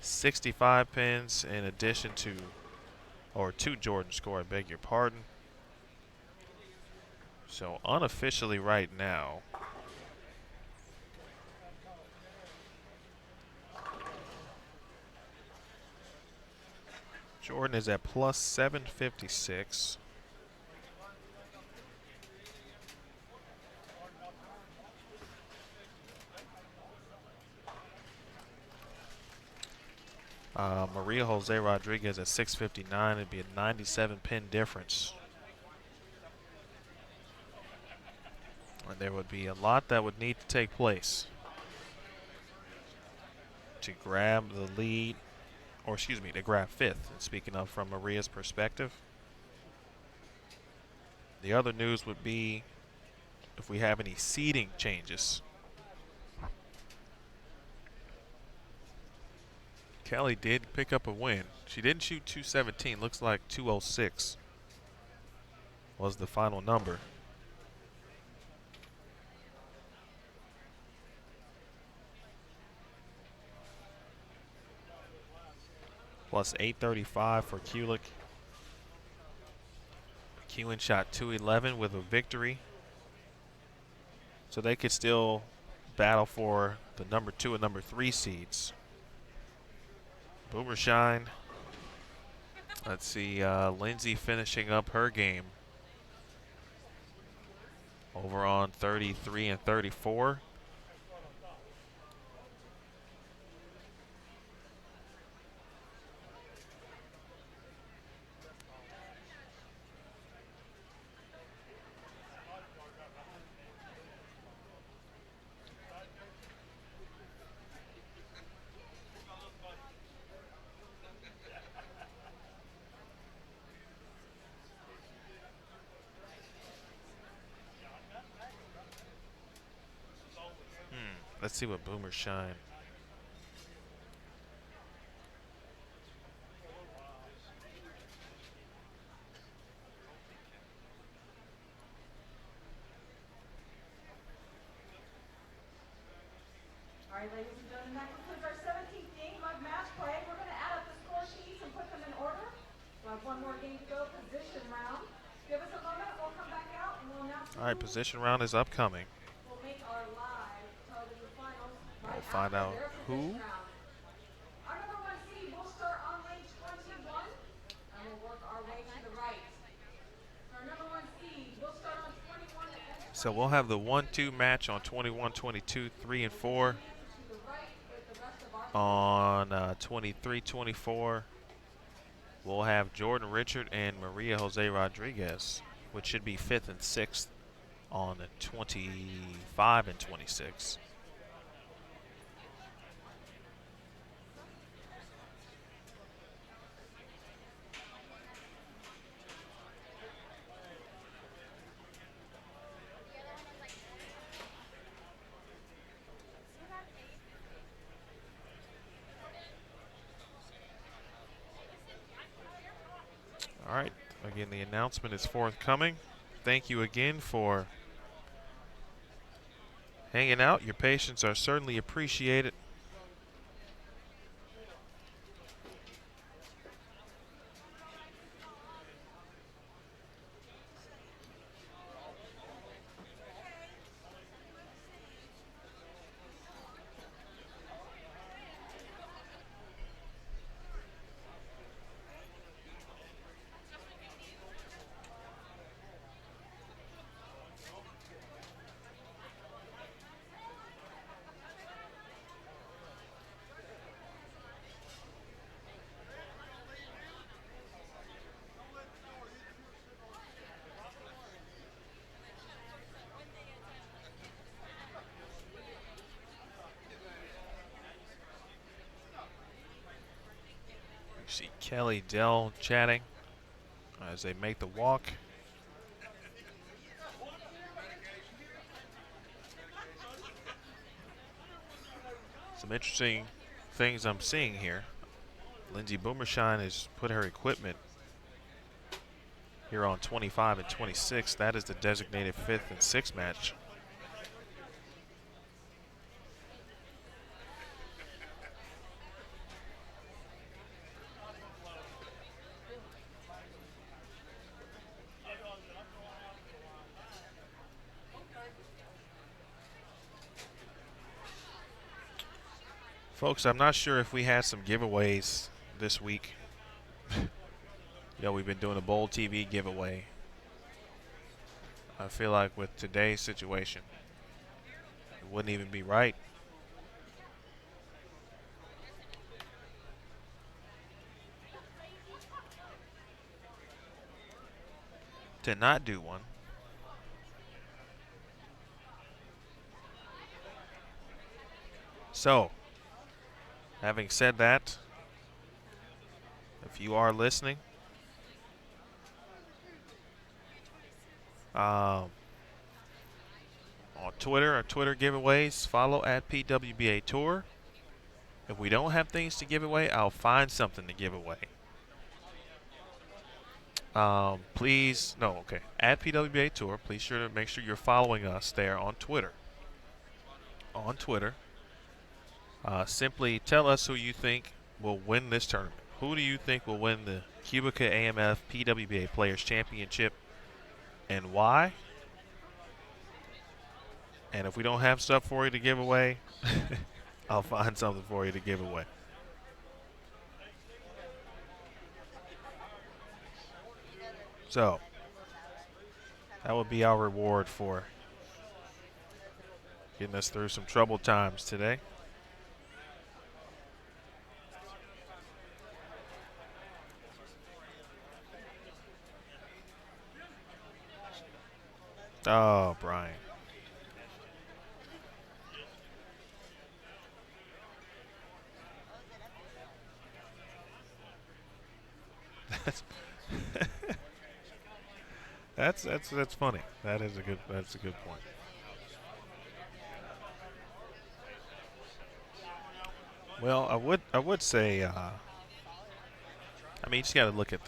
65 pins in addition to, or to Jordan's score, I beg your pardon. So unofficially right now, Jordan is at plus 756. Maria Jose Rodriguez at 659. It'd be a 97 pin difference. And there would be a lot that would need to take place to grab the lead, or excuse me, to grab fifth. And speaking of from Maria's perspective, the other news would be if we have any seeding changes. Kelly did pick up a win. She didn't shoot 217. Looks like 206 was the final number. Plus 835 for Kulik. Kewen shot 211 with a victory. So they could still battle for the number 2 and number 3 seeds. Boomer Shine. Let's see, Lindsay finishing up her game over on 33 and 34. Let's see what Boomer Shine. All right, ladies and gentlemen, that concludes our 17th game of match play. We're going to add up the score sheets and put them in order. We'll have one more game to go, position round. Give us a moment, we'll come back out and we'll announce. All right, position round is upcoming. We'll make our live television finals. We'll find out who. Our number 1 seed will start on lane 21 and we'll work our way to the right. Our number 1 seed will start on 21 and So we'll have the 1-2 match on 21, 22, 3 and 4. On 23, 24, we'll have Jordan Richard and Maria Jose Rodriguez, which should be 5th and 6th on 25 and 26. All right, again, the announcement is forthcoming. Thank you again for hanging out. Your patience are certainly appreciated. See Kelly Dell chatting as they make the walk. Some interesting things I'm seeing here. Lindsey Boomershine has put her equipment here on 25 and 26. That is the designated 5th and 6th match. Folks, I'm not sure if we had some giveaways this week. We've been doing a Bowl TV giveaway. I feel like with today's situation, it wouldn't even be right to not do one. So, having said that, if you are listening, on Twitter, our Twitter giveaways, follow at PWBA Tour. If we don't have things to give away, I'll find something to give away. At PWBA Tour, please sure to make sure you're following us there on Twitter. Simply tell us who you think will win this tournament. Who do you think will win the QubicaAMF PWBA Players Championship and why? And if we don't have stuff for you to give away, I'll find something for you to give away. So, that would be our reward for getting us through some troubled times today. Oh, Brian. That's funny. That's a good point. Well, I would say you just got to look at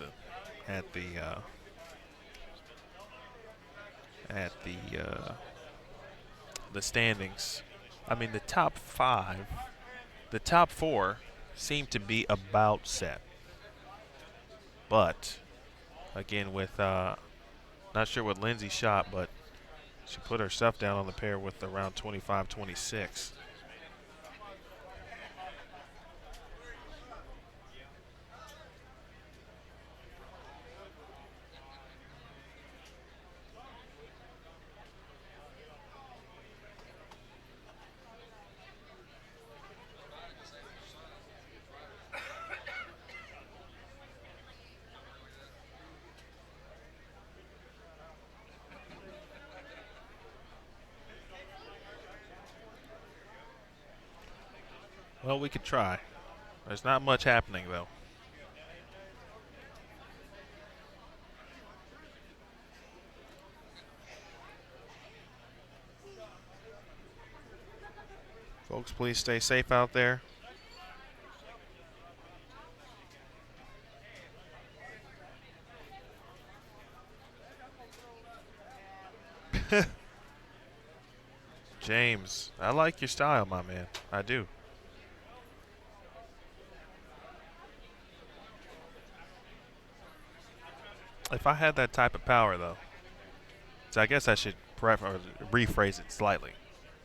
the standings. The top 5, the top 4 seem to be about set. But again, with not sure what Lindsay shot, but she put her stuff down on the pair with around 25-26. Well, we could try. There's not much happening, though. Folks, please stay safe out there. James, I like your style, my man. I do. If I had that type of power, though, so I guess I should rephrase it slightly.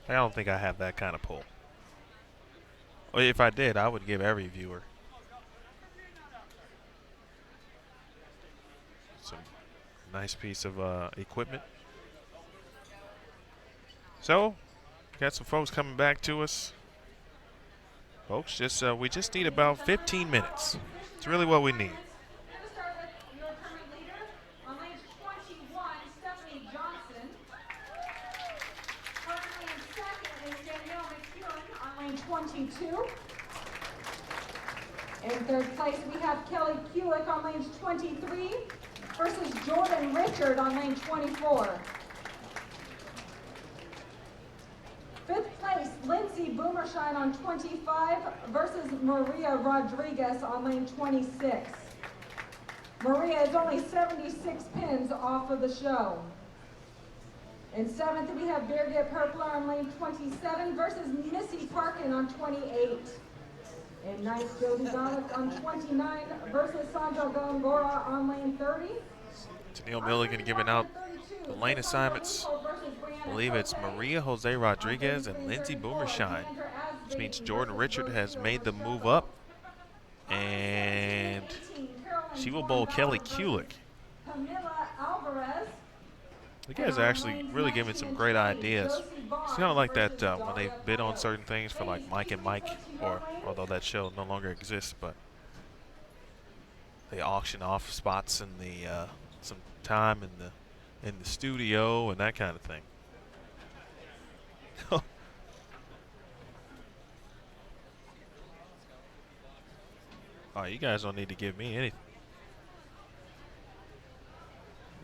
I don't think I have that kind of pull. Well, if I did, I would give every viewer some nice piece of equipment. So, got some folks coming back to us. Folks, we just need about 15 minutes. It's really what we need. In third place, we have Kelly Kulick on lane 23 versus Jordan Richard on lane 24. Fifth place, Lindsay Boomershine on 25 versus Maria Rodriguez on lane 26. Maria is only 76 pins off of the show. In 7th, we have Birgit Perpler on lane 27 versus Missy Parkin on 28. In 9th, Jody Donald on 29 versus Sandra Gongora on lane 30. Tennille Milligan giving out the lane assignments. I believe it's Maria Jose Rodriguez and Lindsay Boomershine, which means Jordan Richard has made the move up, and she will bowl Kelly Kulick. Camila Alvarez. You guys are actually really giving some great ideas. It's kind of like that when they bid on certain things for like Mike and Mike, or although that show no longer exists, but they auction off spots in the some time in the studio and that kind of thing. Oh, you guys don't need to give me anything.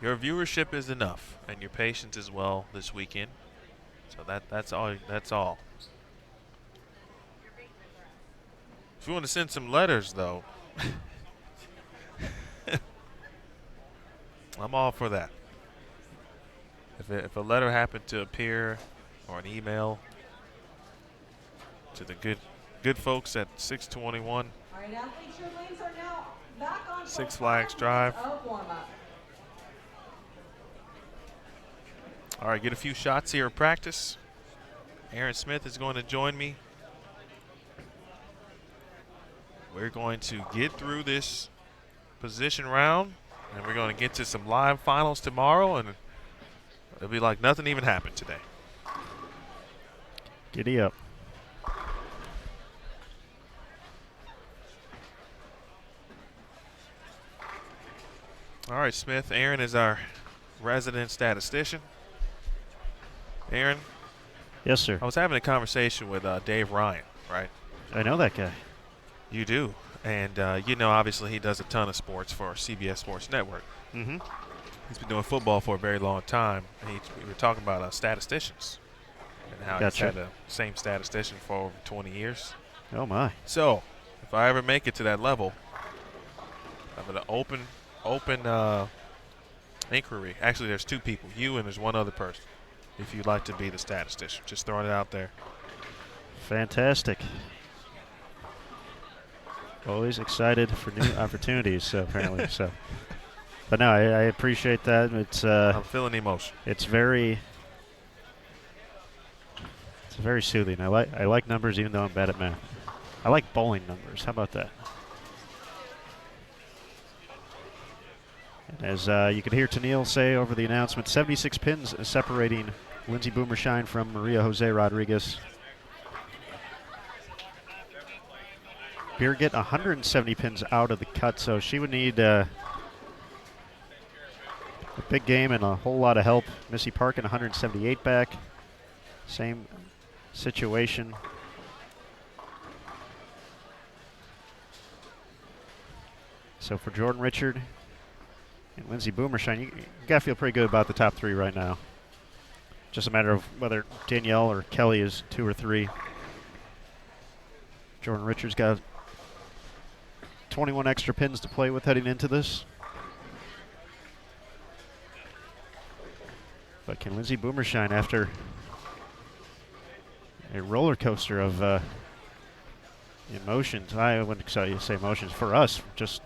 Your viewership is enough, and your patience as well this weekend. So that's all. That's all. If you want to send some letters, though, I'm all for that. If a letter happened to appear, or an email to the good folks at 621 All right, athletes, your lanes are now back on Six Flags Drive. warm-up. All right, get a few shots here in practice. Aaron Smith is going to join me. We're going to get through this position round, and we're going to get to some live finals tomorrow, and it'll be like nothing even happened today. Giddy up. All right, Smith. Aaron is our resident statistician. Aaron? Yes, sir. I was having a conversation with Dave Ryan, right? I know that guy. You do. And, you know, obviously he does a ton of sports for CBS Sports Network. Mm-hmm. He's been doing football for a very long time. We were talking about statisticians and how Gotcha. he's had the same statistician for over 20 years. Oh, my. So, if I ever make it to that level, I'm going to open inquiry. Actually, there's two people, you and there's one other person, if you'd like to be the statistician. Just throwing it out there. Fantastic. Always excited for new opportunities, so apparently. So, but no, I appreciate that. It's I'm feeling emotion. it's very soothing. I like numbers, even though I'm bad at math. I like bowling numbers. How about that? And as you could hear Tennille say over the announcement, 76 pins separating Lindsay Boomershine from Maria Jose Rodriguez. Birgit 170 pins out of the cut, so she would need a big game and a whole lot of help. Missy Parkin 178 back. Same situation. So for Jordan Richard and Lindsay Boomershine, you got to feel pretty good about the top three right now. Just a matter of whether Danielle or Kelly is 2 or 3. Jordan Richard's got 21 extra pins to play with heading into this. But can Lindsay Boomershine, after a roller coaster of emotions, I wouldn't say emotions, for us, just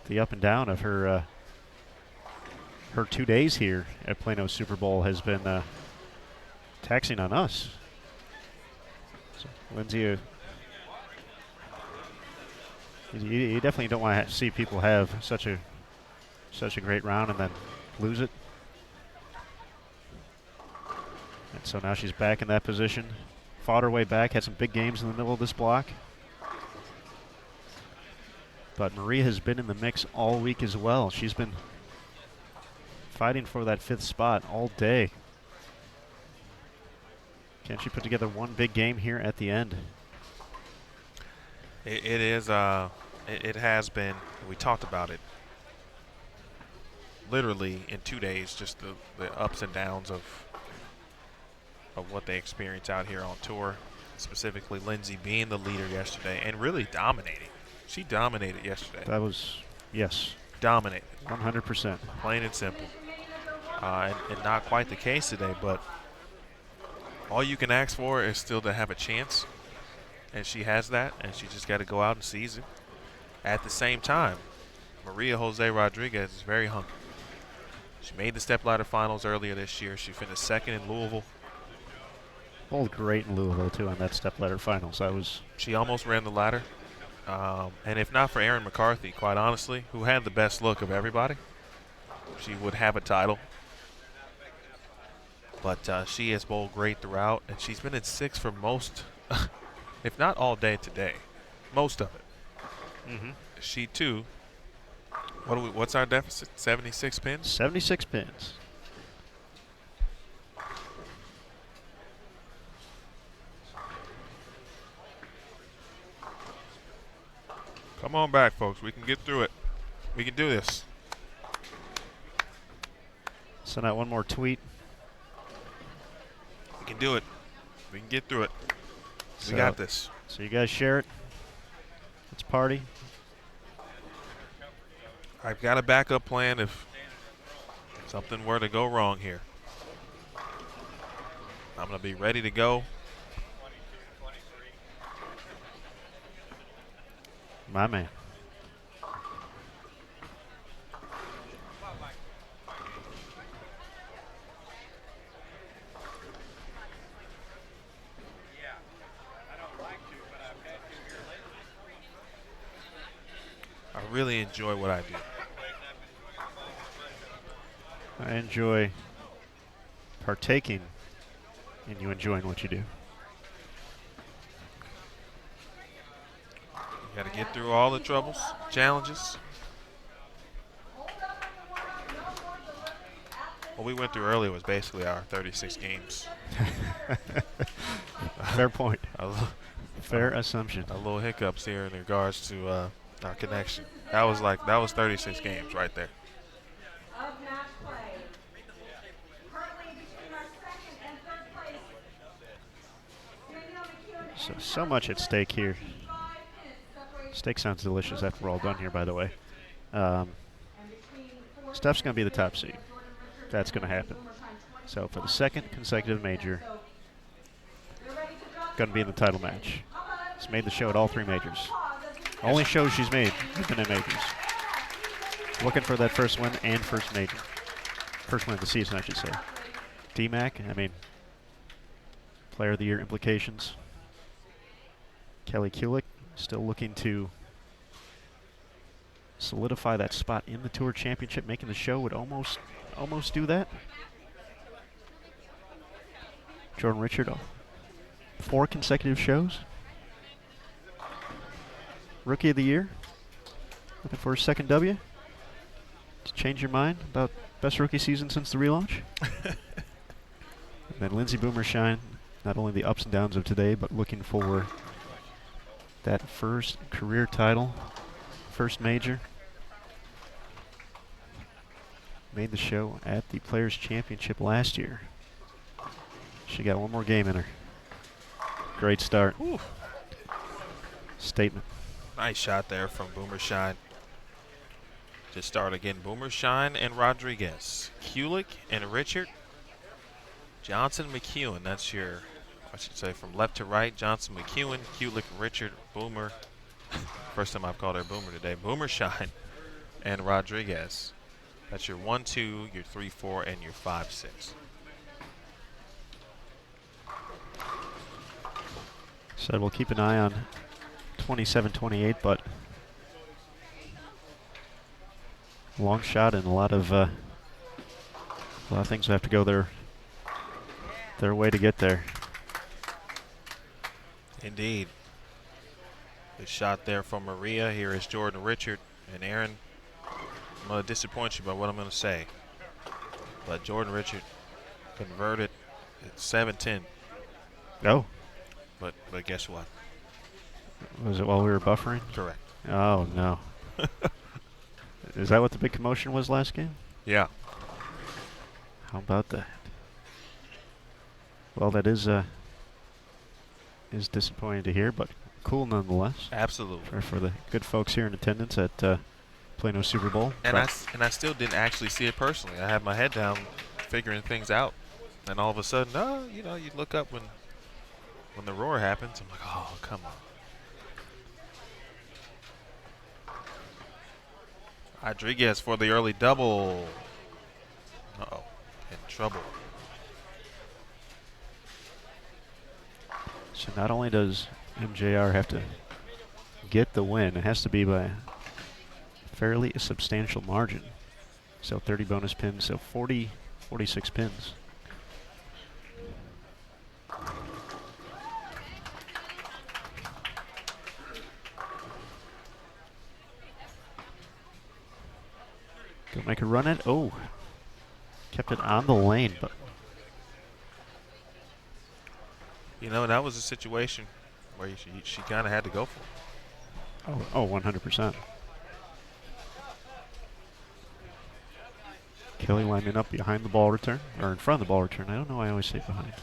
the up and down of her 2 days here at Plano Super Bowl has been taxing on us. So Lindsay, you definitely don't want to see people have such a great round and then lose it. And so now she's back in that position. Fought her way back, had some big games in the middle of this block. But Maria has been in the mix all week as well. She's been fighting for that 5th spot all day. Can she put together one big game here at the end? It has been. We talked about it. Literally in 2 days, just the ups and downs of of what they experience out here on tour, specifically Lindsay being the leader yesterday and really dominating. She dominated yesterday. That was, yes. Dominated. 100%. Plain and simple. And not quite the case today, but all you can ask for is still to have a chance. And she has that, and she just got to go out and seize it. At the same time, Maria Jose Rodriguez is very hungry. She made the stepladder finals earlier this year. She finished second in Louisville. Bowled great in Louisville, too, on that stepladder finals. She almost ran the ladder. And if not for Erin McCarthy, quite honestly, who had the best look of everybody, she would have a title. But she has bowled great throughout, and she's been in 6 for most, if not all day today, most of it. Mm-hmm. She, too, what's our deficit, 76 pins? 76 pins. Come on back, folks. We can get through it. We can do this. Send out one more tweet. We can do it. We can get through it. We got this. So you guys share it. Let's party. I've got a backup plan if something were to go wrong here. I'm going to be ready to go. My man. I really enjoy what I do. I enjoy partaking in you enjoying what you do. You got to get through all the troubles, challenges. What we went through earlier was basically our 36 games. Fair point. Fair assumption. A little hiccups here in regards to our connection. That was 36 games right there. Of match play. Currently between our second and third place. So much at stake here. Steak sounds delicious after we're all done here, by the way. Steph's going to be the top seed. That's going to happen. So for the second consecutive major, going to be in the title match. She's made the show at all 3 majors. Only shows she's made have been in majors. Looking for that first win and first major. First win of the season, I should say. DMAC, I mean, Player of the Year implications. Kelly Kulik still looking to solidify that spot in the Tour Championship. Making the show would almost do that. Jordan Richard, 4 consecutive shows. Rookie of the Year. Looking for his second W. To change your mind about best rookie season since the relaunch. And then Lindsey Boomershine, not only the ups and downs of today, but looking for that first career title, first major. Made the show at the Players Championship last year. She got one more game in her. Great start. Ooh. Statement. Nice shot there from Boomershine. To start again, Boomershine and Rodriguez. Kulik and Richard. Johnson, McEwen. That's your, I should say, from left to right. Johnson, McEwen, Kulik, Richard, Boomer. First time I've called her Boomer today. Boomershine and Rodriguez. That's your 1-2, your 3-4, and your 5-6. Said we'll keep an eye on 27-28, but long shot and a lot of things have to go their way to get there. Indeed. Good shot there from Maria. Here is Jordan Richard. And Aaron, I'm going to disappoint you by what I'm going to say. But Jordan Richard converted at 7-10. Oh. But guess what? Was it while we were buffering? Correct. Oh, no. Is that what the big commotion was last game? Yeah. How about that? Well, that is disappointing to hear, but cool nonetheless. Absolutely. For the good folks here in attendance at Plano Super Bowl. And I still didn't actually see it personally. I had my head down figuring things out, and all of a sudden, you know, you look up when the roar happens. I'm like, oh, come on. Rodriguez for the early double. Uh-oh, in trouble. So not only does MJR have to get the win, it has to be by a fairly substantial margin. So 30 bonus pins, so 46 pins. Go make a run at, oh, kept it on the lane, but. You know, that was a situation where she kind of had to go for it. Oh, 100%. Kelly lining up behind the ball return, or in front of the ball return. I don't know why I always say behind.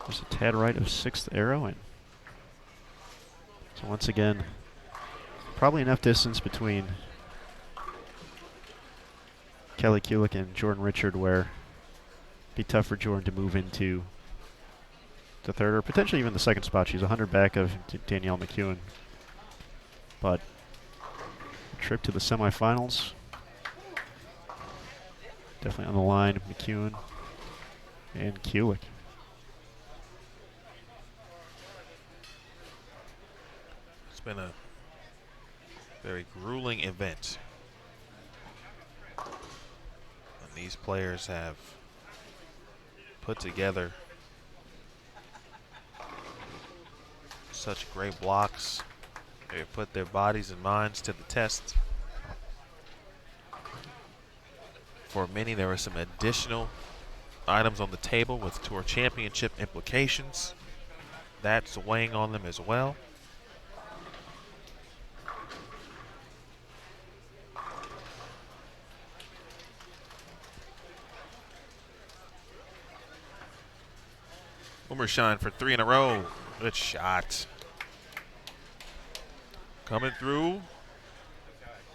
There's a tad right of 6th arrow in. So once again, probably enough distance between Kelly Kulik and Jordan Richard where it'd be tough for Jordan to move into the 3rd or potentially even the 2nd spot. She's 100 back of Danielle McEwen. But a trip to the semifinals, definitely on the line, McEwen and Kulik. It's been a very grueling event. And these players have put together such great blocks. They've put their bodies and minds to the test. For many, there were some additional items on the table with tour championship implications. That's weighing on them as well. Umershine for 3 in a row. Good shot. Coming through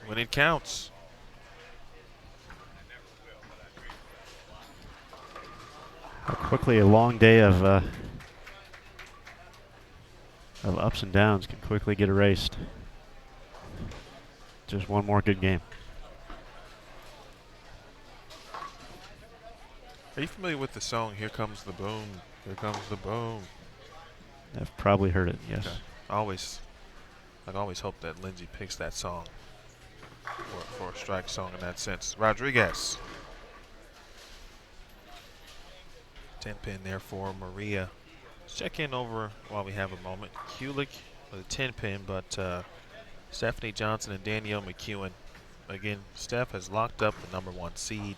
when it counts. How quickly a long day of ups and downs can quickly get erased. Just one more good game. Are you familiar with the song, Here Comes the Boom, Here Comes the Boom? I've probably heard it, yes. Okay. I always hope that Lindsay picks that song for a strike song in that sense. Rodriguez. 10 pin there for Maria. Let's check in over while we have a moment. Kulik with a 10 pin, but Stephanie Johnson and Danielle McEwen. Again, Steph has locked up the #1 seed.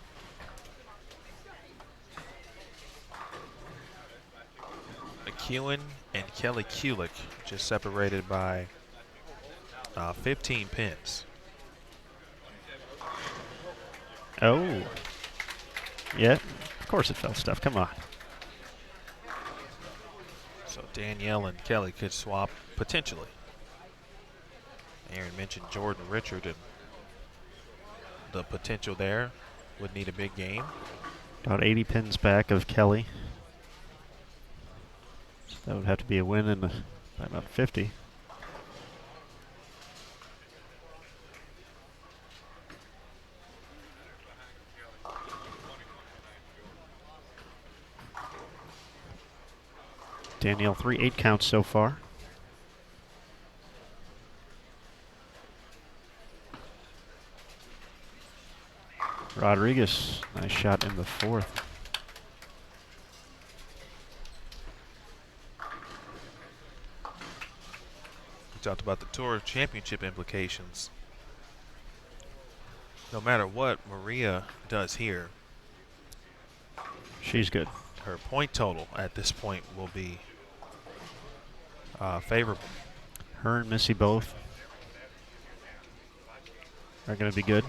McEwen and Kelly Kulik just separated by 15 pins. Oh. Yeah, of course it fell, Steph. Come on. So Danielle and Kelly could swap potentially. Aaron mentioned Jordan Richard and the potential there. Would need a big game. About 80 pins back of Kelly. So that would have to be a win in by about 50. Danielle 3 8 counts so far. Rodriguez, nice shot in the 4th. We talked about the tour championship implications. No matter what Maria does here, she's good. Her point total at this point will be favorable. Her and Missy both are going to be good.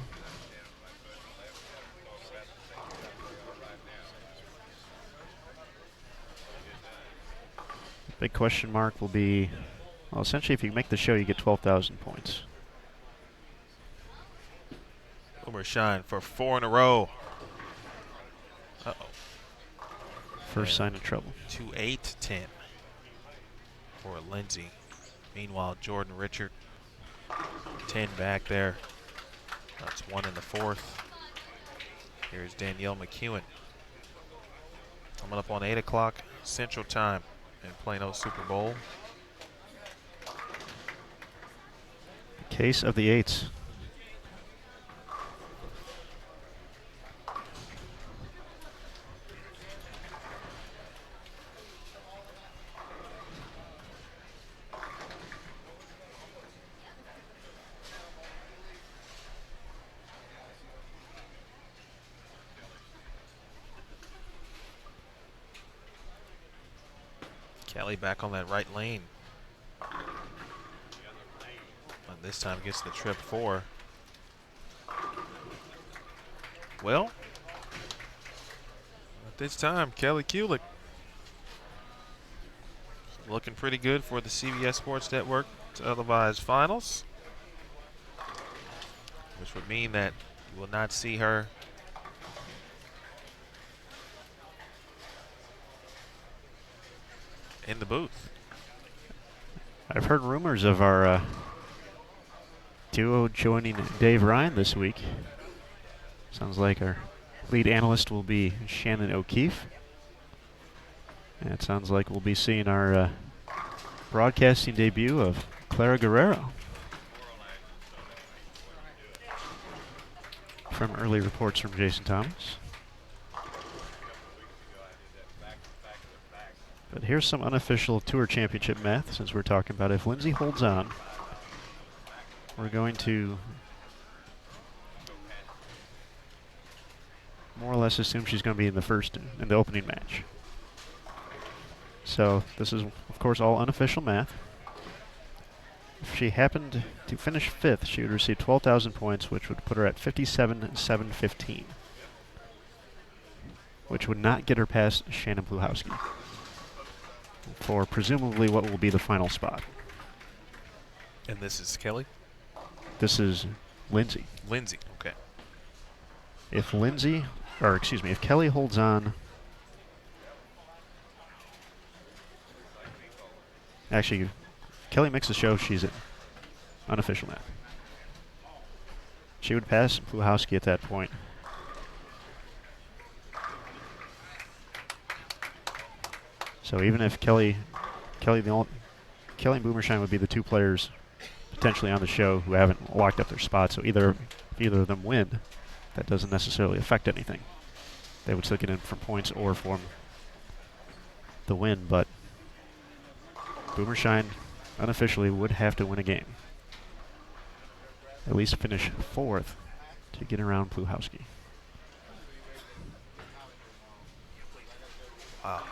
Big question mark will be, well, essentially if you make the show, you get 12,000 points. Boomershine for 4 in a row. Uh-oh. First sign of trouble. 2-8-10 for Lindsay. Meanwhile, Jordan Richard, 10 back there. That's 1 in the 4th. Here's Danielle McEwen. Coming up on 8 o'clock Central Time in Plano Super Bowl. Case of the 8s. Kelly back on that right lane. And this time gets the trip 4. Well, at this time, Kelly Kulik looking pretty good for the CBS Sports Network televised finals, which would mean that you will not see her in the booth. I've heard rumors of our duo joining Dave Ryan this week. Sounds like our lead analyst will be Shannon O'Keefe. And it sounds like we'll be seeing our broadcasting debut of Clara Guerrero. From early reports from Jason Thomas. But here's some unofficial Tour Championship math, since we're talking about if Lindsay holds on. We're going to more or less assume she's going to be in the opening match. So this is, of course, all unofficial math. If she happened to finish 5th, she would receive 12,000 points, which would put her at 57,715, which would not get her past Shannon Pluhowski for presumably what will be the final spot. And this is Kelly? This is Lindsay. Lindsay, okay. If Kelly holds on. Actually, if Kelly makes the show, she's in unofficial math. She would pass Pluhowski at that point. So even if Kelly and Boomershine would be the 2 players potentially on the show who haven't locked up their spots. So if either of them win, that doesn't necessarily affect anything. They would still get in from points or from the win, but Boomershine unofficially would have to win a game. At least finish 4th to get around Pluhowski. Wow.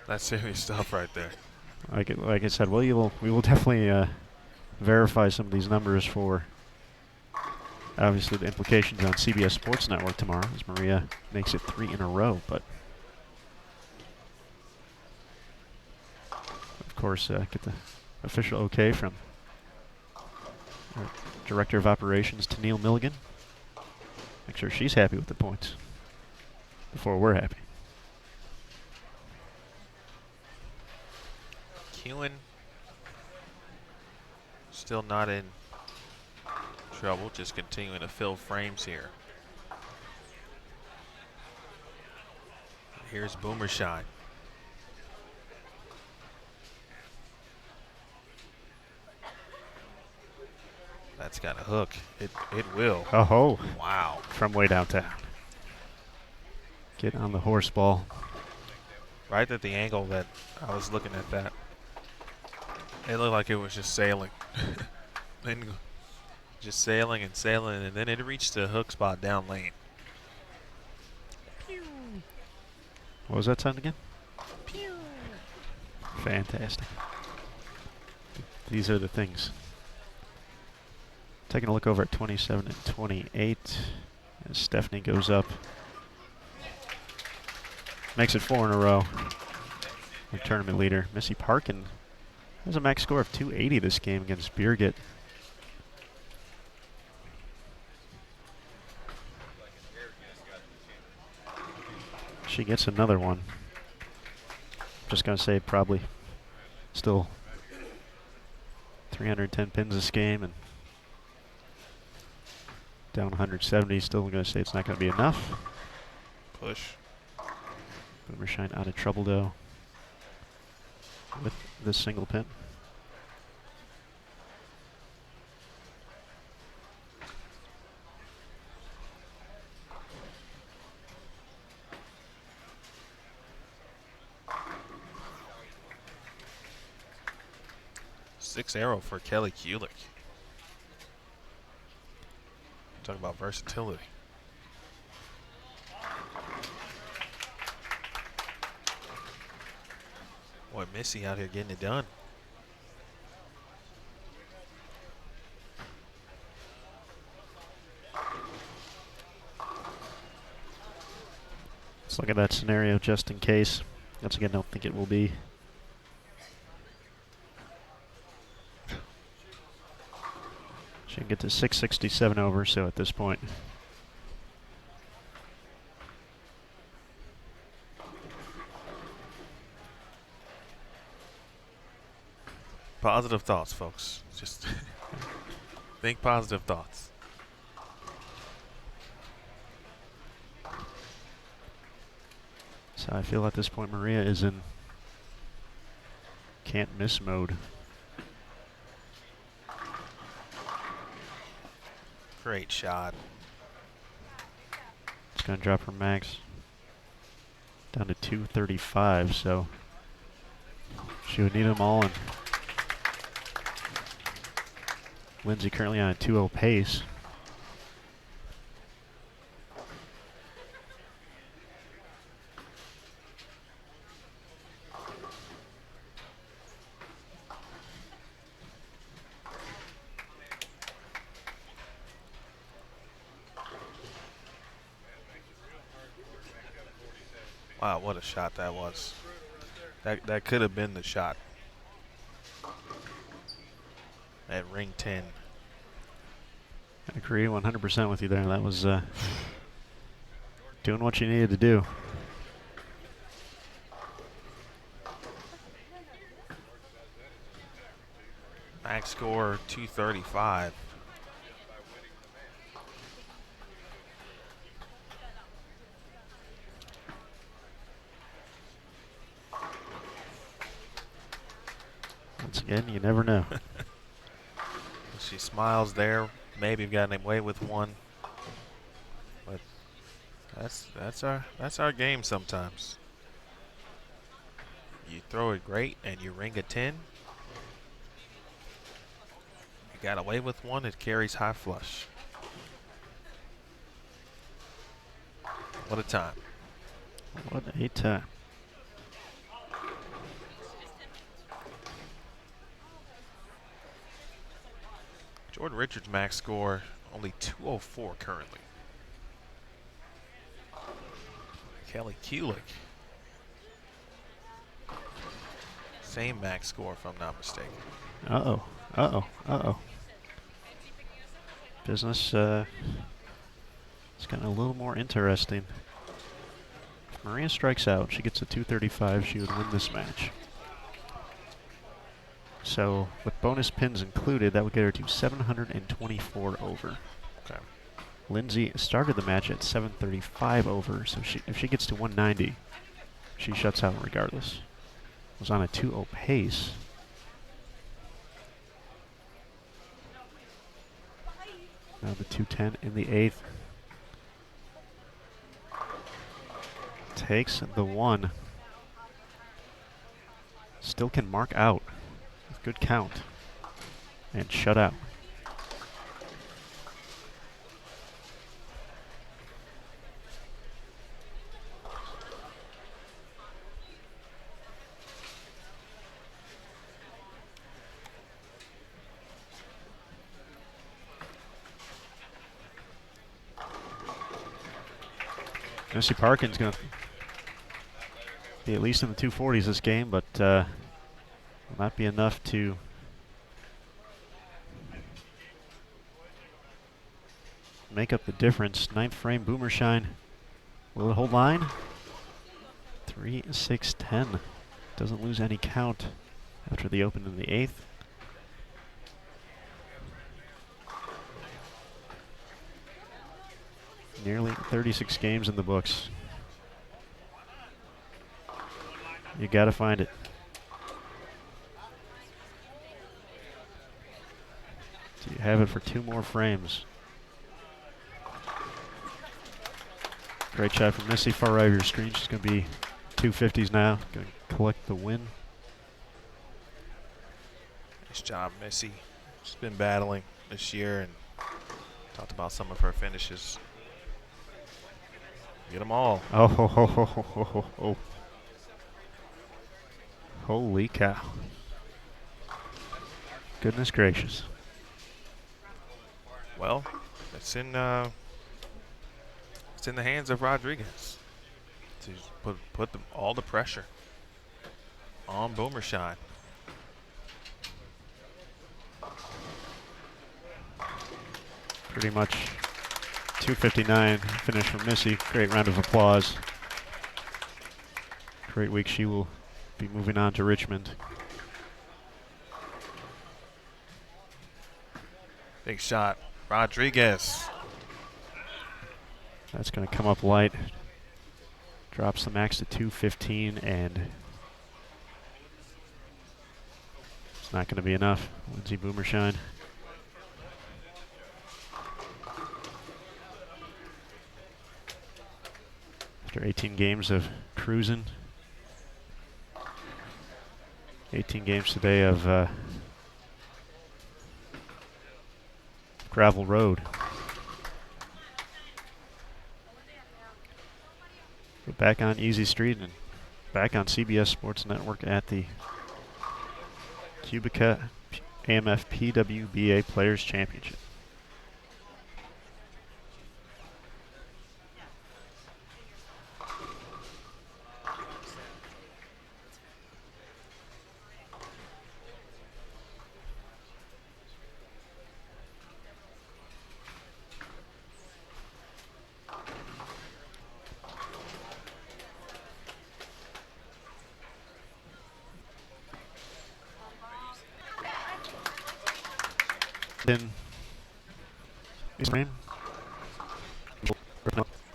That's serious stuff right there. Like I said, we will definitely verify some of these numbers for obviously the implications on CBS Sports Network tomorrow, as Maria makes it 3 in a row. But of course, get the official okay from our Director of Operations, Tennille Milligan. Make sure she's happy with the points before we're happy. Kewen still not in trouble, just continuing to fill frames here. Here's Boomershine. That's got a hook. It will. Oh, wow. From way downtown. Get on the horse ball. Right at the angle that I was looking at that. It looked like it was just sailing. Then just sailing, and then it reached the hook spot down lane. Pew. What was that sound again? Pew. Fantastic. These are the things. Taking a look over at 27 and 28 as Stephanie goes up. Makes it 4 in a row. the tournament leader. Missy Parkin has a max score of 280 this game against Birgit. She gets another one. Just gonna say probably still 310 pins this game and down 170. Still gonna say it's not gonna be enough. Push. Boomershine out of trouble though with this single pin. Six arrow for Kelly Kulik. Talk about versatility. Boy, Missy out here getting it done. Let's look at that scenario just in case. Once again, don't think it will be. She can get to 667 over, so at this point. Positive thoughts, folks. Just think positive thoughts. So I feel at this point Maria is in can't miss mode. Great shot. It's going to drop her max down to 235, so she would need them all. And Lindsay currently on a 2-0 pace. Wow, what a shot that was. That could have been the shot. At ring 10. I agree 100% with you there. That was doing what you needed to do. Max score 235. Once again, you never know. She smiles there. Maybe gotten away with one, but that's our game sometimes. You throw it great and you ring a 10. You got away with one. It carries high flush. What a time! What a time. Jordan Richards' max score only 204 currently. Kelly Kulik, same max score if I'm not mistaken. Uh-oh, uh-oh, uh-oh. Business it's gotten a little more interesting. If Maria strikes out, she gets a 235, she would win this match. So, with bonus pins included, that would get her to 724 over. Okay. Lindsay started the match at 735 over, so if she gets to 190, she shuts out regardless. Was on a 2-0 pace. Now the 210 in the 8th. Takes the 1. Still can mark out. Good count. And shut out. Missy Parkin's going to Be at least in the 240s this game, but will not be enough to make up the difference. 9th frame, Boomershine. Will it hold line? 3-6-10. Doesn't lose any count after the open in the 8th. Nearly 36 games in the books. You gotta find it. Do you have it for 2 more frames? Great shot from Missy, far right of your screen. She's gonna be 250s now. Gonna collect the win. Nice job, Missy. She's been battling this year and talked about some of her finishes. Get them all. Oh, ho, ho, ho, ho, ho, ho, ho. Holy cow. Goodness gracious. Well, it's in the hands of Rodriguez to put all the pressure on Boomershine. Pretty much 259 finish from Missy. Great round of applause. Great week. She will be moving on to Richmond. Big shot, Rodriguez. That's going to come up light. Drops the max to 215, and it's not going to be enough. Lindsay Boomershine. After 18 games of cruising. 18 games today of gravel road. We're back on Easy Street and back on CBS Sports Network at the QubicaAMF PWBA Players Championship. In so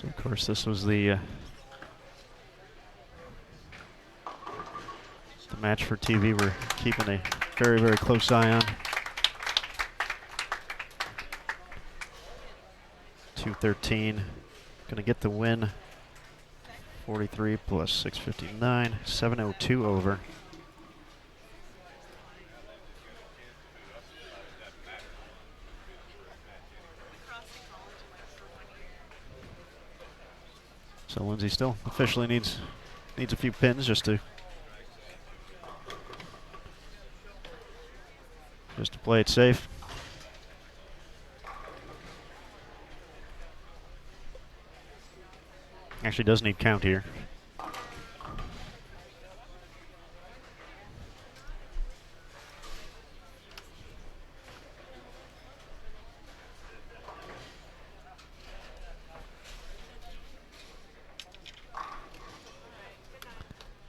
of course this was the match for TV we're keeping a very, very close eye on. 213, gonna get the win. 43 plus 659, 702 over. So Lindsay still officially needs a few pins just to play it safe. Actually does need count here.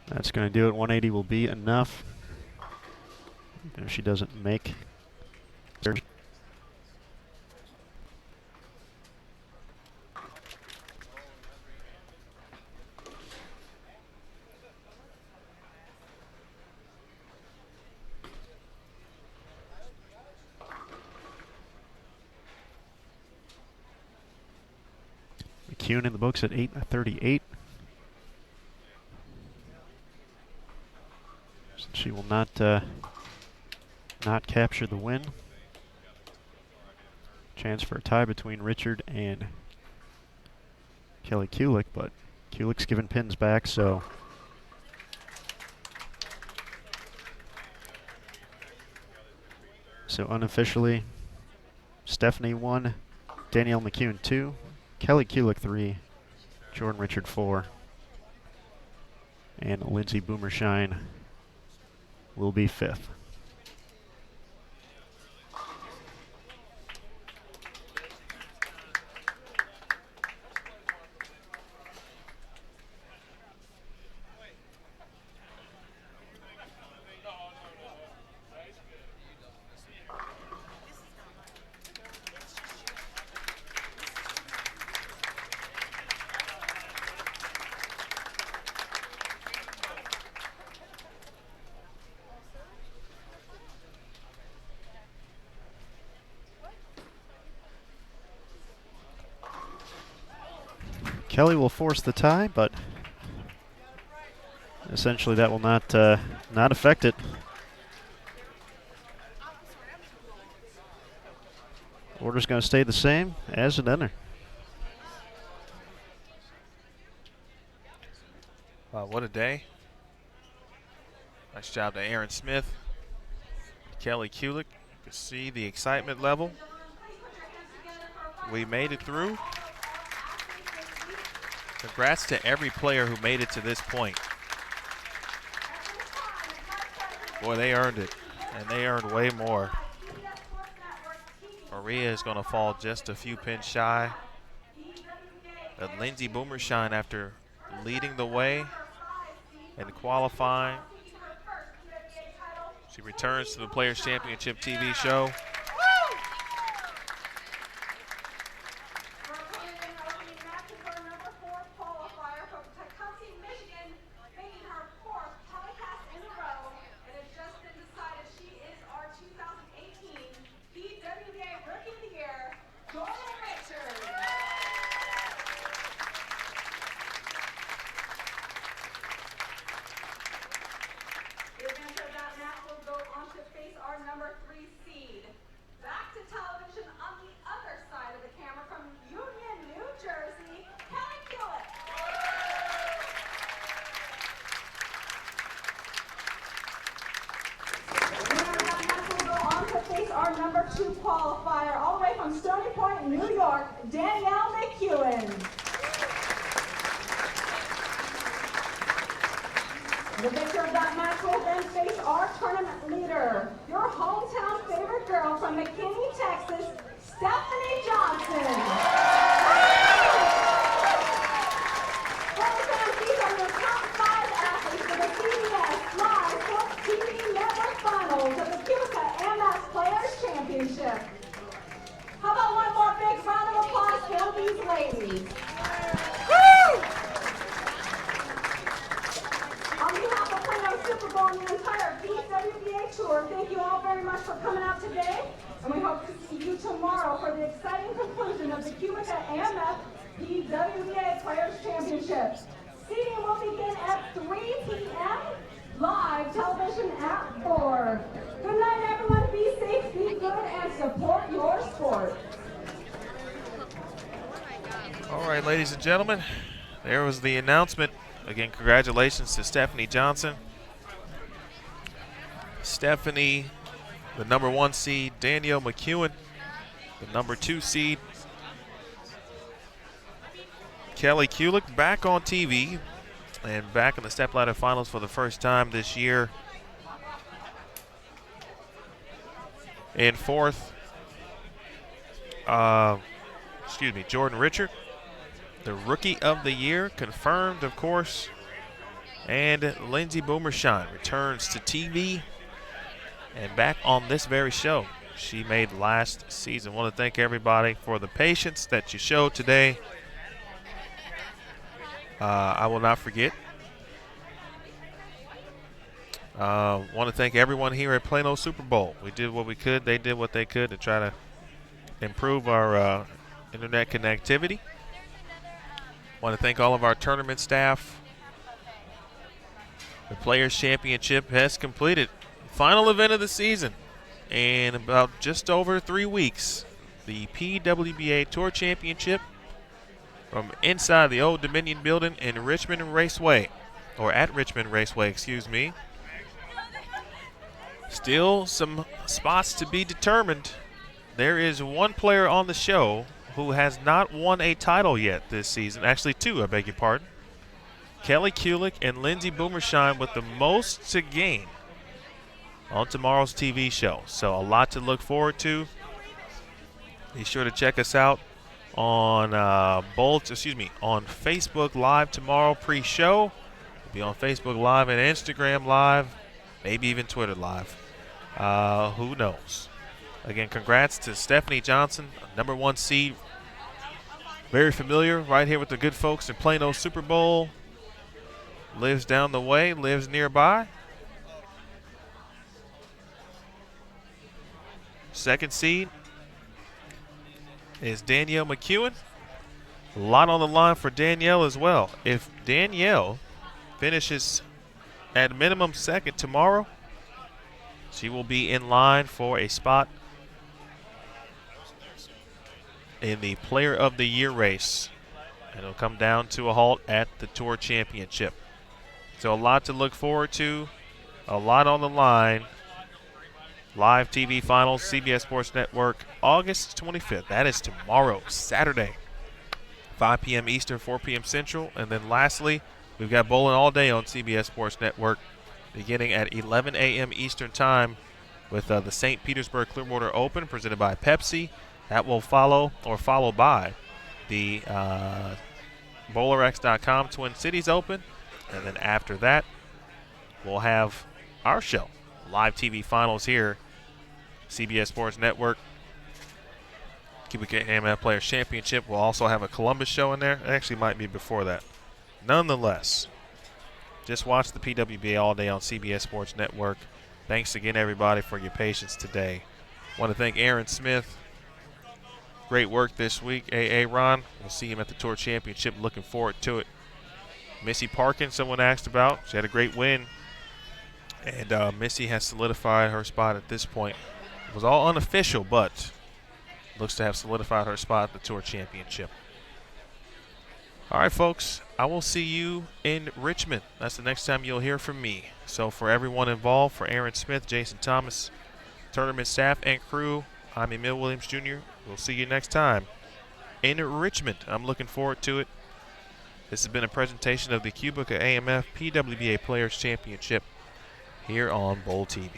That's going to do it. 180 will be enough. If she doesn't make. McCune in the books at 838. So she will not capture the win. Chance for a tie between Richard and Kelly Kulik, but Kulik's giving pins back, so unofficially, Stephanie 1, Danielle McEwen 2, Kelly Kulik 3, Jordan Richard 4, and Lindsay Boomershine will be 5th. Kelly will force the tie, but essentially that will not affect it. Order's going to stay the same as an enter. What a day. Nice job to Aaron Smith, Kelly Kulik. You can see the excitement level. We made it through. Congrats to every player who made it to this point. Boy, they earned it, and they earned way more. Maria is going to fall just a few pins shy. But Lindsay Boomershine, after leading the way and qualifying, she returns to the Players Championship TV show. Our number 2 qualifier, all the way from Stony Point, New York, Danielle McEwen. The victor of that match will then face our tournament leader, your hometown favorite girl from McKinney, Texas, Stephanie Johnson. These are your top 5 athletes for the CBS Live Sports TV Network Finals of the QubicaAMF Players Championship. How about one more big round of applause for these ladies? Woo! On behalf of Plano Super Bowl and the entire PWBA Tour, thank you all very much for coming out today, and we hope to see you tomorrow for the exciting conclusion of the QubicaAMF PWBA Players Championship. Seating will begin at 3 p.m. Live television at 4. Good night, everyone. Be safe, be good, and support your sport. All right, ladies and gentlemen, there was the announcement. Again, congratulations to Stephanie Johnson. Stephanie, the number 1 seed, Danielle McEwen, the number 2 seed, Kelly Kulik, back on TV and back in the stepladder finals for the first time this year. In 4th, Jordan Richard, the Rookie of the Year, confirmed, of course. And Lindsay Boomershine returns to TV and back on this very show she made last season. I want to thank everybody for the patience that you showed today. I will not forget. Want to thank everyone here at Plano Super Bowl. We did what we could. They did what they could to try to improve our internet connectivity. Want to thank all of our tournament staff. The Players Championship has completed. Final event of the season. In about just over 3 weeks, the PWBA Tour Championship from inside the Old Dominion building in Richmond Raceway, or at Richmond Raceway, excuse me. Still some spots to be determined. There is one player on the show who has not won a title yet this season. Actually, two, I beg your pardon. Kelly Kulick and Lindsey Boomersheim with the most to gain on tomorrow's TV show. So a lot to look forward to. Be sure to check us out on on Facebook Live tomorrow pre-show. We'll be on Facebook Live and Instagram Live, maybe even Twitter Live. Who knows? Again, congrats to Stephanie Johnson, #1 seed. Very familiar right here with the good folks in Plano Super Bowl. Lives down the way, lives nearby. Second seed is Danielle McEwen. A lot on the line for Danielle as well. If Danielle finishes at minimum second tomorrow, she will be in line for a spot in the Player of the Year race. And it'll come down to a halt at the Tour Championship. So a lot to look forward to, a lot on the line. Live TV finals, CBS Sports Network, August 25th. That is tomorrow, Saturday, 5 p.m. Eastern, 4 p.m. Central. And then lastly, we've got bowling all day on CBS Sports Network, beginning at 11 a.m. Eastern Time with the St. Petersburg Clearwater Open presented by Pepsi. That will follow by the BowlerX.com Twin Cities Open. And then after that, we'll have our show. Live TV finals here, CBS Sports Network, QubicaAMF Players Championship. We'll also have a Columbus show in there. It actually might be before that. Nonetheless, just watch the PWBA all day on CBS Sports Network. Thanks again, everybody, for your patience today. I want to thank Aaron Smith. Great work this week. Ron, we'll see him at the Tour Championship. Looking forward to it. Missy Parkin, someone asked about. She had a great win. And Missy has solidified her spot at this point. It was all unofficial, but looks to have solidified her spot at the Tour Championship. All right, folks, I will see you in Richmond. That's the next time you'll hear from me. So for everyone involved, for Aaron Smith, Jason Thomas, tournament staff and crew, I'm Emil Williams Jr. We'll see you next time in Richmond. I'm looking forward to it. This has been a presentation of the QubicaAMF PWBA Players Championship here on Bowl TV.